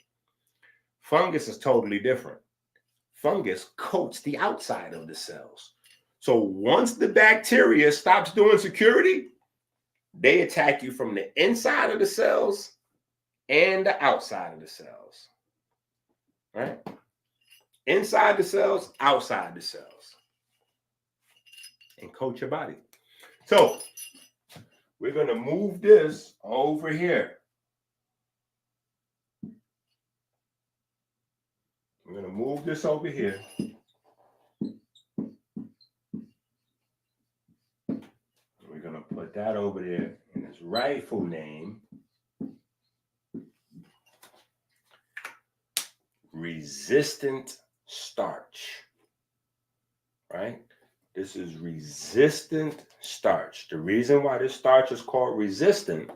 Fungus is totally different. Fungus coats the outside of the cells. So once the bacteria stops doing security, they attack you from the inside of the cells and the outside of the cells. Right? Inside the cells, outside the cells. And coat your body. So we're going to move this over here. We're going to move this over here. We're going to put that over there in its rightful name. Resistant starch. Right? This is resistant starch. The reason why this starch is called resistant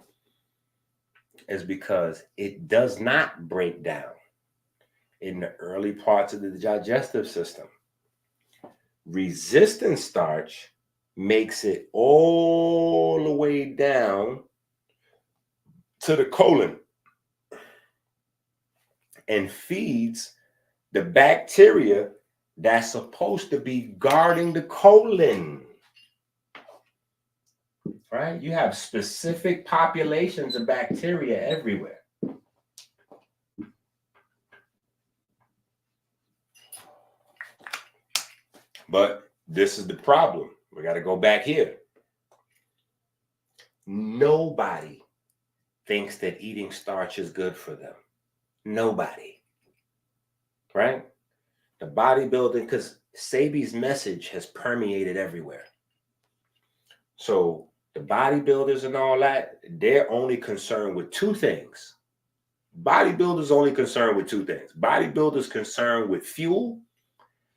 is because it does not break down in the early parts of the digestive system. Resistant starch makes it all the way down to the colon and feeds the bacteria that's supposed to be guarding the colon. Right? You have specific populations of bacteria everywhere. But this is the problem. We got to go back here. Nobody thinks that eating starch is good for them. Nobody. Right? The bodybuilding, because Sebi's message has permeated everywhere. So the bodybuilders and all that, they're only concerned with two things. Bodybuilders only concerned with two things. Bodybuilders concerned with fuel.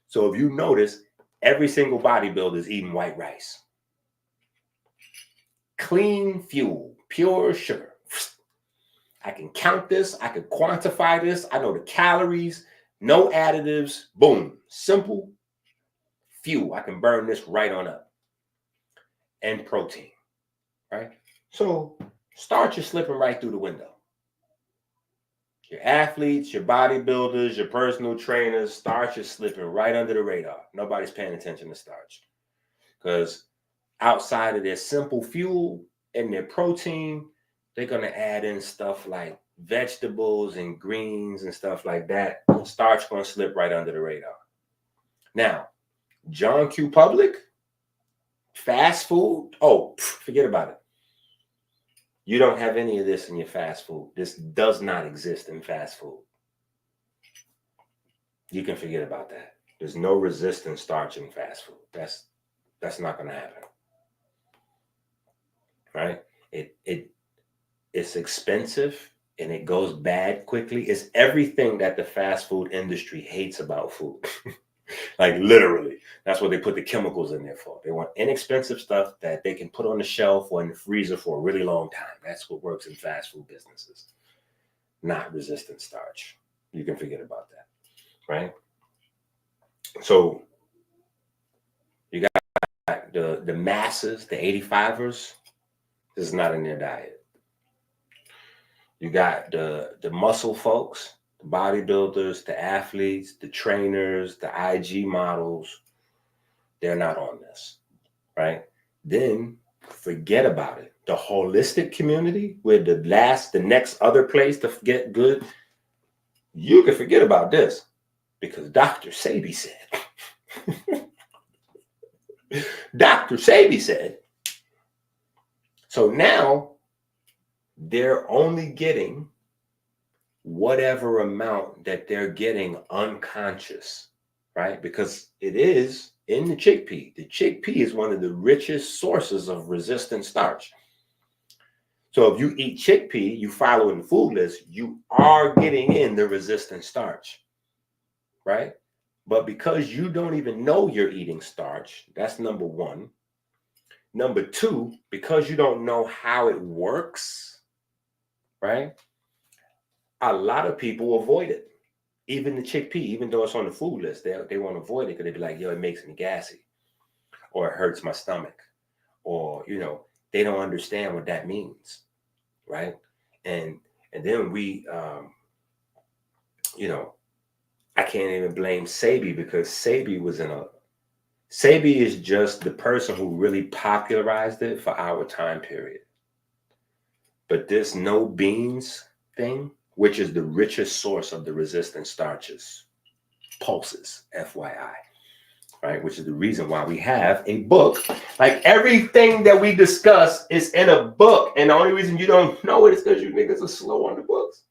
So if you notice, every single bodybuilder is eating white rice. Clean fuel, pure sugar. I can count this. I can quantify this. I know the calories, no additives. Boom. Simple fuel. I can burn this right on up. And protein, right? So starch is slipping right through the window. Your athletes, your bodybuilders, your personal trainers, starch is slipping right under the radar. Nobody's paying attention to starch. Because outside of their simple fuel and their protein, they're going to add in stuff like vegetables and greens and stuff like that. Starch going to slip right under the radar. Now, John Q. Public, fast food, oh, forget about it. You don't have any of this in your fast food. This does not exist in fast food. You can forget about that. There's no resistant starch in fast food. That's not going to happen. Right? It's expensive and it goes bad quickly. It's everything that the fast food industry hates about food. Like literally, that's what they put the chemicals in there for. They want inexpensive stuff that they can put on the shelf or in the freezer for a really long time. That's what works in fast food businesses, not resistant starch. You can forget about that, right? So you got the masses, the 85ers. This is not in their diet. You got the muscle folks, the bodybuilders, the athletes, the trainers, the IG models. They're not on this, right? Then forget about it. The holistic community, where the next other place to get good, you can forget about this because Dr. Sebi said. Dr. Sebi said. So now they're only getting whatever amount that they're getting unconscious, right? Because it is in the chickpea. The chickpea is one of the richest sources of resistant starch. So if you eat chickpea, you follow in the food list, you are getting in the resistant starch, right? But because you don't even know you're eating starch, that's number one. Number two, because you don't know how it works, right? A lot of people avoid it. Even the chickpea, even though it's on the food list, they won't avoid it because they be like, yo, it makes me gassy, or it hurts my stomach, or, you know, they don't understand what that means, right? And then we, you know, I can't even blame Sebi because Sebi is just the person who really popularized it for our time period. But this no beans thing, which is the richest source of the resistant starches, pulses, FYI, right? Which is the reason why we have a book. Like everything that we discuss is in a book. And the only reason you don't know it is because you niggas are slow on the books,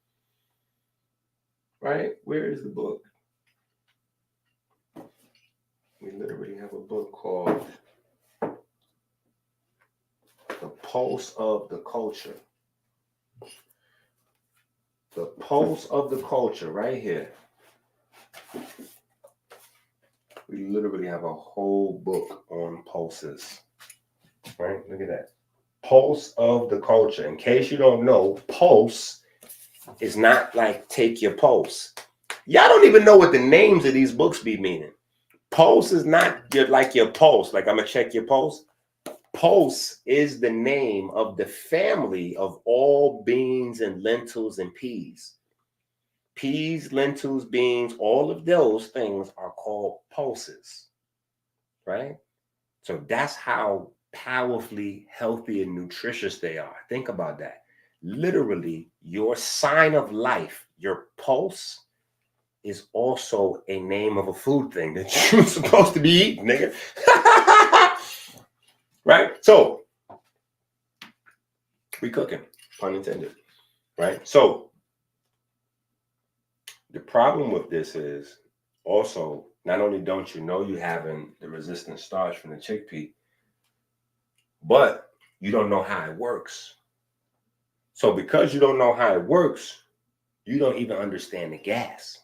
right? Where is the book? We literally have a book called The Pulse of the Culture. The Pulse of the Culture, right here. We literally have a whole book on pulses, right? Look at that. Pulse of the Culture. In case you don't know, pulse is not like take your pulse. Y'all don't even know what the names of these books be meaning. Pulse is not like your pulse, like I'm going to check your pulse. Pulse is the name of the family of all beans and lentils and peas. Peas, lentils, beans, all of those things are called pulses, right? So that's how powerfully healthy and nutritious they are. Think about that. Literally, your sign of life, your pulse, is also a name of a food thing that you're supposed to be eating, nigga. Right? So, we cooking, pun intended, right? So, the problem with this is also, not only don't you know you're having the resistant starch from the chickpea, but you don't know how it works. So because you don't know how it works, you don't even understand the gas.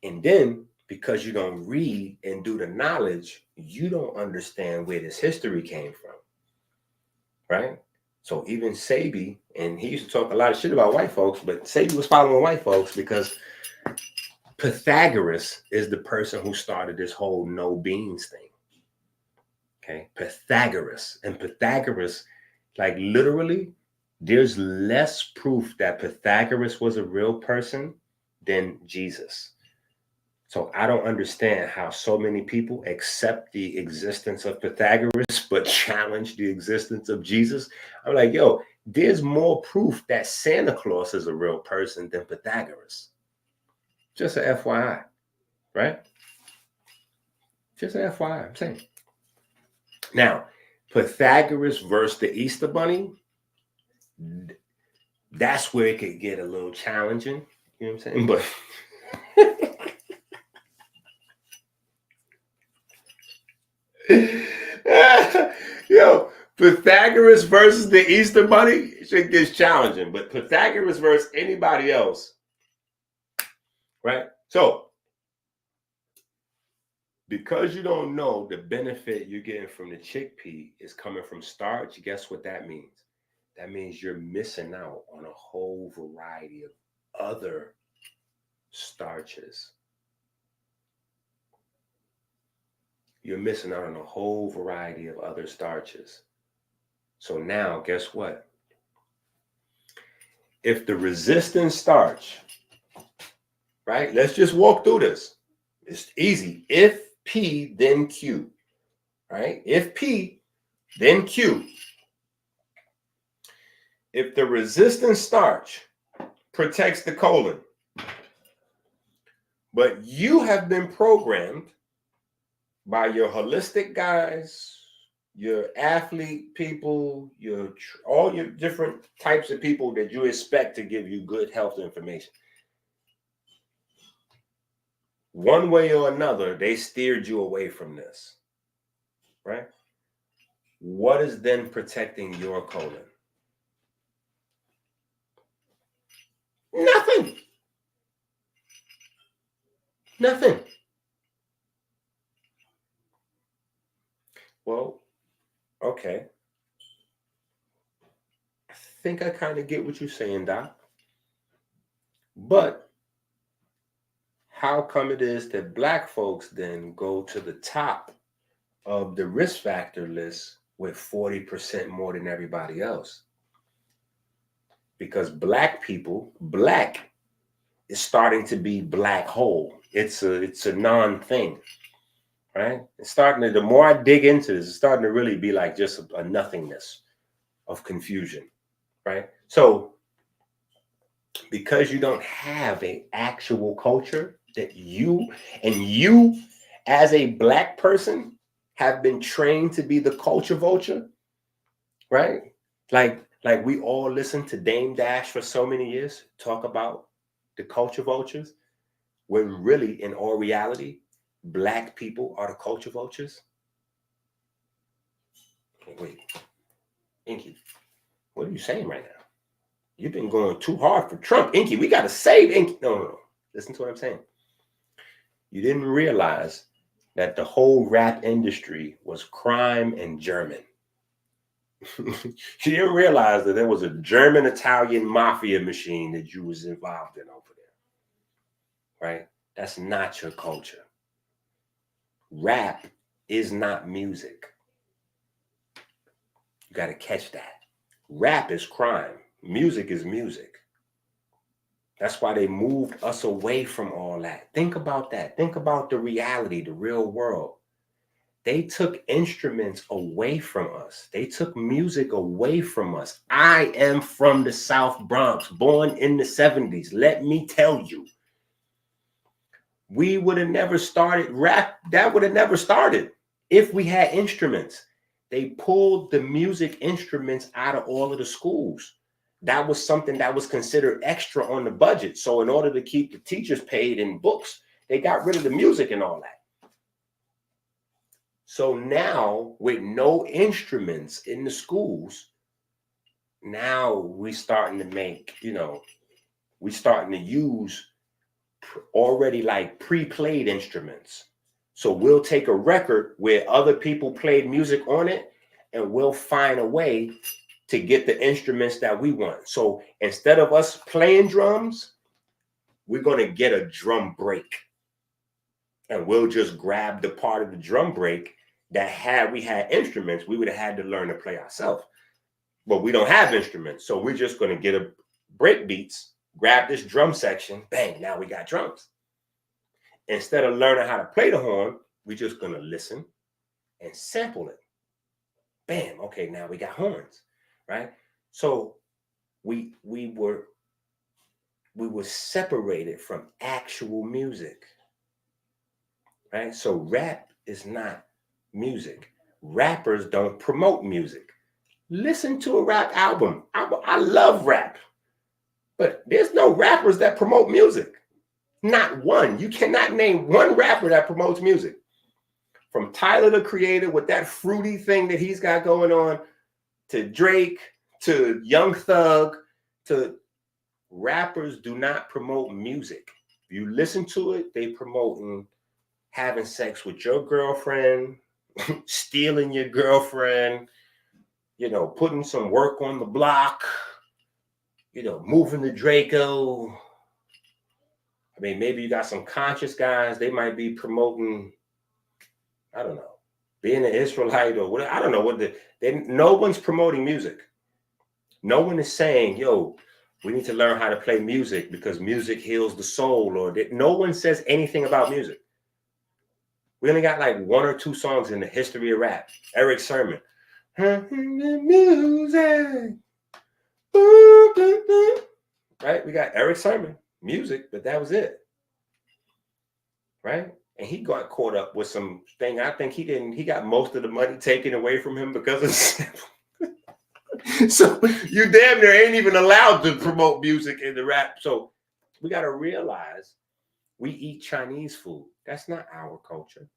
And then because you don't read and do the knowledge, you don't understand where this history came from, right? So even Sebi, and he used to talk a lot of shit about white folks, but Sebi was following white folks because Pythagoras is the person who started this whole no beans thing. Okay, Pythagoras. And Pythagoras, like literally, there's less proof that Pythagoras was a real person than Jesus. So I don't understand how so many people accept the existence of Pythagoras but challenge the existence of Jesus. I'm like, yo, there's more proof that Santa Claus is a real person than Pythagoras. Just a FYI, right? Just a FYI, I'm saying. Now, Pythagoras versus the Easter Bunny, that's where it could get a little challenging. You know what I'm saying? But yo, Pythagoras versus the Easter Bunny should get challenging. But Pythagoras versus anybody else, right? So, because you don't know the benefit you're getting from the chickpea is coming from starch, guess what that means? That means you're missing out on a whole variety of other starches. You're missing out on a whole variety of other starches. So now, guess what? If the resistant starch, right? Let's just walk through this. It's easy. If P, then Q, right? If P, then Q. If the resistant starch protects the colon, but you have been programmed by your holistic guys, your athlete people, all your different types of people that you expect to give you good health information. One way or another, they steered you away from this, right? What is then protecting your colon? Nothing. Nothing. Well, okay. I think I kind of get what you're saying, Doc. But how come it is that Black folks then go to the top of the risk factor list with 40% more than everybody else? Because Black is starting to be black hole. It's a non-thing, right? It's starting to, the more I dig into this, it's starting to really be like just a nothingness of confusion, right? So because you don't have an actual culture that you as a Black person have been trained to be the culture vulture, right? Like we all listened to Dame Dash for so many years talk about the culture vultures, when really in all reality, Black people are the culture vultures. Wait, Inky, what are you saying right now? You've been going too hard for Trump, Inky. We got to save Inky. No. Listen to what I'm saying. You didn't realize that the whole rap industry was crime and German. You didn't realize that there was a German-Italian mafia machine that you was involved in over there, right? That's not your culture. Rap is not music. You got to catch that. Rap is crime. Music is music. That's why they moved us away from all that. Think about that. Think about the reality, the real world. They took instruments away from us. They took music away from us. I am from the South Bronx, born in the 70s. Let me tell you, we would have never started rap. That would have never started if we had instruments. They pulled the music instruments out of all of the schools. That was something that was considered extra on the budget. So in order to keep the teachers paid in books, they got rid of the music and all that. So now with no instruments in the schools, now we starting to make, we starting to use already like pre-played instruments. So we'll take a record where other people played music on it and we'll find a way to get the instruments that we want. So instead of us playing drums, we're going to get a drum break. And we'll just grab the part of the drum break that had we had instruments, we would have had to learn to play ourselves. But we don't have instruments. So we're just going to get a break beats, grab this drum section, bang, now we got drums. Instead of learning how to play the horn, we're just going to listen and sample it. Bam, okay, now we got horns, right? So we were separated from actual music, right? So rap is not music. Rappers don't promote music. Listen to a rap album. I love rap, but there's no rappers that promote music. Not one. You cannot name one rapper that promotes music. From Tyler, the Creator, with that fruity thing that he's got going on, to Drake, to Young Thug, to rappers do not promote music. If you listen to it, they promoting having sex with your girlfriend, stealing your girlfriend, putting some work on the block, moving the Draco. I mean, maybe you got some conscious guys, they might be promoting, I don't know, being an Israelite or whatever. I don't know what no one's promoting music. No one is saying, yo, we need to learn how to play music because music heals the soul, or no one says anything about music. We only got like one or two songs in the history of rap. Eric Sermon. Music. Right? We got Eric Sermon, music, but that was it. Right? and he got caught up with some thing. I think he got most of the money taken away from him because of so you damn near ain't even allowed to promote music in the rap. So we got to realize we eat Chinese food. That's not our culture.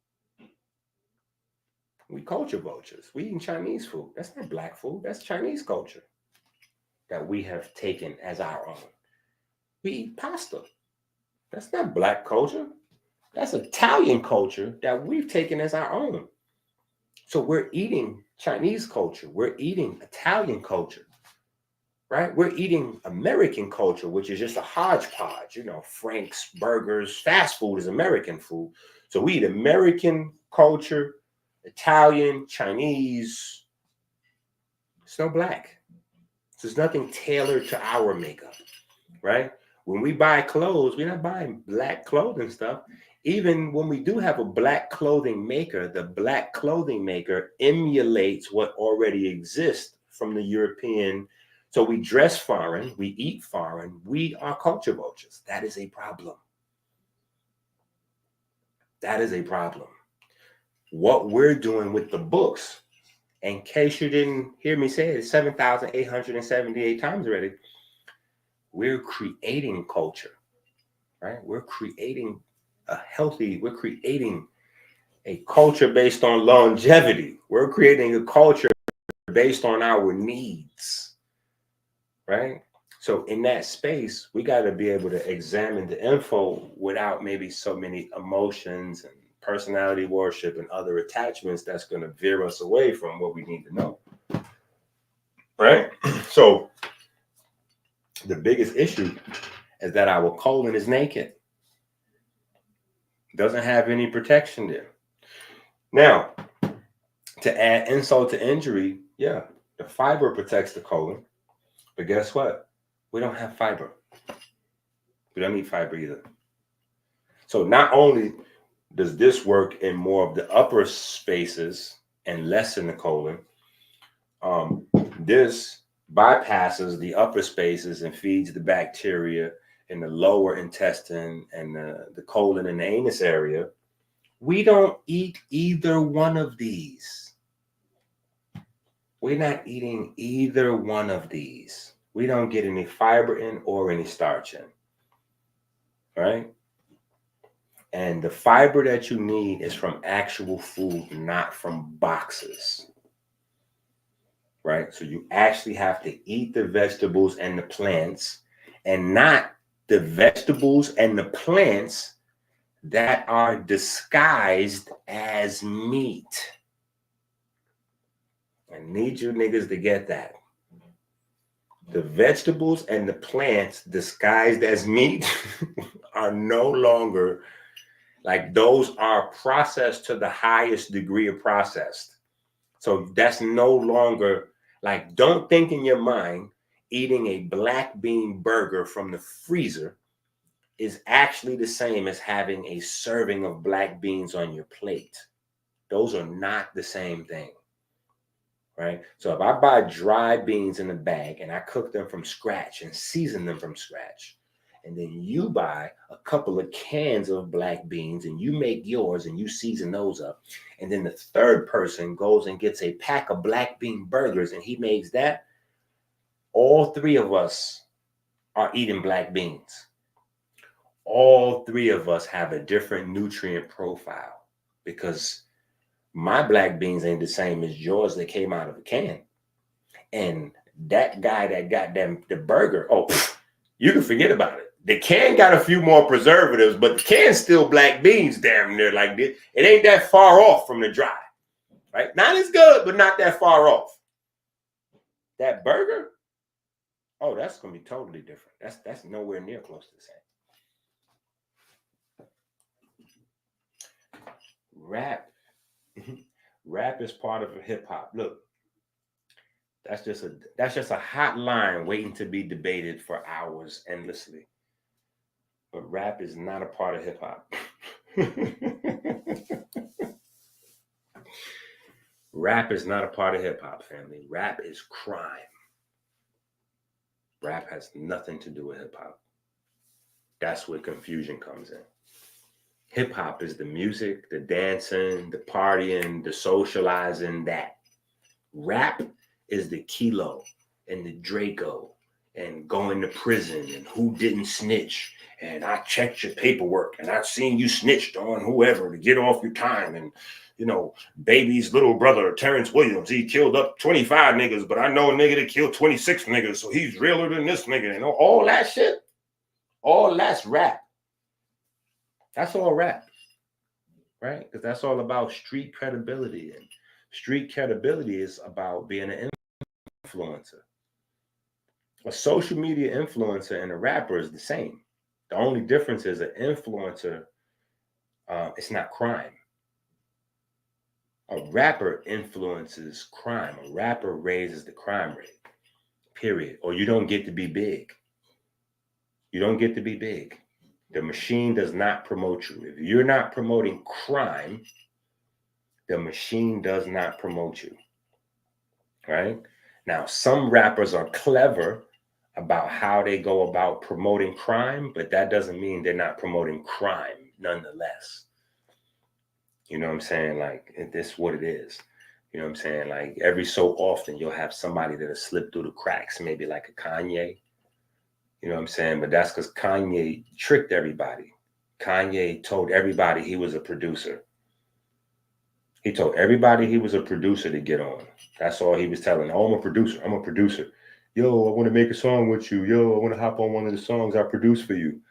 We culture vultures. We eating Chinese food. That's not black food. That's Chinese culture that we have taken as our own. We eat pasta. That's not black culture. That's Italian culture that we've taken as our own. So we're eating Chinese culture. We're eating Italian culture, right? We're eating American culture, which is just a hodgepodge. You know, Frank's, burgers, fast food is American food. So we eat American culture, Italian, Chinese. It's no black. So there's nothing tailored to our makeup, right? When we buy clothes, we're not buying black clothing stuff. Even when we do have a black clothing maker, the black clothing maker emulates what already exists from the European. So we dress foreign, we eat foreign, we are culture vultures. That is a problem. That is a problem. What we're doing with the books, in case you didn't hear me say it 7,878 times already, we're creating culture, right? We're creating we're creating a culture based on longevity. We're creating a culture based on our needs, right? So in that space, we got to be able to examine the info without maybe so many emotions and personality worship and other attachments that's going to veer us away from what we need to know, right? So the biggest issue is that our colon is naked. Doesn't have any protection there. Now, to add insult to injury, yeah, the fiber protects the colon. But guess what? We don't have fiber. We don't need fiber either. So not only does this work in more of the upper spaces and less in the colon, this bypasses the upper spaces and feeds the bacteria in the lower intestine and the colon and the anus area. We don't eat either one of these. We're not eating either one of these. We don't get any fiber in or any starch in, right? And the fiber that you need is from actual food, not from boxes, right? So you actually have to eat the vegetables and the plants, and not the vegetables and the plants that are disguised as meat. I need you niggas to get that. The vegetables and the plants disguised as meat are no longer, like, those are processed to the highest degree of processed. So that's no longer, like, don't think in your mind eating a black bean burger from the freezer is actually the same as having a serving of black beans on your plate. Those are not the same thing, right? So if I buy dry beans in a bag and I cook them from scratch and season them from scratch, and then you buy a couple of cans of black beans and you make yours and you season those up, and then the third person goes and gets a pack of black bean burgers and he makes that, all three of us are eating black beans. All three of us have a different nutrient profile because my black beans ain't the same as yours that came out of a can. And that guy that got them the burger, you can forget about it. The can got a few more preservatives, but the can's still black beans damn near like this. It ain't that far off from the dry, right? Not as good, but not that far off. That burger, that's gonna be totally different. That's nowhere near close to the same. Rap is part of hip hop. Look, that's just a hot line waiting to be debated for hours endlessly. But rap is not a part of hip hop. Rap is not a part of hip hop, family. Rap is crime. Rap has nothing to do with hip hop. That's where confusion comes in. Hip hop is the music, the dancing, the partying, the socializing, that. Rap is the Kilo and the Draco and going to prison and who didn't snitch. And I checked your paperwork and I seen you snitched on whoever to get off your time. And, you know, Baby's little brother, Terrence Williams, he killed up 25 niggas, but I know a nigga that killed 26 niggas, so he's realer than this nigga. And all that shit, all that's rap. That's all rap, right? Because that's all about street credibility. And street credibility is about being an influencer. A social media influencer and a rapper is the same. The only difference is an influencer, it's not crime. A rapper influences crime. A rapper raises the crime rate, period. Or you don't get to be big. You don't get to be big. The machine does not promote you. If you're not promoting crime, the machine does not promote you, right? Now, some rappers are clever about how they go about promoting crime, but that doesn't mean they're not promoting crime nonetheless. You know what I'm saying? Like, this is what it is. You know what I'm saying? Like, every so often, you'll have somebody that'll slip through the cracks, maybe like a Kanye. You know what I'm saying? But that's because Kanye tricked everybody. Kanye told everybody he was a producer. He told everybody he was a producer to get on. That's all he was telling. Oh, I'm a producer. I'm a producer. Yo, I want to make a song with you. Yo, I want to hop on one of the songs I produced for you.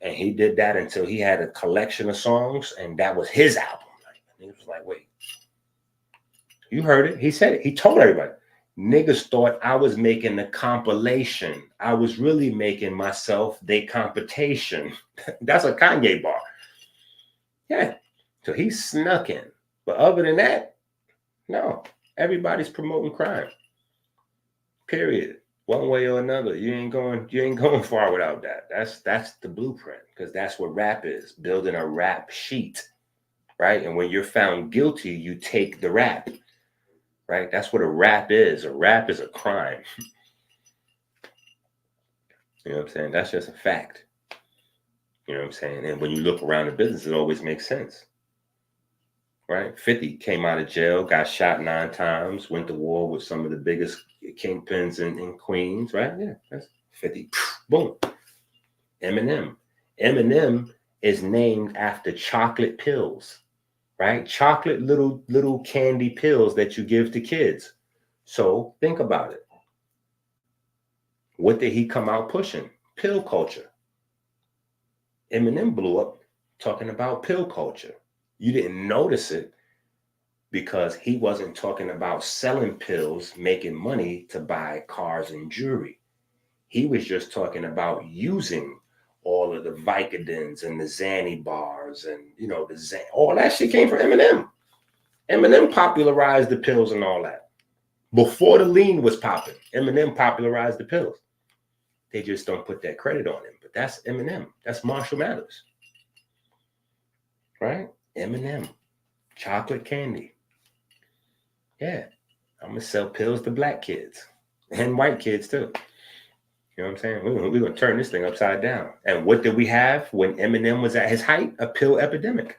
And he did that until he had a collection of songs, and that was his album. Like, he was like, wait, you heard it. He said it. He told everybody. Niggas thought I was making the compilation. I was really making myself the computation. That's a Kanye bar. Yeah. So he snuck in. But other than that, no. Everybody's promoting crime. Period. One way or another. You ain't going far without that. That's the blueprint, because that's what rap is. Building a rap sheet. Right? And when you're found guilty, you take the rap. Right? That's what a rap is. A rap is a crime. You know what I'm saying? That's just a fact. You know what I'm saying? And when you look around the business, it always makes sense. Right? 50 came out of jail, got shot 9 times, went to war with some of the biggest kingpins in Queens. Right? Yeah, that's 50. Boom. Eminem. Eminem is named after chocolate pills. Right? Chocolate little candy pills that you give to kids. So think about it. What did he come out pushing? Pill culture. Eminem blew up talking about pill culture. You didn't notice it because he wasn't talking about selling pills, making money to buy cars and jewelry. He was just talking about using all of the Vicodins and the Xanny bars and, you know, all that shit came from Eminem. Eminem popularized the pills and all that. Before the lean was popping, Eminem popularized the pills. They just don't put that credit on him. But that's Eminem. That's Marshall Mathers. Right? Eminem. Chocolate candy. Yeah. I'm going to sell pills to black kids and white kids too. You know what I'm saying? We're going to turn this thing upside down. And what did we have when Eminem was at his height? A pill epidemic.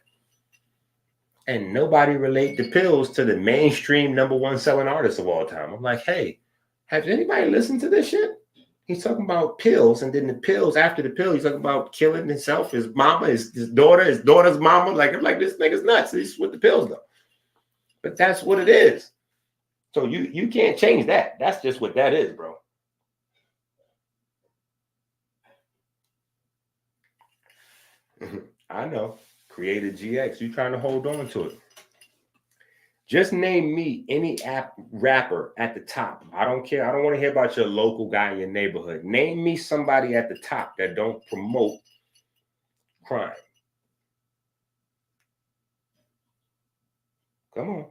And nobody relate the pills to the mainstream #1 selling artist of all time. I'm like, hey, has anybody listened to this shit? He's talking about pills, and then the pills, after the pill, he's talking about killing himself, his mama, his daughter, his daughter's mama. Like, I'm like, this nigga's nuts. This is what the pills do. But that's what it is. So you can't change that. That's just what that is, bro. I know. Created GX. You trying to hold on to it. Just name me any rapper at the top. I don't care. I don't want to hear about your local guy in your neighborhood. Name me somebody at the top that don't promote crime. Come on.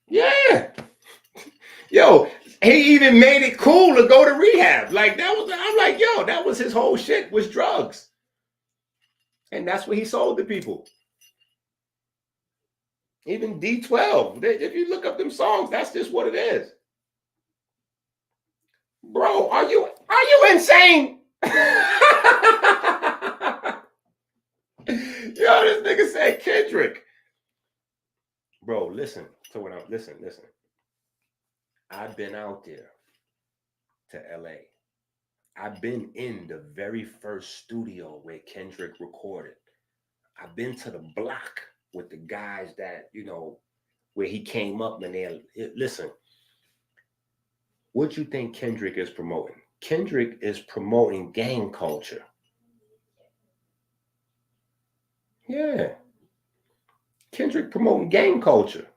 Yeah. Yo, he even made it cool to go to rehab. Like, that was, I'm like, yo, that was his whole shit, was drugs. And that's what he sold to people. Even D12, if you look up them songs, that's just what it is. Bro, are you insane? Yo, this nigga said Kendrick. Bro, listen to what I'm listen. I've been out there to LA. I've been in the very first studio where Kendrick recorded. I've been to the block with the guys that, where he came up and they listen. What you think Kendrick is promoting? Kendrick is promoting gang culture. Yeah. Kendrick promoting gang culture.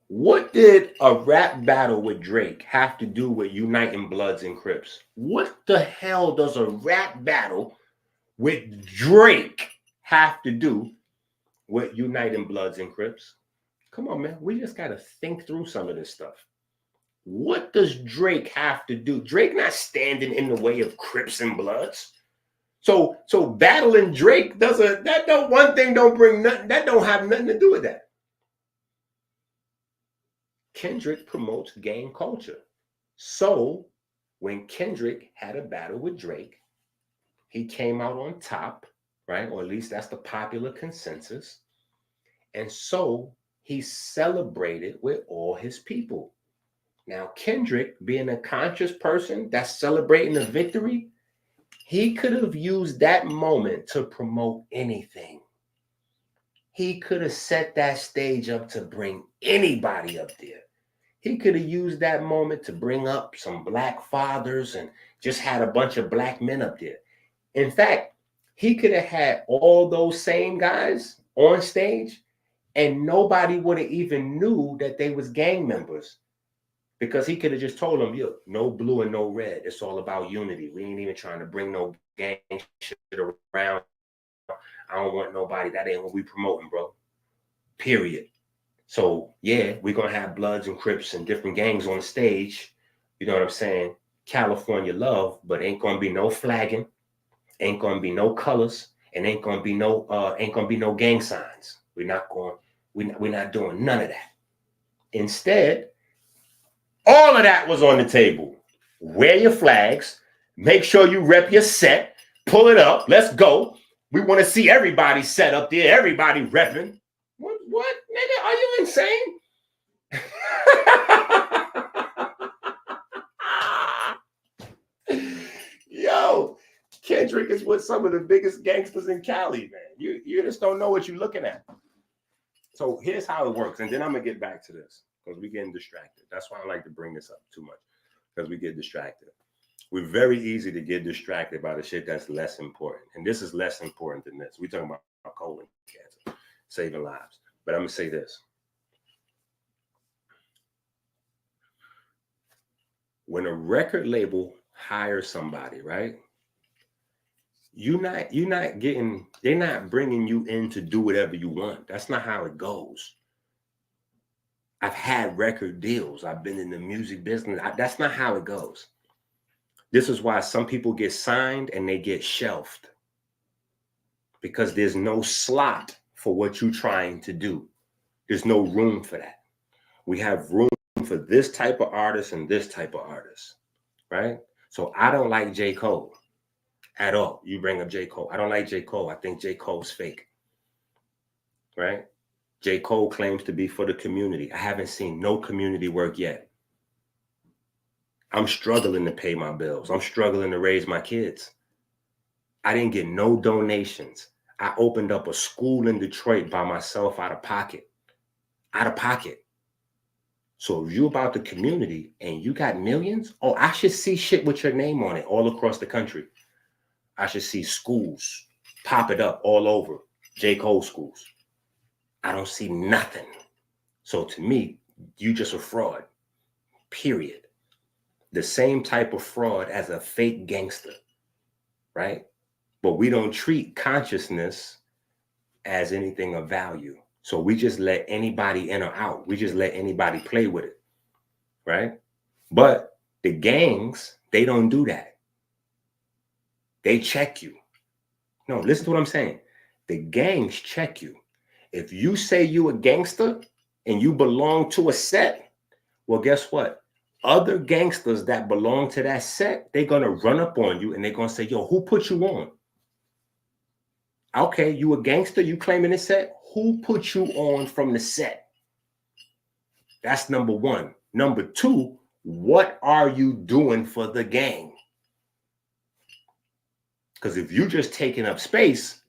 What did a rap battle with Drake have to do with uniting Bloods and Crips? What the hell does a rap battle with Drake have to do with uniting Bloods and Crips? Come on, man. We just got to think through some of this stuff. What does Drake have to do? Drake not standing in the way of Crips and Bloods. So battling Drake one thing don't bring nothing. That don't have nothing to do with that. Kendrick promotes gang culture. So when Kendrick had a battle with Drake, he came out on top, right? Or at least that's the popular consensus. And so he celebrated with all his people. Now, Kendrick, being a conscious person that's celebrating a victory, he could have used that moment to promote anything. He could have set that stage up to bring anybody up there. He could have used that moment to bring up some black fathers and just had a bunch of black men up there. In fact, he could have had all those same guys on stage and nobody would have even knew that they was gang members because he could have just told them, yo, no blue and no red. It's all about unity. We ain't even trying to bring no gang shit around. I don't want nobody. That ain't what we promoting, bro. Period. So, yeah, we're going to have Bloods and Crips and different gangs on the stage. You know what I'm saying? California love, but ain't going to be no flagging. Ain't going to be no colors. And ain't going to be no gang signs. We're not doing none of that. Instead, all of that was on the table. Wear your flags. Make sure you rep your set. Pull it up. Let's go. We want to see everybody set up there. Everybody repping. What? Nigga, are you insane? Yo, Kendrick is with some of the biggest gangsters in Cali, man. You just don't know what you're looking at. So here's how it works. And then I'm going to get back to this because we're getting distracted. That's why I like to bring this up too much because we get distracted. We're very easy to get distracted by the shit that's less important. And this is less important than this. We're talking about colon cancer, saving lives. But I'm going to say this. When a record label hires somebody, right? They're not bringing you in to do whatever you want. That's not how it goes. I've had record deals. I've been in the music business. That's not how it goes. This is why some people get signed and they get shelved because there's no slot for what you're trying to do. There's no room for that. We have room for this type of artist and this type of artist, right? So I don't like J. Cole at all. You bring up J. Cole. I don't like J. Cole. I think J. Cole's fake, right? J. Cole claims to be for the community. I haven't seen no community work yet. I'm struggling to pay my bills. I'm struggling to raise my kids. I didn't get no donations. I opened up a school in Detroit by myself out of pocket. So if you about the community and you got millions, I should see shit with your name on it all across the country. I should see schools pop it up all over, J. Cole schools. I don't see nothing. So to me, you just a fraud, period. The same type of fraud as a fake gangster, right? But we don't treat consciousness as anything of value. So we just let anybody in or out. We just let anybody play with it, right? But the gangs, they don't do that. They check you. No, listen to what I'm saying. The gangs check you. If you say you a gangster and you belong to a set, well, guess what? Other gangsters that belong to that set, they're going to run up on you and they're going to say, yo, who put you on? Okay, you a gangster, you claiming the set. Who put you on from the set? That's number one. Number two, what are you doing for the gang? Because if you just taking up space,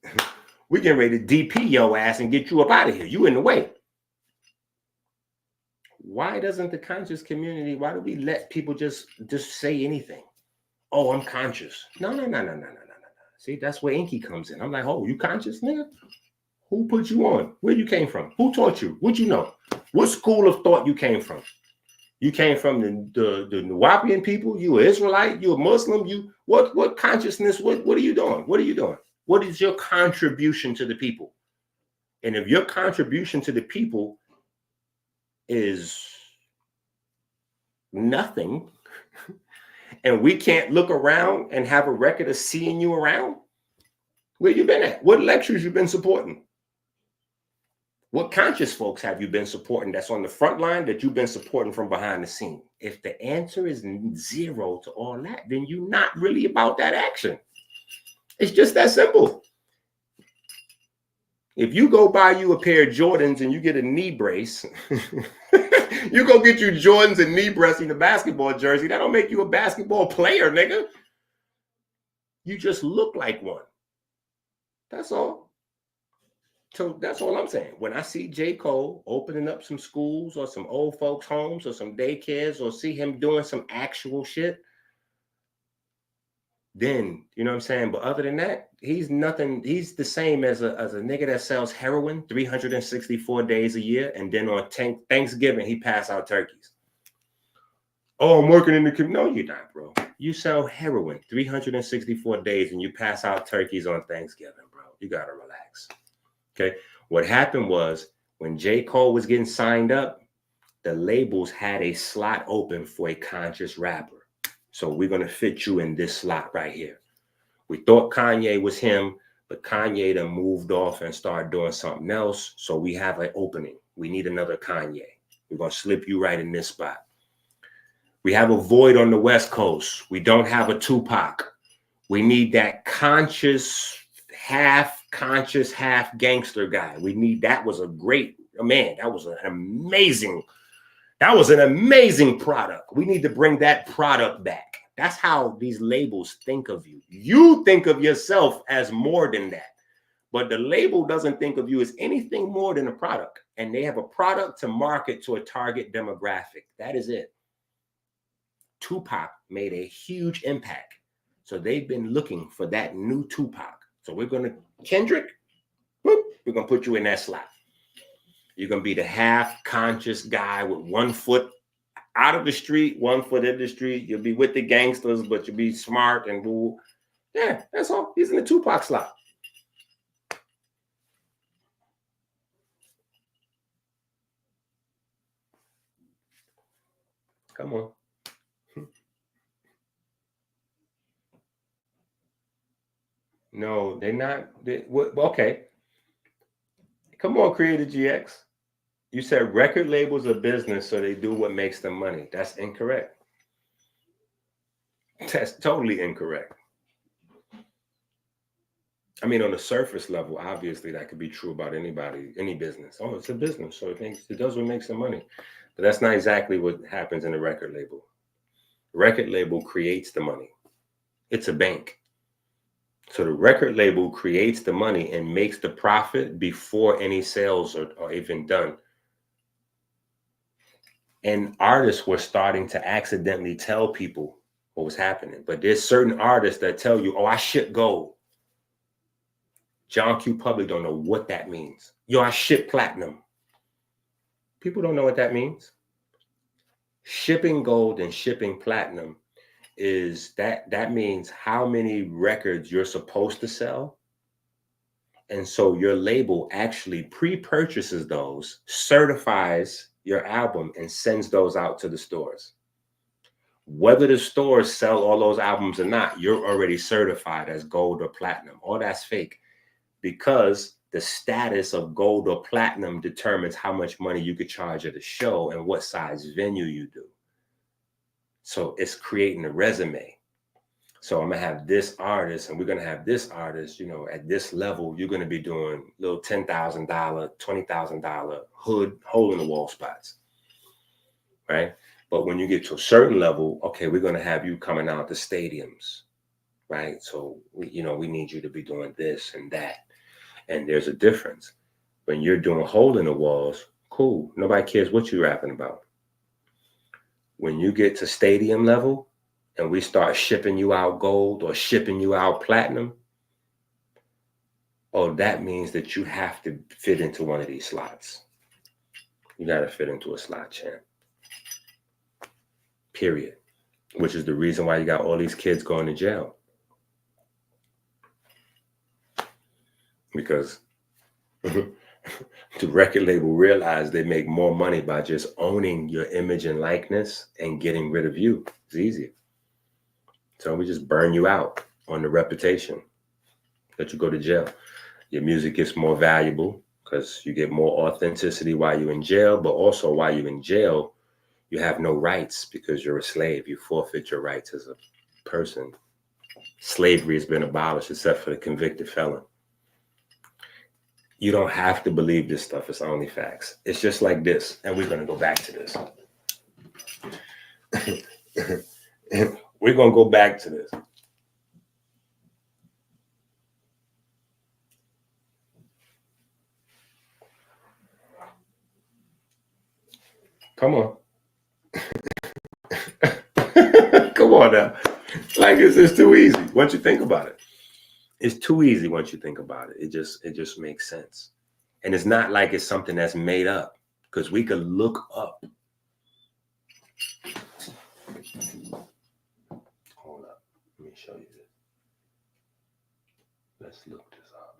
we getting ready to DP your ass and get you up out of here. You in the way. Why doesn't the conscious community, why do we let people just say anything? Oh, I'm conscious. No. See, that's where Inky comes in. I'm like, oh, you conscious, nigga? Who put you on? Where you came from? Who taught you? What you know? What school of thought you came from? You came from the Nuwapian people? You an Israelite? You a Muslim? You what consciousness? What are you doing? What are you doing? What is your contribution to the people? And if your contribution to the people is nothing, and we can't look around and have a record of seeing you around, where you been at? What lectures you been supporting? What conscious folks have you been supporting that's on the front line that you've been supporting from behind the scene? If the answer is 0 to all that, then you're not really about that action. It's just that simple. If you go buy you a pair of Jordans and you get a knee brace, you go get you Jordans and knee brace in a basketball jersey, that don't make you a basketball player, nigga. You just look like one. That's all. So that's all I'm saying. When I see J. Cole opening up some schools or some old folks' homes or some daycares or see him doing some actual shit, then, you know what I'm saying? But other than that, he's nothing. He's the same as a nigga that sells heroin 364 days a year. And then on Thanksgiving, he pass out turkeys. Oh, I'm working in the community. No, you're not, bro. You sell heroin 364 days and you pass out turkeys on Thanksgiving, bro. You got to relax. Okay, what happened was when J. Cole was getting signed up, the labels had a slot open for a conscious rapper. So we're going to fit you in this slot right here. We thought Kanye was him, but Kanye done moved off and started doing something else. So we have an opening. We need another Kanye. We're going to slip you right in this spot. We have a void on the West Coast. We don't have a Tupac. We need that conscious, half gangster guy. We need, that was a great, man, that was an amazing product. We need to bring that product back. That's how these labels think of you. You think of yourself as more than that, but the label doesn't think of you as anything more than a product. And they have a product to market to a target demographic. That is it. Tupac made a huge impact. So they've been looking for that new Tupac. So we're going to, Kendrick, whoop, we're going to put you in that slot. You're going to be the half conscious guy with 1 foot out of the street, 1 foot in the street. You'll be with the gangsters, but you'll be smart and cool. Yeah, that's all. He's in the Tupac slot. Come on. No, they're not. Okay. Come on, Creator GX. You said record labels are business, so they do what makes them money. That's incorrect. That's totally incorrect. I mean, on the surface level, obviously that could be true about anybody, any business. Oh, it's a business, so it does what makes them money. But that's not exactly what happens in a record label. The record label creates the money. It's a bank. So the record label creates the money and makes the profit before any sales are even done. And artists were starting to accidentally tell people what was happening. But there's certain artists that tell you, oh, I ship gold. John Q. Public don't know what that means. Yo, I ship platinum. People don't know what that means. Shipping gold and shipping platinum is that means how many records you're supposed to sell. And so your label actually pre-purchases those, certifies your album, and sends those out to the stores. Whether the stores sell all those albums or not, you're already certified as gold or platinum. All that's fake, because the status of gold or platinum determines how much money you could charge at a show and what size venue you do. So it's creating a resume. So I'm gonna have this artist, and we're gonna have this artist. You know, at this level, you're gonna be doing little $10,000, $20,000 hood hole in the wall spots, right? But when you get to a certain level, okay, we're gonna have you coming out to stadiums, right? So we need you to be doing this and that, and there's a difference. When you're doing hole in the walls, cool. Nobody cares what you're rapping about. When you get to stadium level, and we start shipping you out gold or shipping you out platinum, oh, that means that you have to fit into one of these slots. You got to fit into a slot, champ. Period. Which is the reason why you got all these kids going to jail. Because the record label realized they make more money by just owning your image and likeness and getting rid of you. It's easier. So we just burn you out on the reputation, that you go to jail. Your music gets more valuable because you get more authenticity while you're in jail, but also while you're in jail, you have no rights because you're a slave. You forfeit your rights as a person. Slavery has been abolished except for the convicted felon. You don't have to believe this stuff. It's only facts. It's just like this. And we're going to go back to this. We're going to go back to this. Come on. Come on now. Like it's too easy once you think about it. It's too easy once you think about it. It just makes sense. And it's not like it's something that's made up, because we could look up. Hold up. Let me show you this. Let's look this up.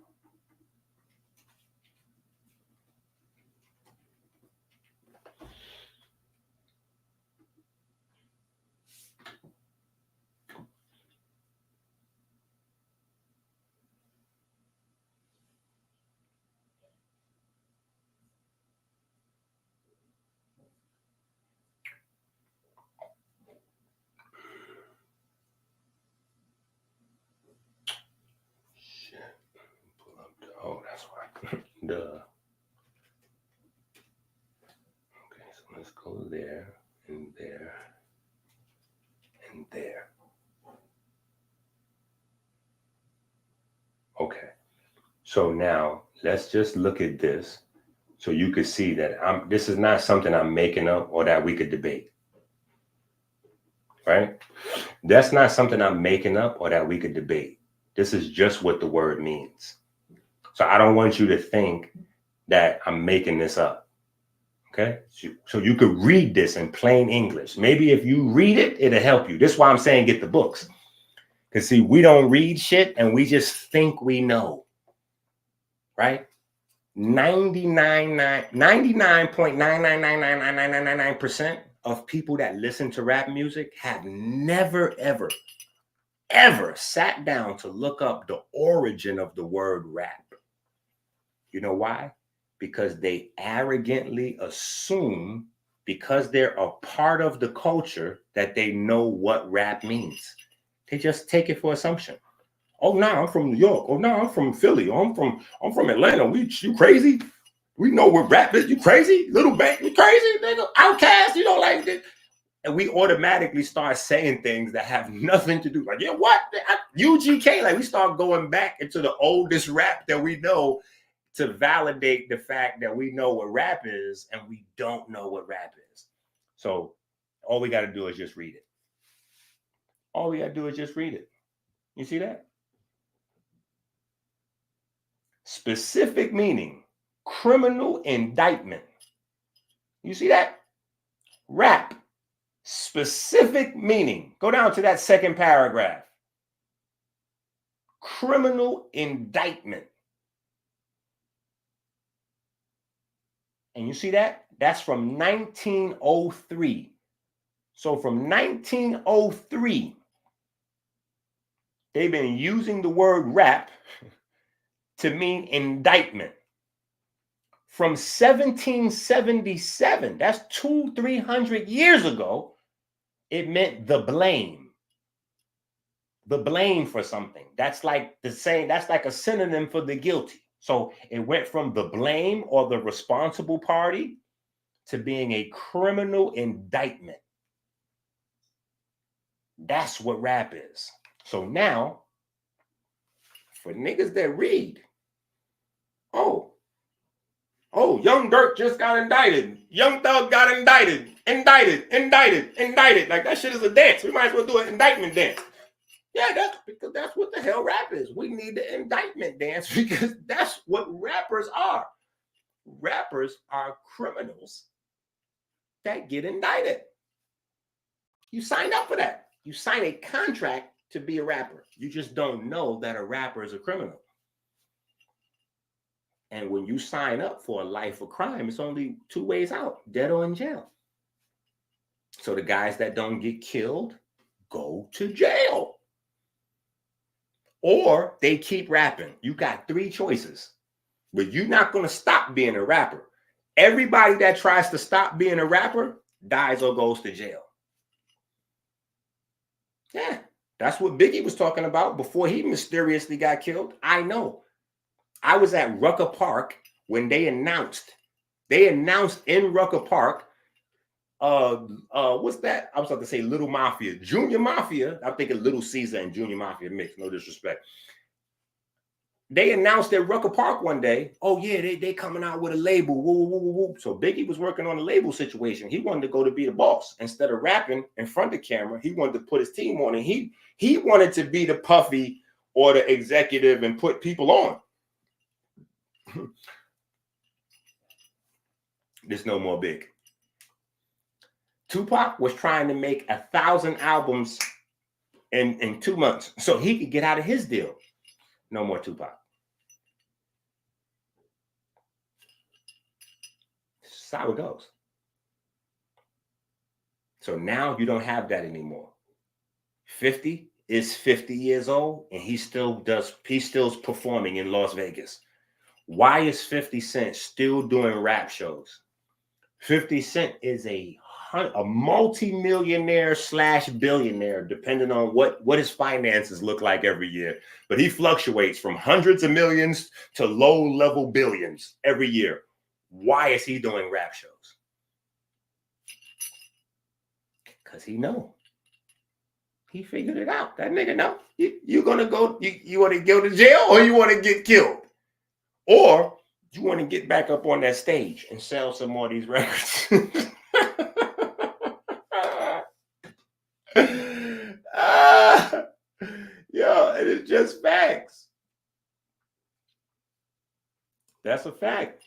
Oh, that's why. Duh. Okay, so let's go there and there and there. Okay. So now let's just look at this so you could see that this is not something I'm making up or that we could debate. Right? That's not something I'm making up or that we could debate. This is just what the word means. So I don't want you to think that I'm making this up. Okay? So you could read this in plain English. Maybe if you read it, it'll help you. This is why I'm saying get the books. Because see, we don't read shit and we just think we know. Right? 99.9999999% of people that listen to rap music have never, ever sat down to look up the origin of the word rap. You know why? Because they arrogantly assume, because they're a part of the culture, that they know what rap means. They just take it for assumption. Oh, no, I'm from New York. Oh, no, I'm from Philly. Oh, I'm from Atlanta. You crazy? We know what rap is. You crazy? Little Bang, you crazy? Nigga? Outkast, you don't like this? And we automatically start saying things that have nothing to do. Like, yeah, what? UGK, like we start going back into the oldest rap that we know to validate the fact that we know what rap is and we don't know what rap is. So all we got to do is just read it. All we got to do is just read it. You see that? Specific meaning, criminal indictment. You see that? Rap, specific meaning. Go down to that second paragraph. Criminal indictment. And you see that? That's from 1903. So from 1903, they've been using the word rap to mean indictment. From 1777, that's 200-300 years ago, it meant the blame. the blame for something. That's like the same, that's like a synonym for the guilty. So it went from the blame or the responsible party to being a criminal indictment. That's what rap is. So now, for niggas that read, oh, Young Dirt just got indicted. Young Thug got indicted. Like that shit is a dance. We might as well do an indictment dance. Yeah, that's because that's what the hell rap is. We need the indictment dance because that's what rappers are. Rappers are criminals that get indicted. You signed up for that. You sign a contract to be a rapper. You just don't know that a rapper is a criminal. And when you sign up for a life of crime, it's only two ways out: dead or in jail. So the guys that don't get killed go to jail. Or they keep rapping. You got three choices. But you're not going to stop being a rapper. Everybody that tries to stop being a rapper dies or goes to jail. Yeah, that's what Biggie was talking about before he mysteriously got killed. I know. I was at Rucker Park when they announced in Rucker Park, what's that? I was about to say Little Mafia, Junior Mafia. I'm thinking Little Caesar and Junior Mafia mix. No disrespect. They announced at Rucker Park one day, oh yeah, they coming out with a label. Woo, woo, woo, woo. So Biggie was working on a label situation. He wanted to go to be the boss. Instead of rapping in front of the camera, he wanted to put his team on, and he wanted to be the Puffy or the executive and put people on. There's no more Big. Tupac was trying to make 1,000 albums in 2 months so he could get out of his deal. No more Tupac. That's how it goes. So now you don't have that anymore. 50 is 50 years old and he's still performing in Las Vegas. Why is 50 Cent still doing rap shows? 50 Cent is a multi-millionaire / billionaire, depending on what his finances look like every year. But he fluctuates from hundreds of millions to low-level billions every year. Why is he doing rap shows? Because he know. He figured it out. That nigga know. You gonna go, you want to go to jail or you want to get killed? Or you want to get back up on that stage and sell some more of these records? Yo, it is just facts. That's a fact.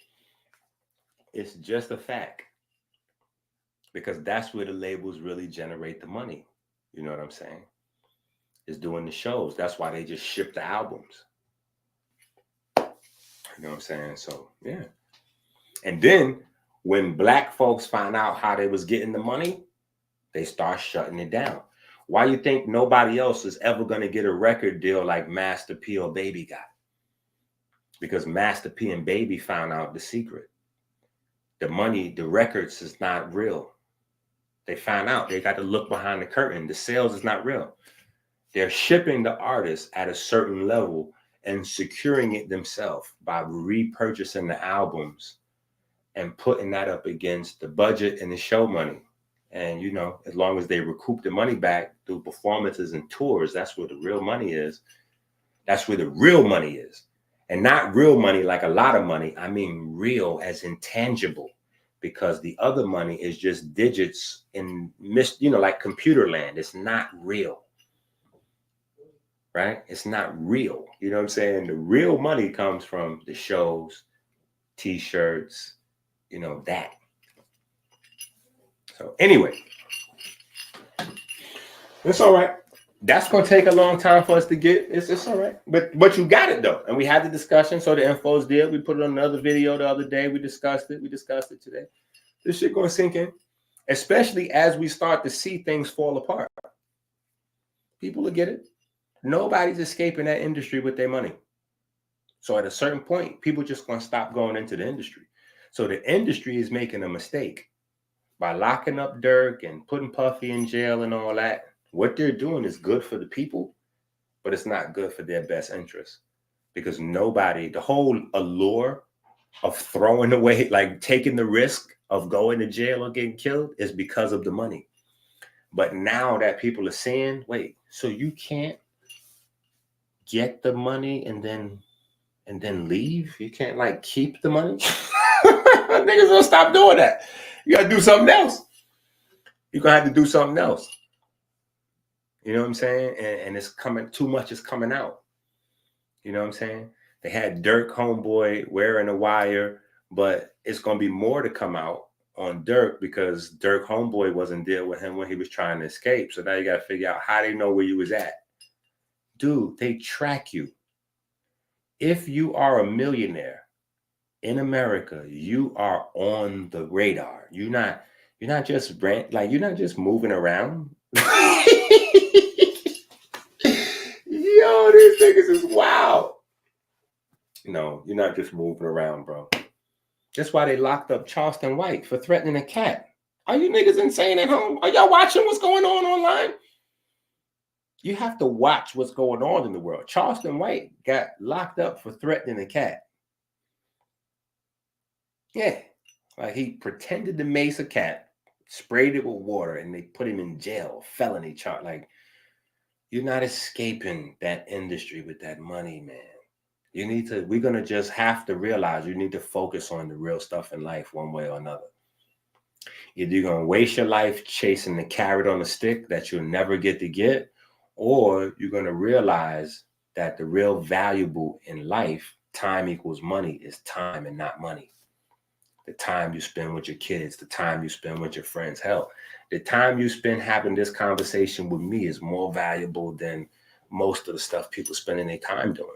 It's just a fact. Because that's where the labels really generate the money. You know what I'm saying? Is doing the shows. That's why they just ship the albums. You know what I'm saying? So, yeah. And then when black folks find out how they was getting the money, they start shutting it down. Why you think nobody else is ever going to get a record deal like Master P or Baby got? Because Master P and Baby found out the secret. The money, the records is not real. They found out. They got to look behind the curtain. The sales is not real. They're shipping the artist at a certain level and securing it themselves by repurchasing the albums and putting that up against the budget and the show money. And, you know, as long as they recoup the money back through performances and tours, that's where the real money is. That's where the real money is. And not real money like a lot of money. I mean real as intangible, because the other money is just digits in, like computer land. It's not real. Right? It's not real. You know what I'm saying? The real money comes from the shows, t-shirts, that. So anyway, it's all right. That's going to take a long time for us to get. It's all right. But you got it, though. And we had the discussion. So the info's there. We put it on another video the other day. We discussed it. We discussed it today. This shit going to sink in, especially as we start to see things fall apart. People will get it. Nobody's escaping that industry with their money. So at a certain point, people just going to stop going into the industry. So the industry is making a mistake by locking up Dirk and putting Puffy in jail and all that. What they're doing is good for the people, but it's not good for their best interest, because the whole allure of throwing away, like taking the risk of going to jail or getting killed, is because of the money. But now that people are saying, wait, so you can't get the money and then leave? You can't like keep the money? Niggas gonna stop doing that. You gotta do something else. You're gonna have to do something else. You know what I'm saying? And it's coming, too much is coming out. You know what I'm saying? They had Dirk homeboy wearing a wire, but it's gonna be more to come out on Dirk, because Dirk homeboy wasn't there with him when he was trying to escape. So now you gotta figure out how they know where you was at. Dude, they track you. If you are a millionaire in America, you are on the radar. You're not just you're not just moving around. Yo, these niggas is wild. No, you're not just moving around, bro. That's why they locked up Charleston White for threatening a cat. Are you niggas insane at home? Are y'all watching what's going on online? You have to watch what's going on in the world. Charleston White got locked up for threatening a cat. Yeah, like he pretended to mace a cat, sprayed it with water, and they put him in jail, felony charge. Like, you're not escaping that industry with that money, man. We're going to just have to realize you need to focus on the real stuff in life one way or another. Either you're going to waste your life chasing the carrot on the stick that you'll never get to get, or you're going to realize that the real valuable in life, time equals money, is time and not money. The time you spend with your kids, the time you spend with your friends. Hell, the time you spend having this conversation with me is more valuable than most of the stuff people spending their time doing.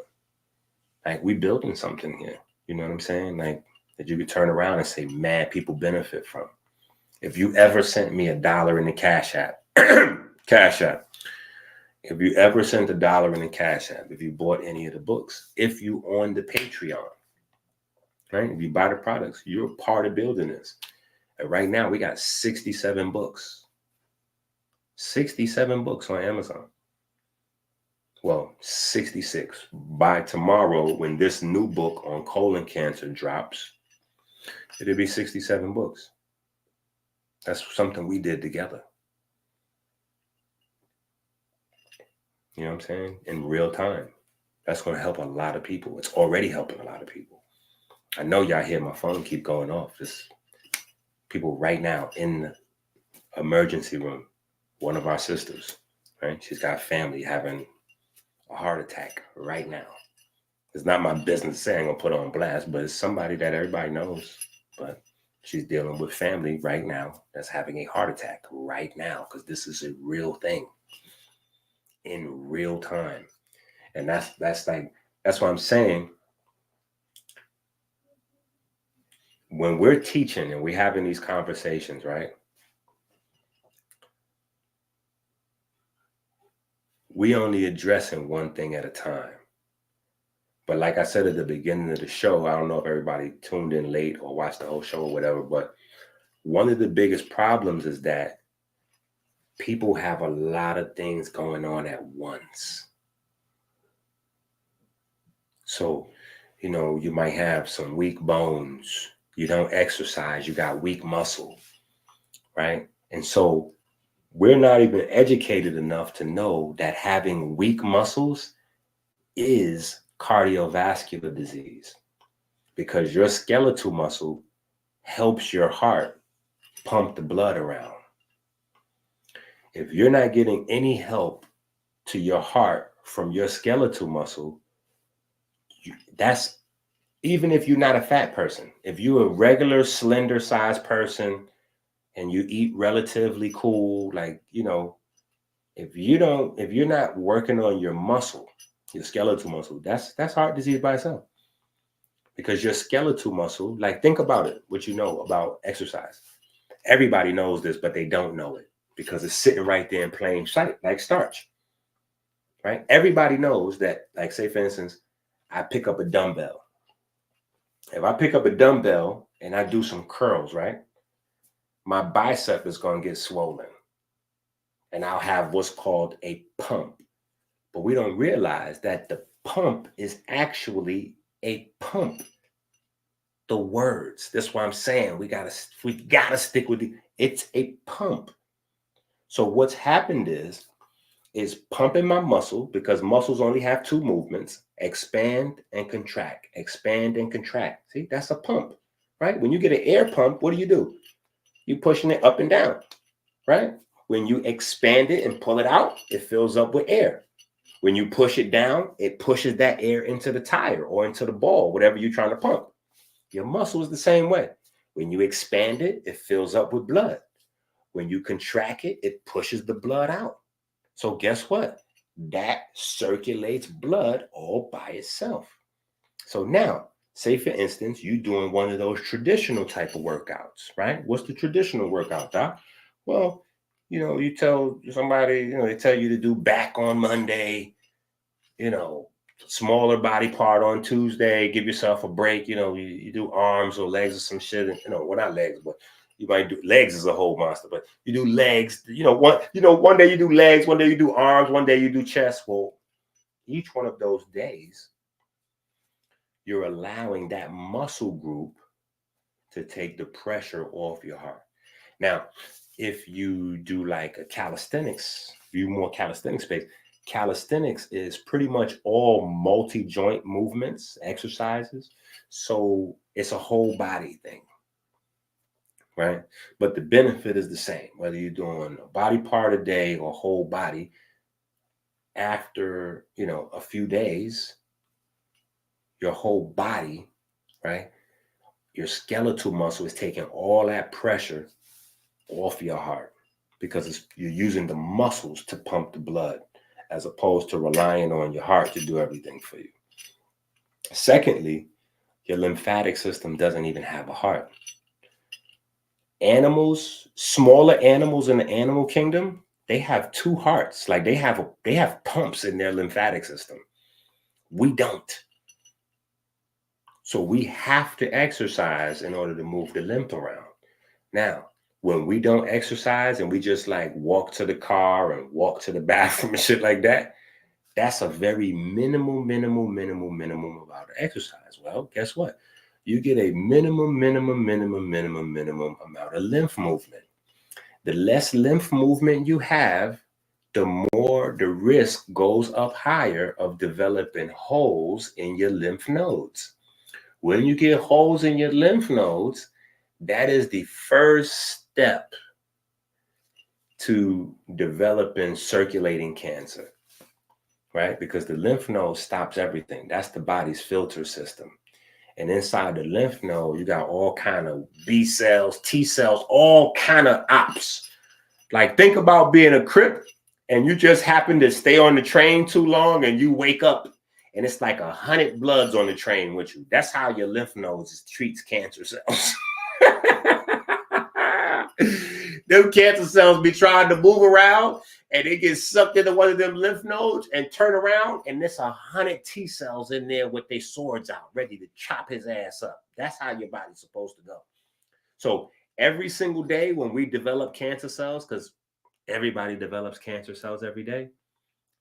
Like, we building something here. You know what I'm saying? Like, that you could turn around and say, man, people benefit from. If you ever sent me $1 in the Cash App, if you ever sent $1 in the Cash App, if you bought any of the books, if you on the Patreon, right? If you buy the products, you're a part of building this. And right now, we got 67 books. 67 books on Amazon. Well, 66. By tomorrow, when this new book on colon cancer drops, it'll be 67 books. That's something we did together. You know what I'm saying? In real time. That's going to help a lot of people. It's already helping a lot of people. I know y'all hear my phone keep going off. Just people right now in the emergency room. One of our sisters, right? She's got family having a heart attack right now. It's not my business saying I'm gonna put on blast, but it's somebody that everybody knows. But she's dealing with family right now that's having a heart attack right now, because this is a real thing in real time. And that's what I'm saying. When we're teaching and we're having these conversations, right? We only addressing one thing at a time. But like I said at the beginning of the show, I don't know if everybody tuned in late or watched the whole show or whatever, but one of the biggest problems is that people have a lot of things going on at once. So, you know, you might have some weak bones. You don't exercise, you got weak muscle, right? And so we're not even educated enough to know that having weak muscles is cardiovascular disease, because your skeletal muscle helps your heart pump the blood around. If you're not getting any help to your heart from your skeletal muscle, that's even if you're not a fat person. If you're a regular slender sized person and you eat relatively cool, like, you know, if you're not working on your muscle, your skeletal muscle, that's heart disease by itself. Because your skeletal muscle, like, think about it, what you know about exercise. Everybody knows this, but they don't know it because it's sitting right there in plain sight, like starch, right? Everybody knows that, like, say, for instance, I pick up a dumbbell. If I pick up a dumbbell and I do some curls, right? My bicep is going to get swollen and I'll have what's called a pump. But we don't realize that the pump is actually a pump. The words. That's why I'm saying we gotta stick with it. It's a pump. So what's happened is pumping my muscle, because muscles only have two movements: expand and contract. Expand and contract. See, that's a pump, right? When you get an air pump, what do? You're pushing it up and down, right? When you expand it and pull it out, it fills up with air. When you push it down, it pushes that air into the tire or into the ball, whatever you're trying to pump. Your muscle is the same way. When you expand it, it fills up with blood. When you contract it, it pushes the blood out. So guess what? That circulates blood all by itself. So now, say for instance, you're doing one of those traditional type of workouts, right? What's the traditional workout, Doc? Well, you tell somebody, they tell you to do back on Monday, smaller body part on Tuesday, give yourself a break, you do arms or legs or some shit, and, well, not legs, but you might do legs as a whole monster, but you do legs, one day you do legs, one day you do arms, one day you do chest. Well, each one of those days, you're allowing that muscle group to take the pressure off your heart. Now, if you do like a calisthenics, more calisthenics space, calisthenics is pretty much all multi-joint movements, exercises. So it's a whole body thing, right? But the benefit is the same, whether you're doing a body part a day or whole body. After, a few days, your whole body, right? Your skeletal muscle is taking all that pressure off your heart, because you're using the muscles to pump the blood as opposed to relying on your heart to do everything for you. Secondly, your lymphatic system doesn't even have a heart. Animals, smaller animals in the animal kingdom, they have two hearts. Like they have pumps in their lymphatic system. We don't. So we have to exercise in order to move the lymph around. Now, when we don't exercise and we just like walk to the car and walk to the bathroom and shit like that, that's a very minimal amount of exercise. Well, guess what? You get a minimum amount of lymph movement. The less lymph movement you have, the more the risk goes up higher of developing holes in your lymph nodes. When you get holes in your lymph nodes, that is the first step to developing circulating cancer, right? Because the lymph node stops everything. That's the body's filter system. And inside the lymph node, you got all kind of B cells, T cells, all kind of ops. Like think about being a Crip and you just happen to stay on the train too long and you wake up and it's like 100 bloods on the train with you. That's how your lymph nodes treats cancer cells. Them cancer cells be trying to move around and they get sucked into one of them lymph nodes and turn around and there's 100 T cells in there with their swords out, ready to chop his ass up. That's how your body's supposed to go. So every single day when we develop cancer cells, because everybody develops cancer cells every day,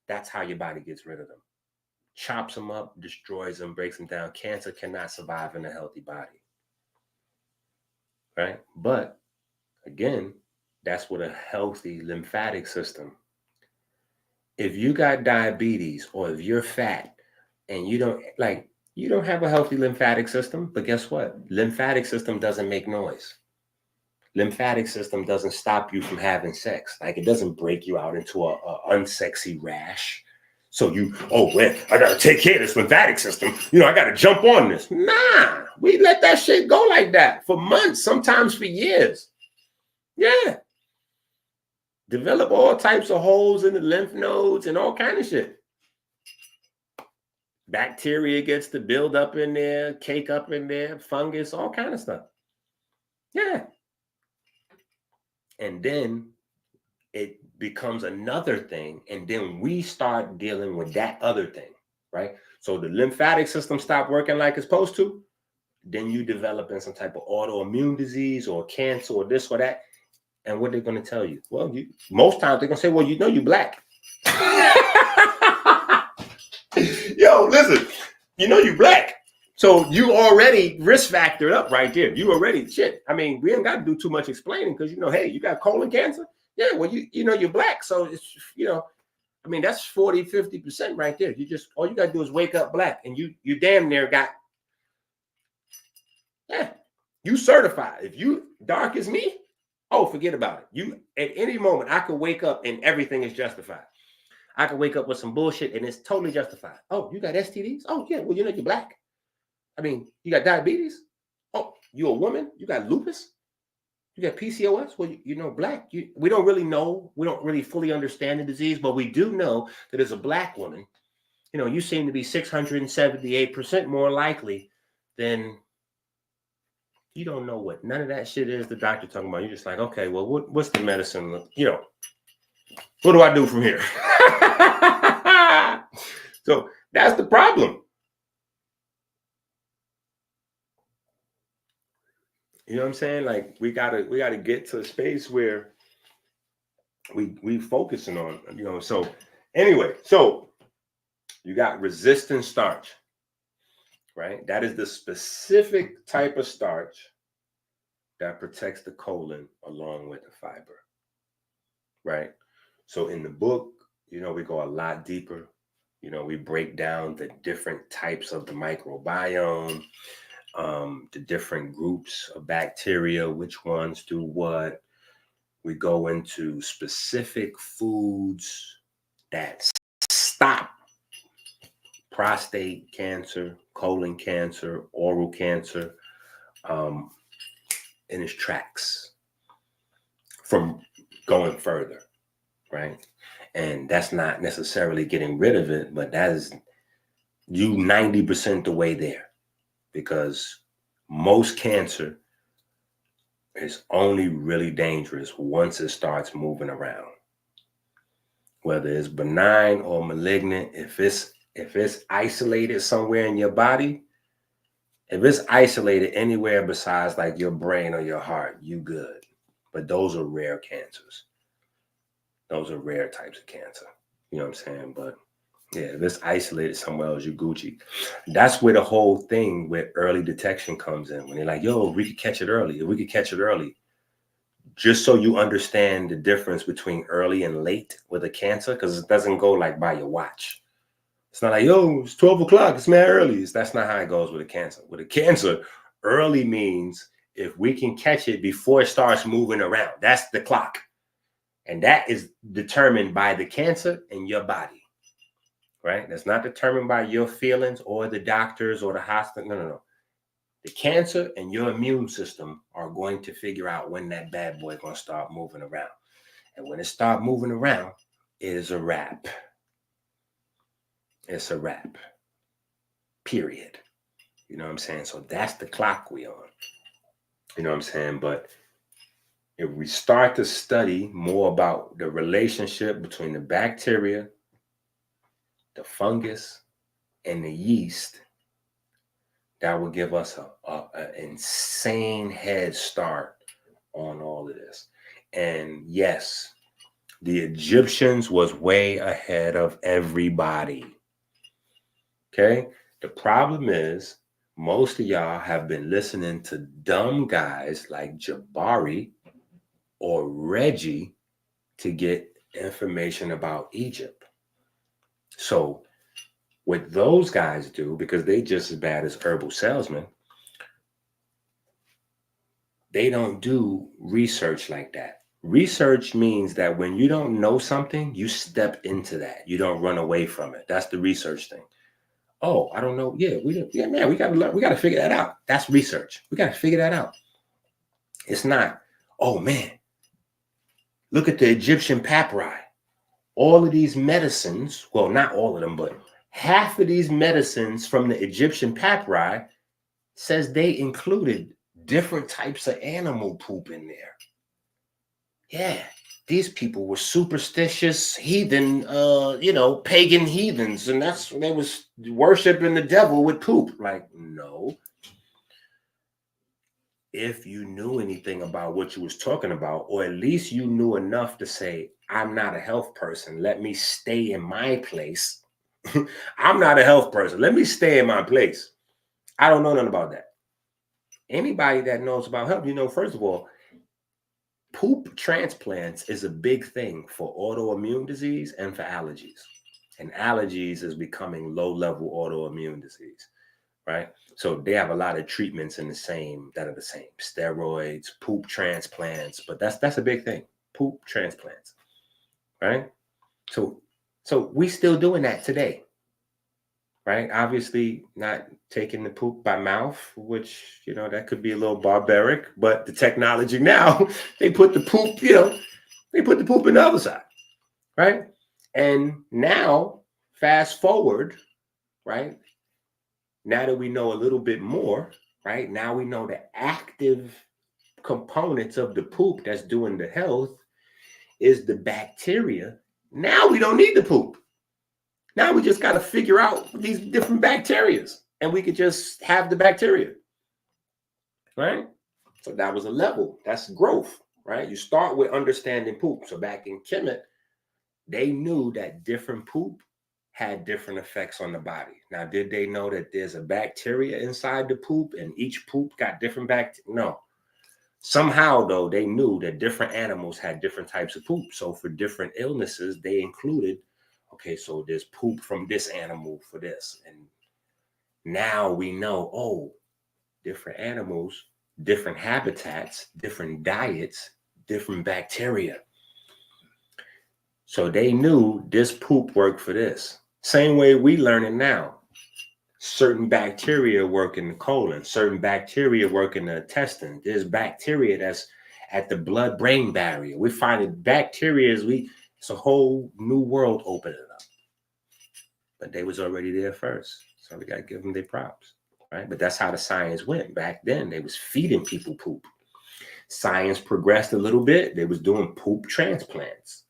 that's how your body gets rid of them. Chops them up, destroys them, breaks them down. Cancer cannot survive in a healthy body, right? But again, that's with a healthy lymphatic system. If you got diabetes or if you're fat and you don't have a healthy lymphatic system, but guess what? Lymphatic system doesn't make noise. Lymphatic system doesn't stop you from having sex. Like it doesn't break you out into a unsexy rash. So I gotta take care of this lymphatic system. I gotta jump on this. Nah, we let that shit go like that for months, sometimes for years. Yeah. Develop all types of holes in the lymph nodes and all kind of shit. Bacteria gets to build up in there, cake up in there, fungus, all kind of stuff. Yeah. And then it becomes another thing. And then we start dealing with that other thing, right? So the lymphatic system stopped working like it's supposed to. Then you develop in some type of autoimmune disease or cancer or this or that. And what they're going to tell you? Well, most times they're going to say, well, you're black. Yo, listen, you black. So you already risk factored up right there. You already shit. I mean, we ain't got to do too much explaining because hey, you got colon cancer. Yeah, well, you're black. So it's I mean, that's 40-50% right there. All you gotta do is wake up black, and you damn near got you certified. If you dark as me, oh, forget about it. You at any moment I could wake up and everything is justified. I could wake up with some bullshit and it's totally justified. Oh, you got STDs? Oh, yeah. Well, you're black. I mean, you got diabetes? Oh, you a woman? You got lupus? You got PCOS? Well, black. We don't really know. We don't really fully understand the disease, but we do know that as a black woman, you seem to be 678% more likely than you don't know what none of that shit is the doctor talking about. You're just like, okay, well, what's the medicine? What do I do from here? So that's the problem. You know what I'm saying? Like we gotta get to a space where we focusing on, so anyway, so you got resistant starch, right? That is the specific type of starch that protects the colon along with the fiber, right? So in the book, we go a lot deeper. We break down the different types of the microbiome, the different groups of bacteria, which ones do what. We go into specific foods that stop prostate cancer, colon cancer, oral cancer, in its tracks from going further, right? And that's not necessarily getting rid of it, but that is you 90% the way there, because most cancer is only really dangerous once it starts moving around. Whether it's benign or malignant, if it's isolated somewhere in your body, if it's isolated anywhere besides like your brain or your heart, you good. But those are rare cancers. Those are rare types of cancer. You know what I'm saying? But yeah, if it's isolated somewhere else, you Gucci. That's where the whole thing with early detection comes in. When they're like, yo, we could catch it early. If we could catch it early, just so you understand the difference between early and late with a cancer, because it doesn't go like by your watch. It's not like, yo, it's 12 o'clock. It's mad early. That's not how it goes with a cancer. With a cancer, early means if we can catch it before it starts moving around. That's the clock. And that is determined by the cancer in your body, right? That's not determined by your feelings or the doctors or the hospital. No. The cancer and your immune system are going to figure out when that bad boy is going to start moving around. And when it starts moving around, it is a wrap. It's a wrap. Period. You know what I'm saying? So that's the clock we on. You know what I'm saying? But if we start to study more about the relationship between the bacteria, the fungus, and the yeast, that will give us an insane head start on all of this. And yes, the Egyptians was way ahead of everybody. Okay? The problem is most of y'all have been listening to dumb guys like Jabari or Reggie to get information about Egypt. So what those guys do, because they just as bad as herbal salesmen, they don't do research like that. Research means that when you don't know something, you step into that. You don't run away from it. That's the research thing. Oh, I don't know. Yeah, we gotta learn. We gotta figure that out. That's research. We gotta figure that out. It's not, oh man, look at the Egyptian papyri. All of these medicines, well, not all of them, but half of these medicines from the Egyptian papyri says they included different types of animal poop in there. Yeah, these people were superstitious heathen, pagan heathens, and that's they was worshiping the devil with poop. Like, no. If you knew anything about what you was talking about, or at least you knew enough to say, I'm not a health person, let me stay in my place I'm not a health person. Let me stay in my place. I don't know nothing about that. Anybody that knows about health, first of all, poop transplants is a big thing for autoimmune disease and for allergies. And allergies is becoming low-level autoimmune disease, right? So they have a lot of treatments that are the same. Steroids, poop transplants, but that's a big thing. Poop transplants, right? So we still doing that today, right? Obviously not taking the poop by mouth, which, that could be a little barbaric, but the technology now, they put the poop, they put the poop in the other side, right? And now, fast forward, right? Now that we know a little bit more, right? Now we know the active components of the poop that's doing the health is the bacteria. Now we don't need the poop. Now we just got to figure out these different bacteria, and we could just have the bacteria, right? So that was a level. That's growth, right? You start with understanding poop. So back in Kemet, they knew that different poop had different effects on the body. Now, did they know that there's a bacteria inside the poop and each poop got different bacteria? No. Somehow, though, they knew that different animals had different types of poop. So for different illnesses, they included, okay, so there's poop from this animal for this. And now we know, oh, different animals, different habitats, different diets, different bacteria. So they knew this poop worked for this. Same way we learning now. Certain bacteria work in the colon. Certain bacteria work in the intestine. There's bacteria that's at the blood-brain barrier. We're finding bacteria it's a whole new world opening up. But they was already there first. So we got to give them their props, right? But that's how the science went. Back then, they was feeding people poop. Science progressed a little bit. They was doing poop transplants.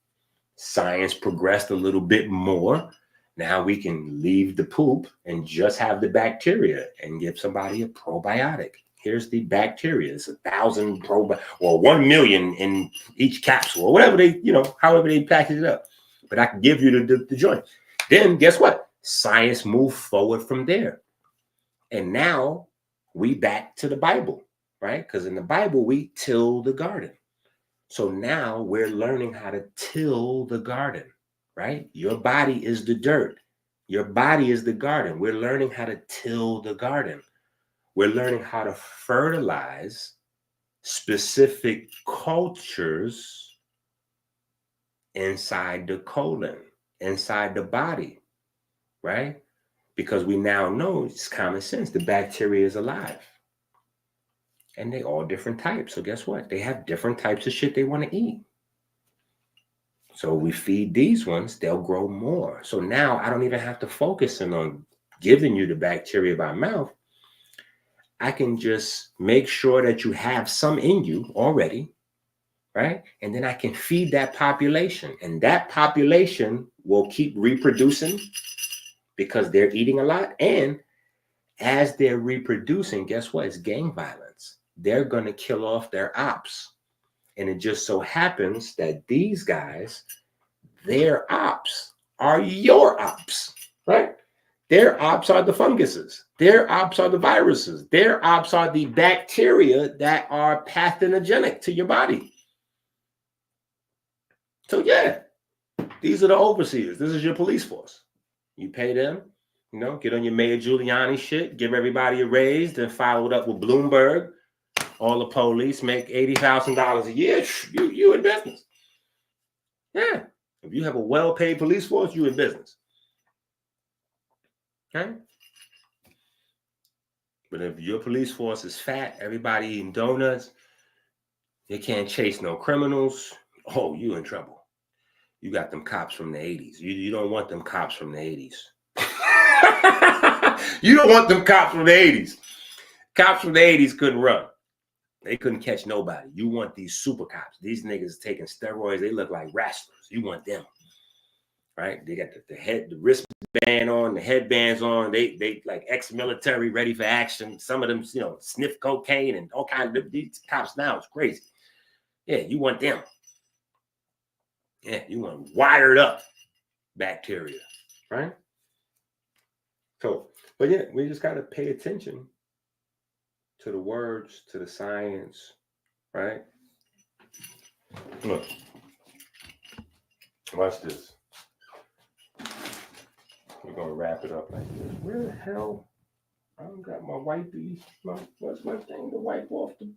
Science progressed a little bit more. Now we can leave the poop and just have the bacteria and give somebody a probiotic. Here's the bacteria. It's 1,000 or 1 million in each capsule or whatever they, however they package it up. But I can give you the joint. Then guess what? Science moved forward from there. And now we back to the Bible, right? Because in the Bible, we till the garden. So now we're learning how to till the garden, right? Your body is the dirt. Your body is the garden. We're learning how to till the garden. We're learning how to fertilize specific cultures inside the colon, inside the body, right? Because we now know, it's common sense, the bacteria is alive. And they all different types. So guess what? They have different types of shit they want to eat. So we feed these ones, they'll grow more. So now I don't even have to focus on giving you the bacteria by mouth. I can just make sure that you have some in you already, right? And then I can feed that population. And that population will keep reproducing because they're eating a lot. And as they're reproducing, guess what? It's gang violence. They're going to kill off their ops. And it just so happens that these guys, their ops are your ops, right? Their ops are the funguses. Their ops are the viruses. Their ops are the bacteria that are pathogenic to your body. So yeah, these are the overseers. This is your police force. You pay them, get on your Mayor Giuliani shit, give everybody a raise, then follow it up with Bloomberg. All the police make $80,000 a year. You in business. Yeah. If you have a well-paid police force, you in business. Okay? But if your police force is fat, everybody eating donuts, they can't chase no criminals, oh, you in trouble. You got them cops from the 80s. You don't want them cops from the 80s. You don't want them cops from the 80s. Cops from the 80s couldn't run. They couldn't catch nobody. You want these super cops. These niggas taking steroids. They look like wrestlers. You want them, right? They got the wristband on, the headbands on. They like ex-military, ready for action. Some of them, sniff cocaine and all kinds of these cops now. It's crazy. Yeah, you want them. Yeah, you want wired up bacteria, right? So, but yeah, we just got to pay attention to the words, to the science, right? Look, watch this. We're going to wrap it up like this. Where the hell? I don't got my wipey. What's my thing to wipe off the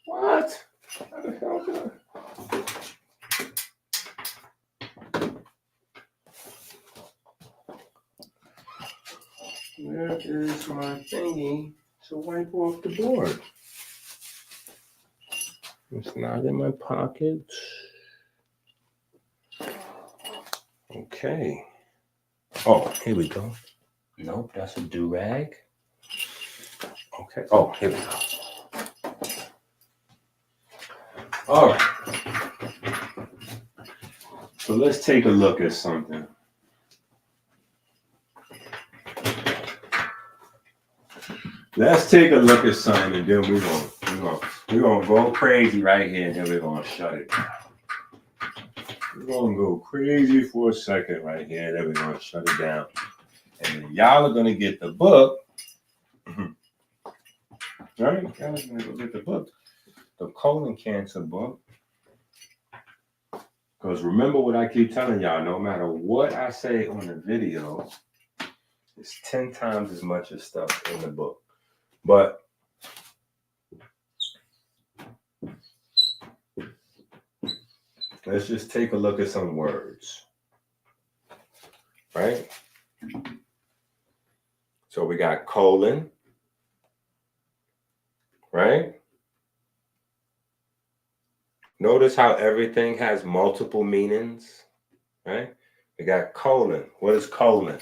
what? How the hell did Where is my thingy to wipe off the board? It's not in my pocket. Okay. Oh, here we go. Nope, that's a do-rag. Okay. Oh, here we go. All right. So let's take a look at something. Let's take a look at something, and then we're gonna go crazy right here, and then we're gonna shut it down. We're gonna go crazy for a second right here, and then we're gonna shut it down. And then y'all are gonna get the book. All right, y'all are gonna go get the book, the colon cancer book. Because remember what I keep telling y'all, no matter what I say on the video, it's 10 times as much as stuff in the book. But let's just take a look at some words, right? So we got colon, right? Notice how everything has multiple meanings, right? We got colon. What is colon,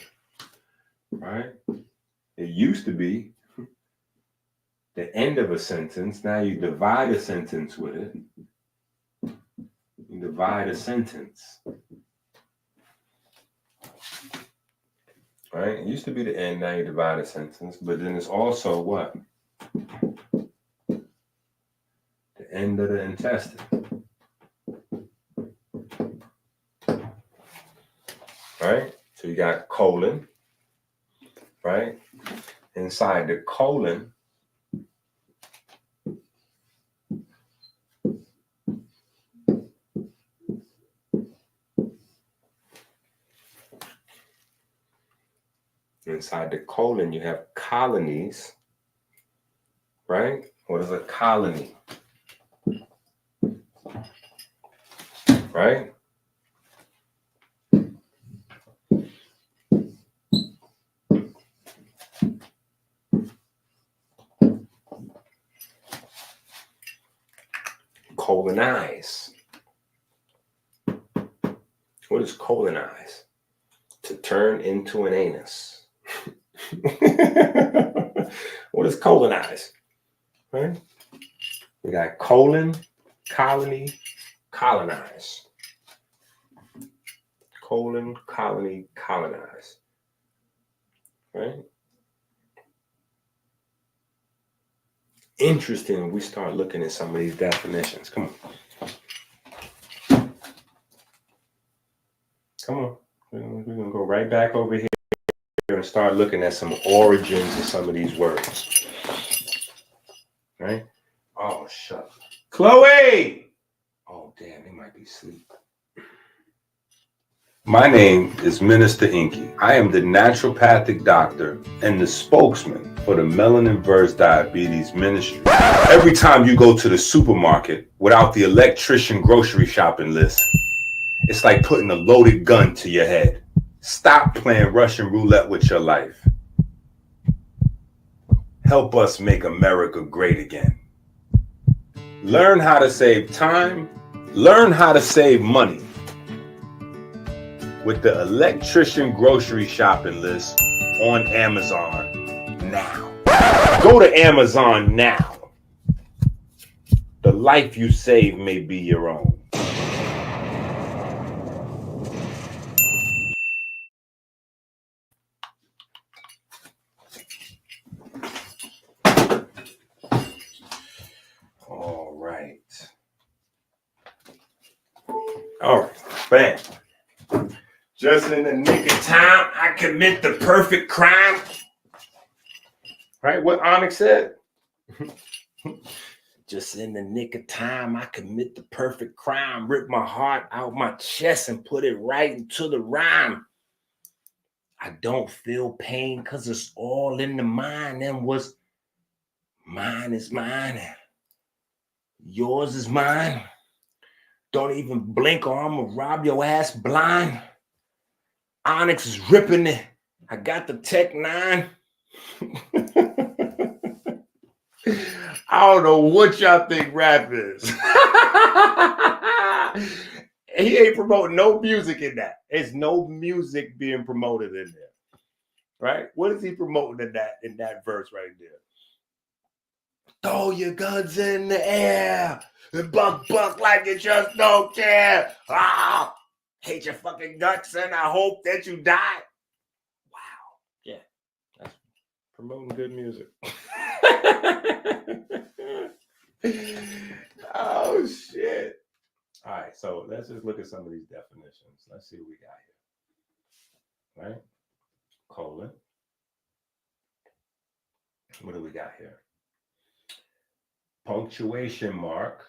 right? It used to be the end of a sentence. Now you divide a sentence with it. You divide a sentence. Right? It used to be the end, now you divide a sentence, but then it's also what? The end of the intestine. Right? So you got colon, right? Inside the colon, you have colonies, right? What is a colony? Right? Colonize. What is colonize? To turn into an anus. What is colonize? Right? We got colon, colony, colonize. Colon, colony, colonize. Right? Interesting when we start looking at some of these definitions. Come on. Come on. We're going to go right back over here and start looking at some origins of some of these words. Right? Oh, shut up. Chloe! Oh, damn, they might be asleep. My name is Minister Inky. I am the naturopathic doctor and the spokesman for the Melanin Verse Diabetes Ministry. Every time you go to the supermarket without the electrician grocery shopping list, it's like putting a loaded gun to your head. Stop playing Russian roulette with your life. Help us make America great again. Learn how to save time. Learn how to save money with the electrician grocery shopping list on Amazon now. Go to Amazon now. The life you save may be your own. All right. All right, bam. Just in the nick of time, I commit the perfect crime. Right? What Onyx said. Just in the nick of time, I commit the perfect crime. Rip my heart out my chest and put it right into the rhyme. I don't feel pain because it's all in the mind. And what's mine is mine. Yours is mine. Don't even blink or I'm gonna rob your ass blind. Onyx is ripping it. I got the Tech 9. I don't know what y'all think rap is. He ain't promoting no music in that. There's no music being promoted in there. Right? What is he promoting in that verse right there? Throw your guns in the air and buck like you just don't care. Ah, hate your fucking guts and I hope that you die. Wow. Yeah. That's promoting good music. Oh, shit. All right. So let's just look at some of these definitions. Let's see what we got here. Right? Colon. What do we got here? Punctuation mark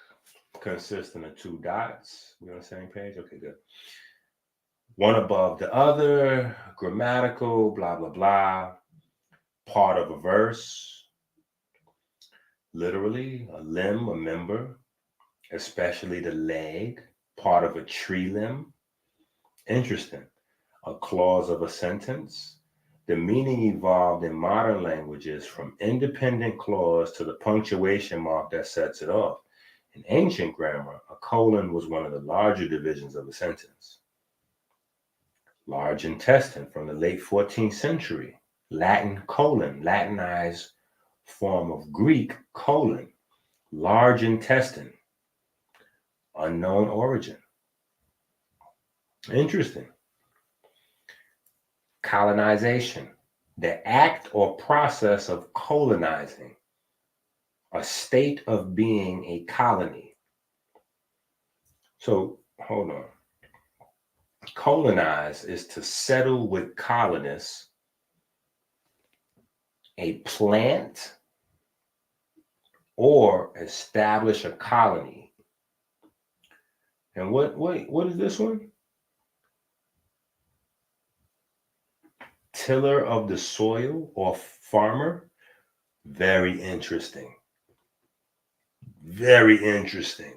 consisting of 2 dots. We on the same page? Okay, good. One above the other, grammatical, blah, blah, blah. Part of a verse. Literally, a limb, a member, especially the leg, part of a tree limb. Interesting. A clause of a sentence. The meaning evolved in modern languages from independent clause to the punctuation mark that sets it off. In ancient grammar, a colon was one of the larger divisions of a sentence. Large intestine from the late 14th century. Latin colon, Latinized form of Greek colon. Large intestine. Unknown origin. Interesting. Colonization, the act or process of colonizing, a state of being a colony. So, hold on. Colonize is to settle with colonists, a plant, or establish a colony. And what is this one? Tiller of the soil or farmer. Very interesting. Very interesting.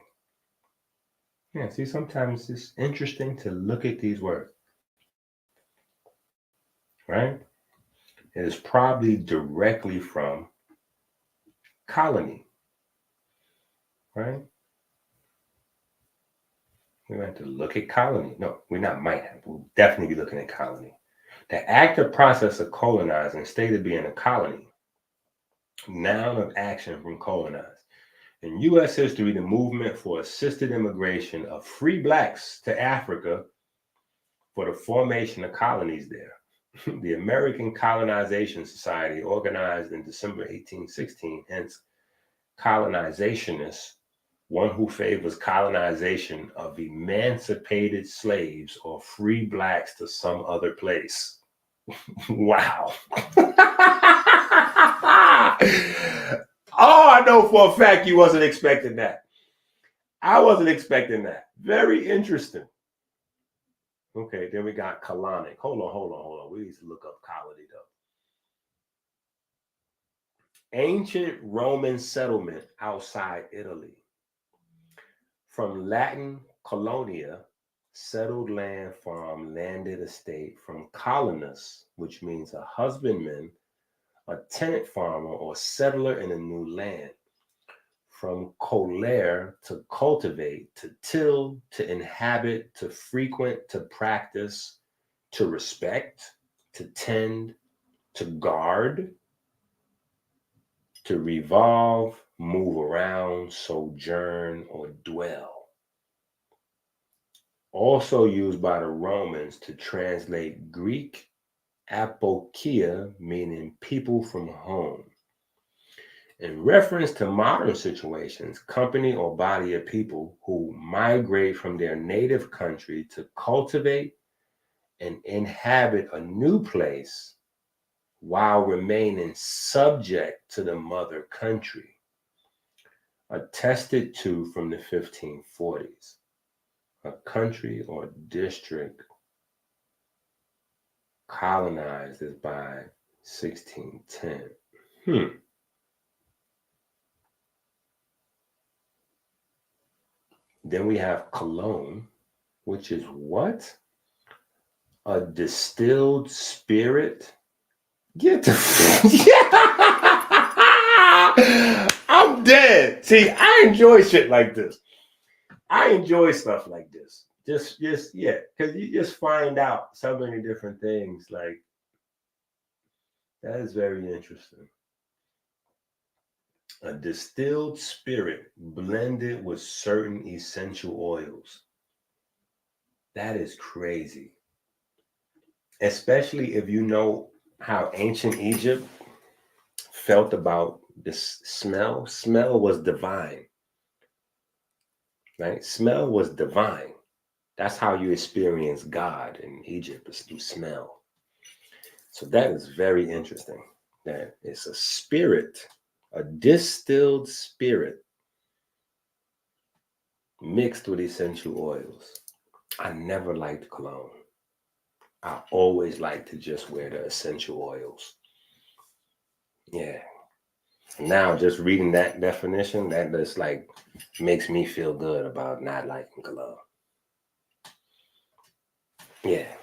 Yeah, see, sometimes it's interesting to look at these words. Right? It is probably directly from colony. Right? We might have to look at colony. No, we not might have. We'll definitely be looking at colony. The active process of colonizing, stated being a colony. Noun of action from colonize. In U.S. history, the movement for assisted immigration of free blacks to Africa for the formation of colonies there. The American Colonization Society, organized in December 1816, hence colonizationists, one who favors colonization of emancipated slaves or free blacks to some other place. Wow. Oh, I know for a fact you wasn't expecting that. I wasn't expecting that. Very interesting. Okay, then we got colonic. Hold on. We need to look up colony though. Ancient Roman settlement outside Italy. From Latin colonia, settled land, farm, landed estate. From colonus, which means a husbandman, a tenant farmer or settler in a new land. From colere, to cultivate, to till, to inhabit, to frequent, to practice, to respect, to tend, to guard, to revolve, move around, sojourn, or dwell. Also used by the Romans to translate Greek apokia, meaning people from home. In reference to modern situations, company or body of people who migrate from their native country to cultivate and inhabit a new place while remaining subject to the mother country. Attested to from the 1540s. A country or district colonized is by 1610. Then we have Cologne, which is what? A distilled spirit? Get the I'm dead. See, I enjoy shit like this. I enjoy stuff like this. Just yeah, because you just find out so many different things. Like, that is very interesting. A distilled spirit blended with certain essential oils. That is crazy. Especially if you know how ancient Egypt felt about this smell. Smell was divine. Right? Smell was divine. That's how you experience God in Egypt, is through smell. So that is very interesting. That it's a spirit, a distilled spirit mixed with essential oils. I never liked cologne. I always like to just wear the essential oils. Yeah. Now just reading that definition, that just like makes me feel good about not liking cologne. Yeah.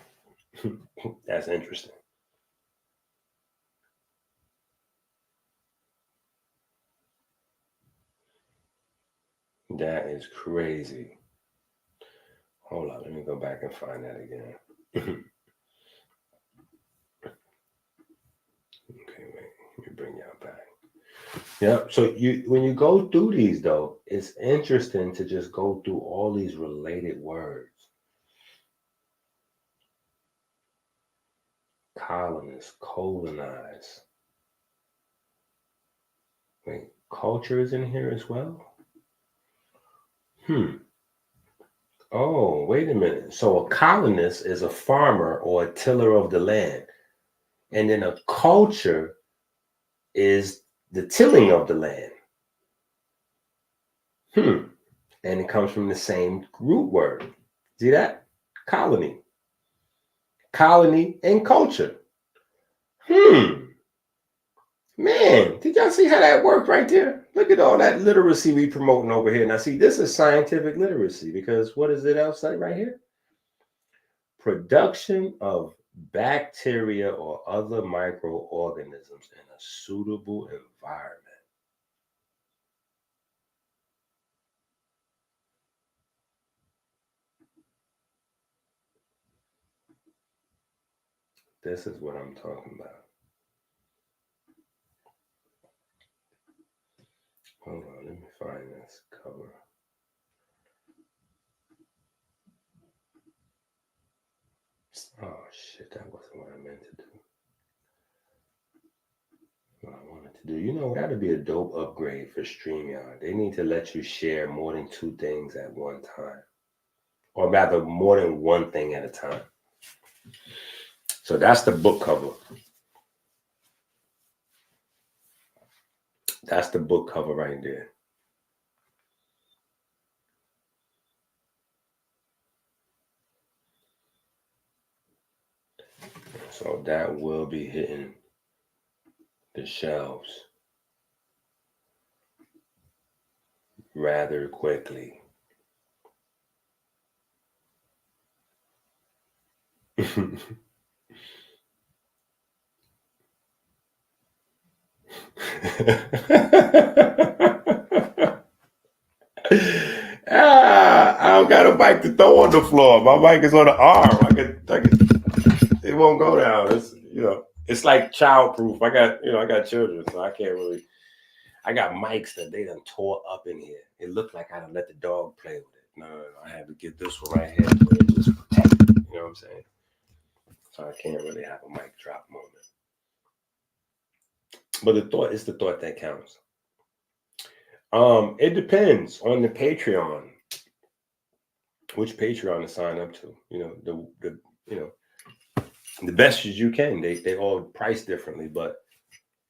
That's interesting. That is crazy. Hold on, let me go back and find that again. Okay, wait, let me bring y'all back. Yeah, so when you go through these though, it's interesting to just go through all these related words. Colonize, colonize. Wait, culture is in here as well? Oh, wait a minute. So a colonist is a farmer or a tiller of the land. And then a culture is the tilling of the land. And it comes from the same root word. See that? Colony. Colony and culture. Man, did y'all see how that worked right there? Look at all that literacy we promoting over here. Now, see, this is scientific literacy, because what is it else like right here? Production of bacteria or other microorganisms in a suitable environment. This is what I'm talking about. Hold on, let me find this cover. Oh shit, that wasn't what I meant to do. What I wanted to do. You know, that'd be a dope upgrade for StreamYard. They need to let you share more than 2 things at one time. Or rather, more than one thing at a time. So that's the book cover. That's the book cover right there. So that will be hitting the shelves rather quickly. I don't got a mic to throw on the floor. My mic is on the arm. It won't go down. It's like childproof. I got children, so I can't really. I got mics that they done tore up in here. It looked like I done let the dog play with it. No. I had to get this one right here where it just protected. You know what I'm saying? So I can't really have a mic drop moment. But it's the thought that counts. It depends on the Patreon, which Patreon to sign up to. the best as you can. They all price differently, but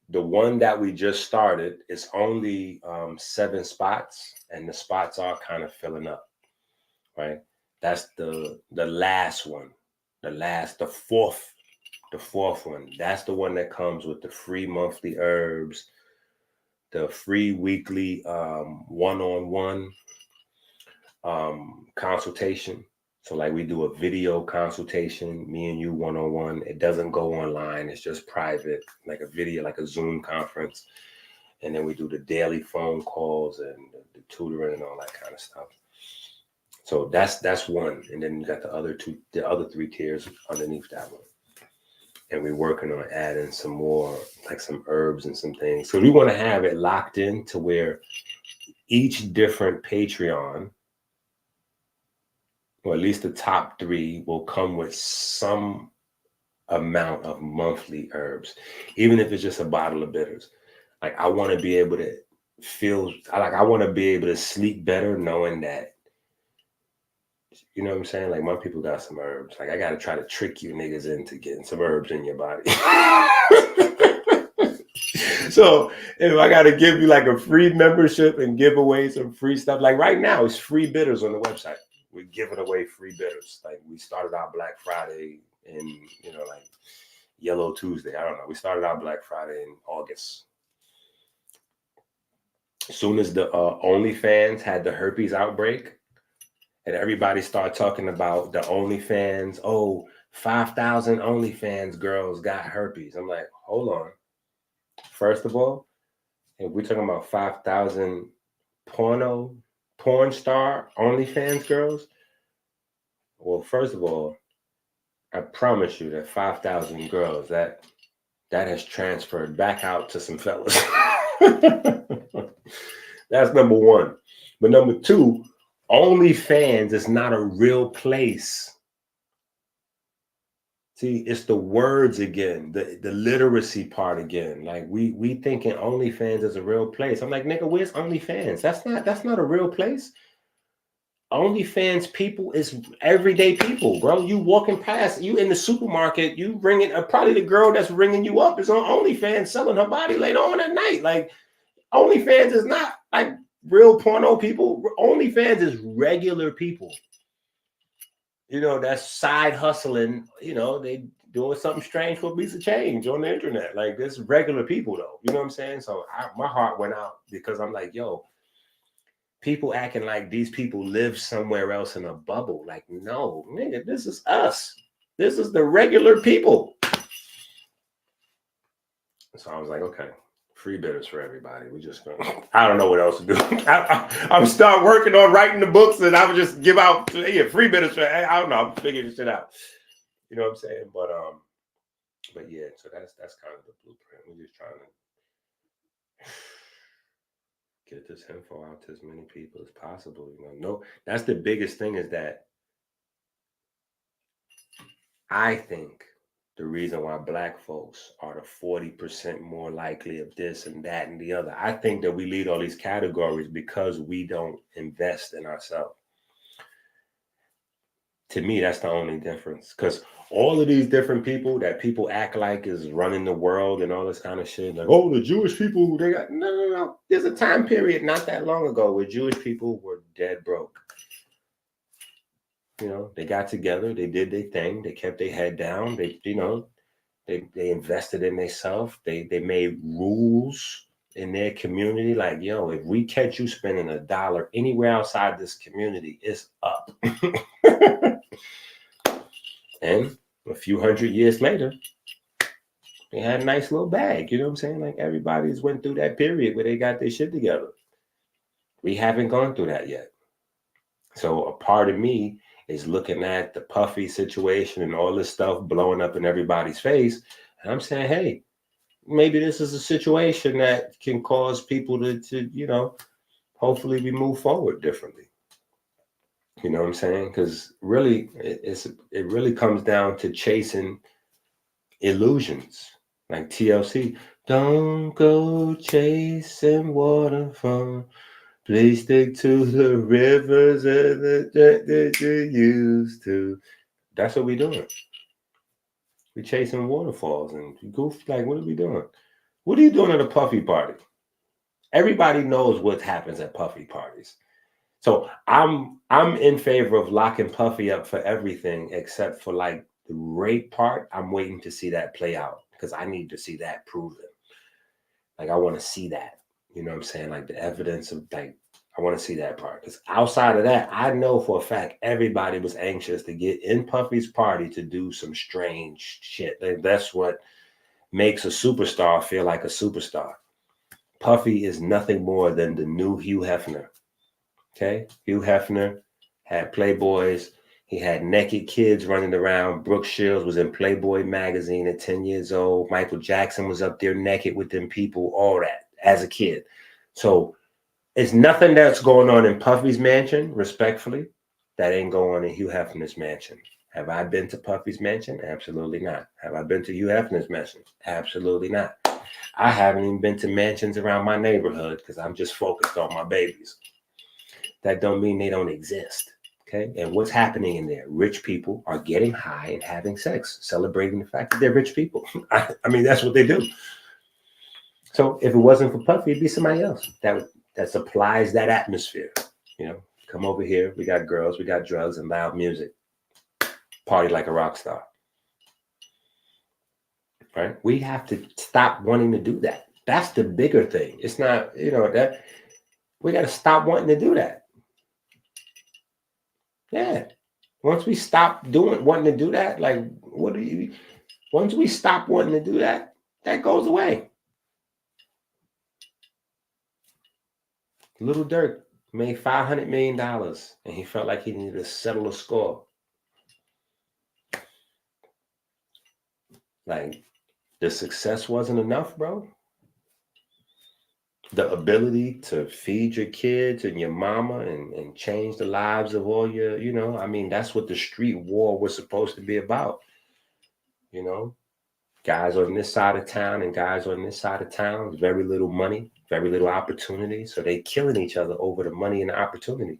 the one that we just started is only 7 spots, and the spots are kind of filling up, right? That's the last one, the fourth one. That's the one that comes with the free monthly herbs, the free weekly one-on-one consultation. So like we do a video consultation, me and you one-on-one. It doesn't go online. It's just private, like a video, like a Zoom conference. And then we do the daily phone calls and the tutoring and all that kind of stuff. So that's one. And then you got the other 3 tiers underneath that one. And we're working on adding some more, like some herbs and some things. So we want to have it locked in to where each different Patreon, or at least the top 3, will come with some amount of monthly herbs, even if it's just a bottle of bitters. Like I want to be able to I want to be able to sleep better knowing that, you know what I'm saying? Like my people got some herbs. Like I got to try to trick you niggas into getting some herbs in your body. So if I got to give you like a free membership and give away some free stuff, like right now it's free bitters on the website. We're giving away free bitters. Like we started our Black Friday in, like Yellow Tuesday. I don't know. We started our Black Friday in August. As soon as the OnlyFans had the herpes outbreak and everybody started talking about the OnlyFans, 5,000 OnlyFans girls got herpes. I'm like, hold on. First of all, if we're talking about 5,000 porn star OnlyFans girls, well, first of all, I promise you that 5,000 girls, that has transferred back out to some fellas. That's number one. But number two, OnlyFans is not a real place. See, it's the words again, the literacy part again. Like we thinking OnlyFans is a real place. I'm like, nigga, where's OnlyFans? That's not a real place. OnlyFans people is everyday people, bro. You walking past, you in the supermarket, you ringing, probably the girl that's ringing you up is on OnlyFans selling her body later on at night. Like OnlyFans is not like real porno people. OnlyFans is regular people. That's side hustling. They doing something strange for a piece of change on the internet. Like this regular people though. You know what I'm saying? So my heart went out because I'm like, yo, people acting like these people live somewhere else in a bubble. Like, no, nigga, this is us. This is the regular people. So I was like, okay, free bitters for everybody. We just gonna, I don't know what else to do. I'm start working on writing the books and I would just give out free bitters for, I don't know, I'm figuring this shit out. You know what I'm saying? But yeah, so that's kind of the blueprint. We're just trying to get this info out to as many people as possible. No, that's the biggest thing is that I think the reason why Black folks are the 40% more likely of this and that and the other. I think that we lead all these categories because we don't invest in ourselves. To me, that's the only difference. Because all of these different people that people act like is running the world and all this kind of shit, like, the Jewish people, they got, no. There's a time period not that long ago where Jewish people were dead broke. They got together, they did their thing, they kept their head down, they invested in themselves, they made rules in their community. Like, yo, if we catch you spending $1 anywhere outside this community, it's up. And a few hundred years later, they had a nice little bag. You know what I'm saying? Like everybody's went through that period where they got their shit together. We haven't gone through that yet. So a part of me is looking at the Puffy situation and all this stuff blowing up in everybody's face. And I'm saying, hey, maybe this is a situation that can cause people to hopefully we move forward differently. You know what I'm saying? Because really, it really comes down to chasing illusions. Like TLC, don't go chasing waterfall. Please stick to the rivers that you used to. That's what we're doing. We chasing waterfalls and goof. Like, what are we doing? What are you doing at a puffy party? Everybody knows what happens at puffy parties. So I'm in favor of locking Puffy up for everything except for like the rape part. I'm waiting to see that play out because I need to see that proven. Like I want to see that. You know what I'm saying? Like the evidence of like I want to see that part. Because outside of that, I know for a fact everybody was anxious to get in Puffy's party to do some strange shit. Like, that's what makes a superstar feel like a superstar. Puffy is nothing more than the new Hugh Hefner. Okay? Hugh Hefner had Playboys. He had naked kids running around. Brooke Shields was in Playboy magazine at 10 years old. Michael Jackson was up there naked with them people, all that as a kid. So it's nothing that's going on in Puffy's mansion, respectfully, that ain't going on in Hugh Hefner's mansion. Have I been to Puffy's mansion? Absolutely not. Have I been to Hugh Hefner's mansion? Absolutely not. I haven't even been to mansions around my neighborhood because I'm just focused on my babies. That don't mean they don't exist. Okay. And what's happening in there? Rich people are getting high and having sex, celebrating the fact that they're rich people. I mean, that's what they do. So if it wasn't for Puffy, it'd be somebody else that supplies that atmosphere. You know, come over here. We got girls, we got drugs and loud music. Party like a rock star. Right? We have to stop wanting to do that. That's the bigger thing. It's not, that we got to stop wanting to do that. Yeah. Once we stop wanting to do that, like, once we stop wanting to do that, that goes away. Little Dirk made $500 million and he felt like he needed to settle a score. Like, the success wasn't enough, bro. The ability to feed your kids and your mama and change the lives of all your, that's what the street war was supposed to be about. Guys on this side of town and guys on this side of town, very little money, very little opportunity. So they killing each other over the money and the opportunity.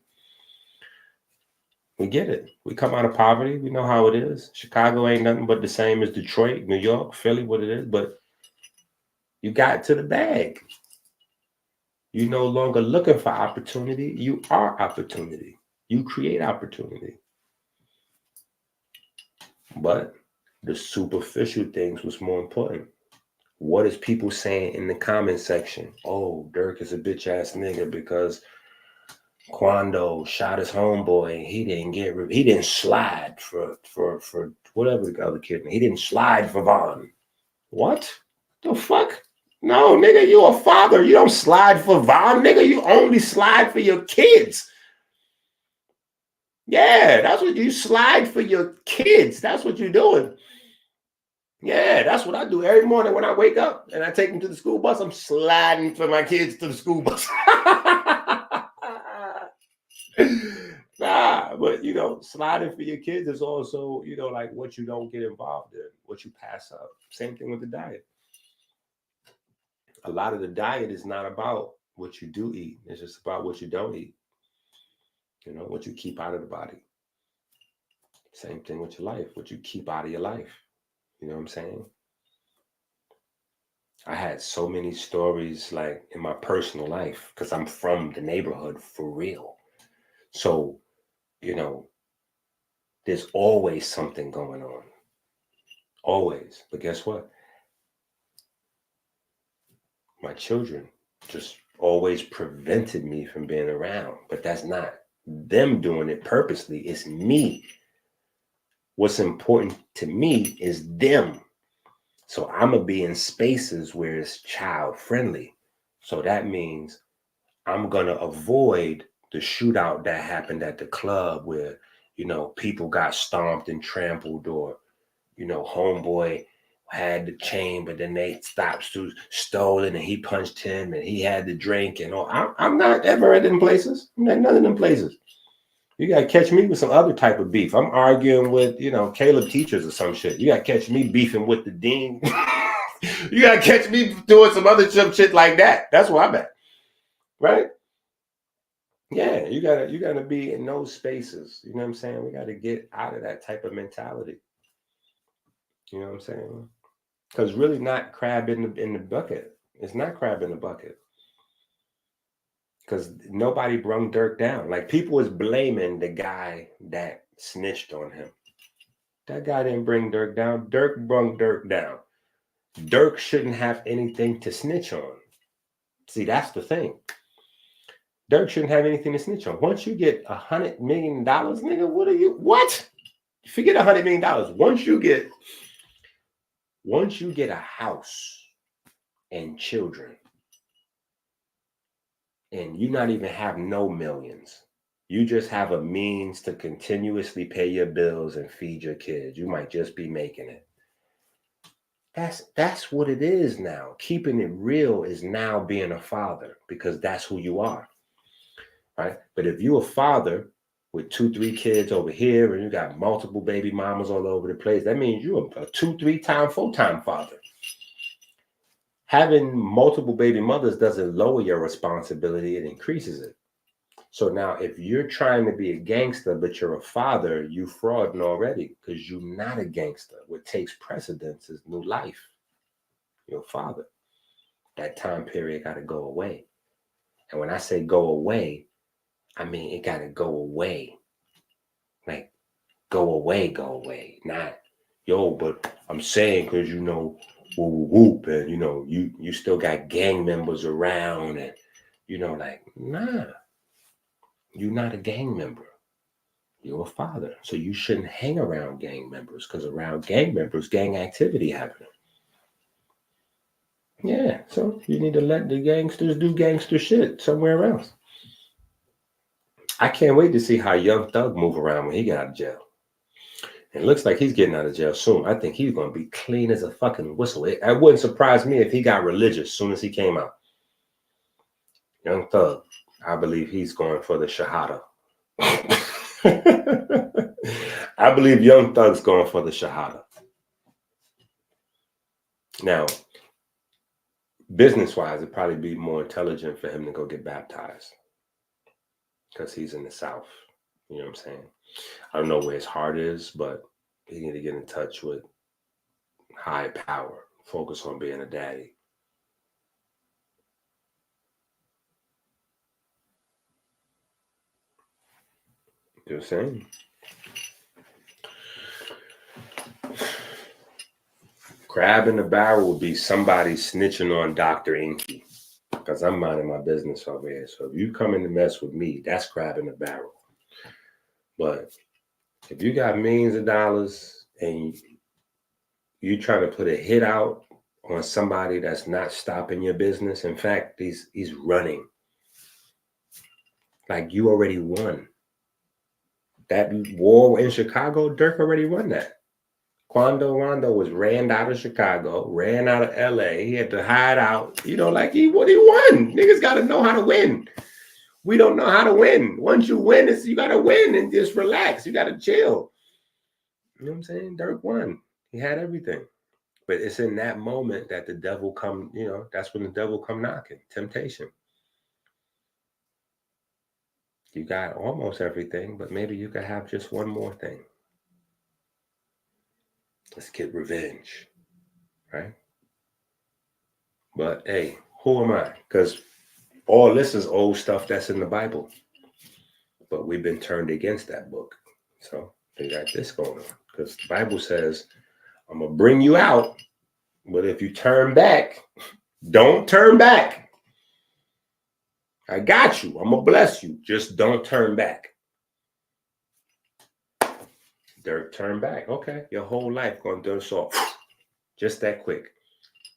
We get it. We come out of poverty. We know how it is. Chicago ain't nothing but the same as Detroit, New York, Philly, what it is. But you got to the bag. You're no longer looking for opportunity. You are opportunity. You create opportunity. But the superficial things was more important. What is people saying in the comment section? Oh, Dirk is a bitch ass nigga because Quando shot his homeboy and he didn't slide for whatever the other kid. He didn't slide for Vaughn. What the fuck? No, nigga, you a father. You don't slide for Vaughn, nigga. You only slide for your kids. Yeah, that's what you slide for your kids. That's what you're doing. Yeah, that's what I do every morning when I wake up and I take them to the school bus. I'm sliding for my kids to the school bus. Nah, but sliding for your kids is also, like what you don't get involved in, what you pass up. Same thing with the diet. A lot of the diet is not about what you do eat. It's just about what you don't eat. What you keep out of the body. Same thing with your life, what you keep out of your life. You know what I'm saying? I had so many stories like in my personal life because I'm from the neighborhood for real. So, there's always something going on. Always. But guess what? My children just always prevented me from being around. But that's not them doing it purposely. It's me. What's important to me is them. So I'm going to be in spaces where it's child friendly. So that means I'm going to avoid the shootout that happened at the club where, people got stomped and trampled or, homeboy had the chain, but then they stolen and he punched him and he had the drink and all. I'm not ever at them places. I'm not none of them places. You got to catch me with some other type of beef. I'm arguing with, Caleb teachers or some shit. You got to catch me beefing with the dean. You got to catch me doing some other shit like that. That's where I'm at. Right? Yeah, you gotta be in those spaces. You know what I'm saying? We got to get out of that type of mentality. You know what I'm saying? Because really not crab in the bucket. It's not crab in the bucket. Because nobody brung Dirk down. Like, people was blaming the guy that snitched on him. That guy didn't bring Dirk down. Dirk brung Dirk down. Dirk shouldn't have anything to snitch on. See, that's the thing. Dirk shouldn't have anything to snitch on. Once you get $100 million, nigga, what? Forget $100 million. Once you get a house and children, and you not even have no millions, you just have a means to continuously pay your bills and feed your kids. You might just be making it. That's what it is now. Keeping it real is now being a father, because that's who you are, right? But if you're a father with 2-3 kids over here and you got multiple baby mamas all over the place, that means you're a 2-3 time full-time father. Having multiple baby mothers doesn't lower your responsibility, it increases it. So now if you're trying to be a gangster, but you're a father, you frauding already, because you're not a gangster. What takes precedence is new life. You're a father. That time period got to go away. And when I say go away, I mean it got to go away. Like, go away. Not, yo, but I'm saying because, you know, whoop, and, you know, you still got gang members around, and, you know, like, nah. You're not a gang member. You're a father. So you shouldn't hang around gang members, because around gang members, gang activity happening. Yeah, so you need to let the gangsters do gangster shit somewhere else. I can't wait to see how Young Thug move around when he got out of jail. It looks like he's getting out of jail soon. I think he's going to be clean as a fucking whistle. It wouldn't surprise me if he got religious as soon as he came out. Young Thug. I believe he's going for the Shahada. I believe Young Thug's going for the Shahada. Now, business-wise, it'd probably be more intelligent for him to go get baptized, because he's in the South. You know what I'm saying? I don't know where his heart is, but he need to get in touch with high power. Focus on being a daddy. You know what I'm saying? Crab in the barrel would be somebody snitching on Dr. Inky, because I'm minding my business over here. So if you come in to mess with me, that's crab in the barrel. But if you got millions of dollars and you trying to put a hit out on somebody that's not stopping your business, in fact, he's running. Like, you already won. That war in Chicago, Dirk already won that. Quando Rondo was ran out of Chicago, ran out of LA. He had to hide out. You know, like, he won. Niggas got to know how to win. We don't know how to win. Once you win, you got to win and just relax. You got to chill. You know what I'm saying? Dirk won. He had everything. But it's in that moment that the devil come, you know, that's when the devil come knocking. Temptation. You got almost everything, but maybe you could have just one more thing. Let's get revenge, right? But hey, who am I? Because all this is old stuff that's in the Bible. But we've been turned against that book. So they got this going on. Because the Bible says, I'm going to bring you out, but if you turn back, don't turn back. I got you. I'm going to bless you. Just don't turn back. Dirk turned back. Okay. Your whole life going to do so. Just that quick.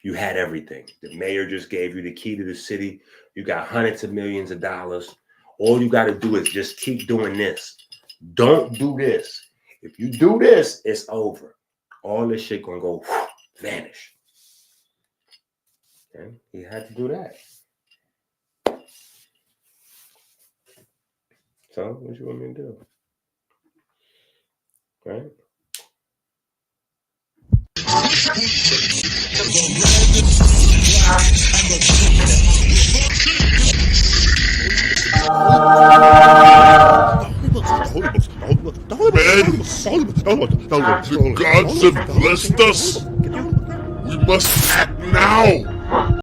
You had everything. The mayor just gave you the key to the city. You got hundreds of millions of dollars. All you got to do is just keep doing this. Don't do this. If you do this, it's over. All this shit going to go vanish. Okay? He had to do that. So, what you want me to do? Right? The Holy Ghost. The gods have blessed us. We must act now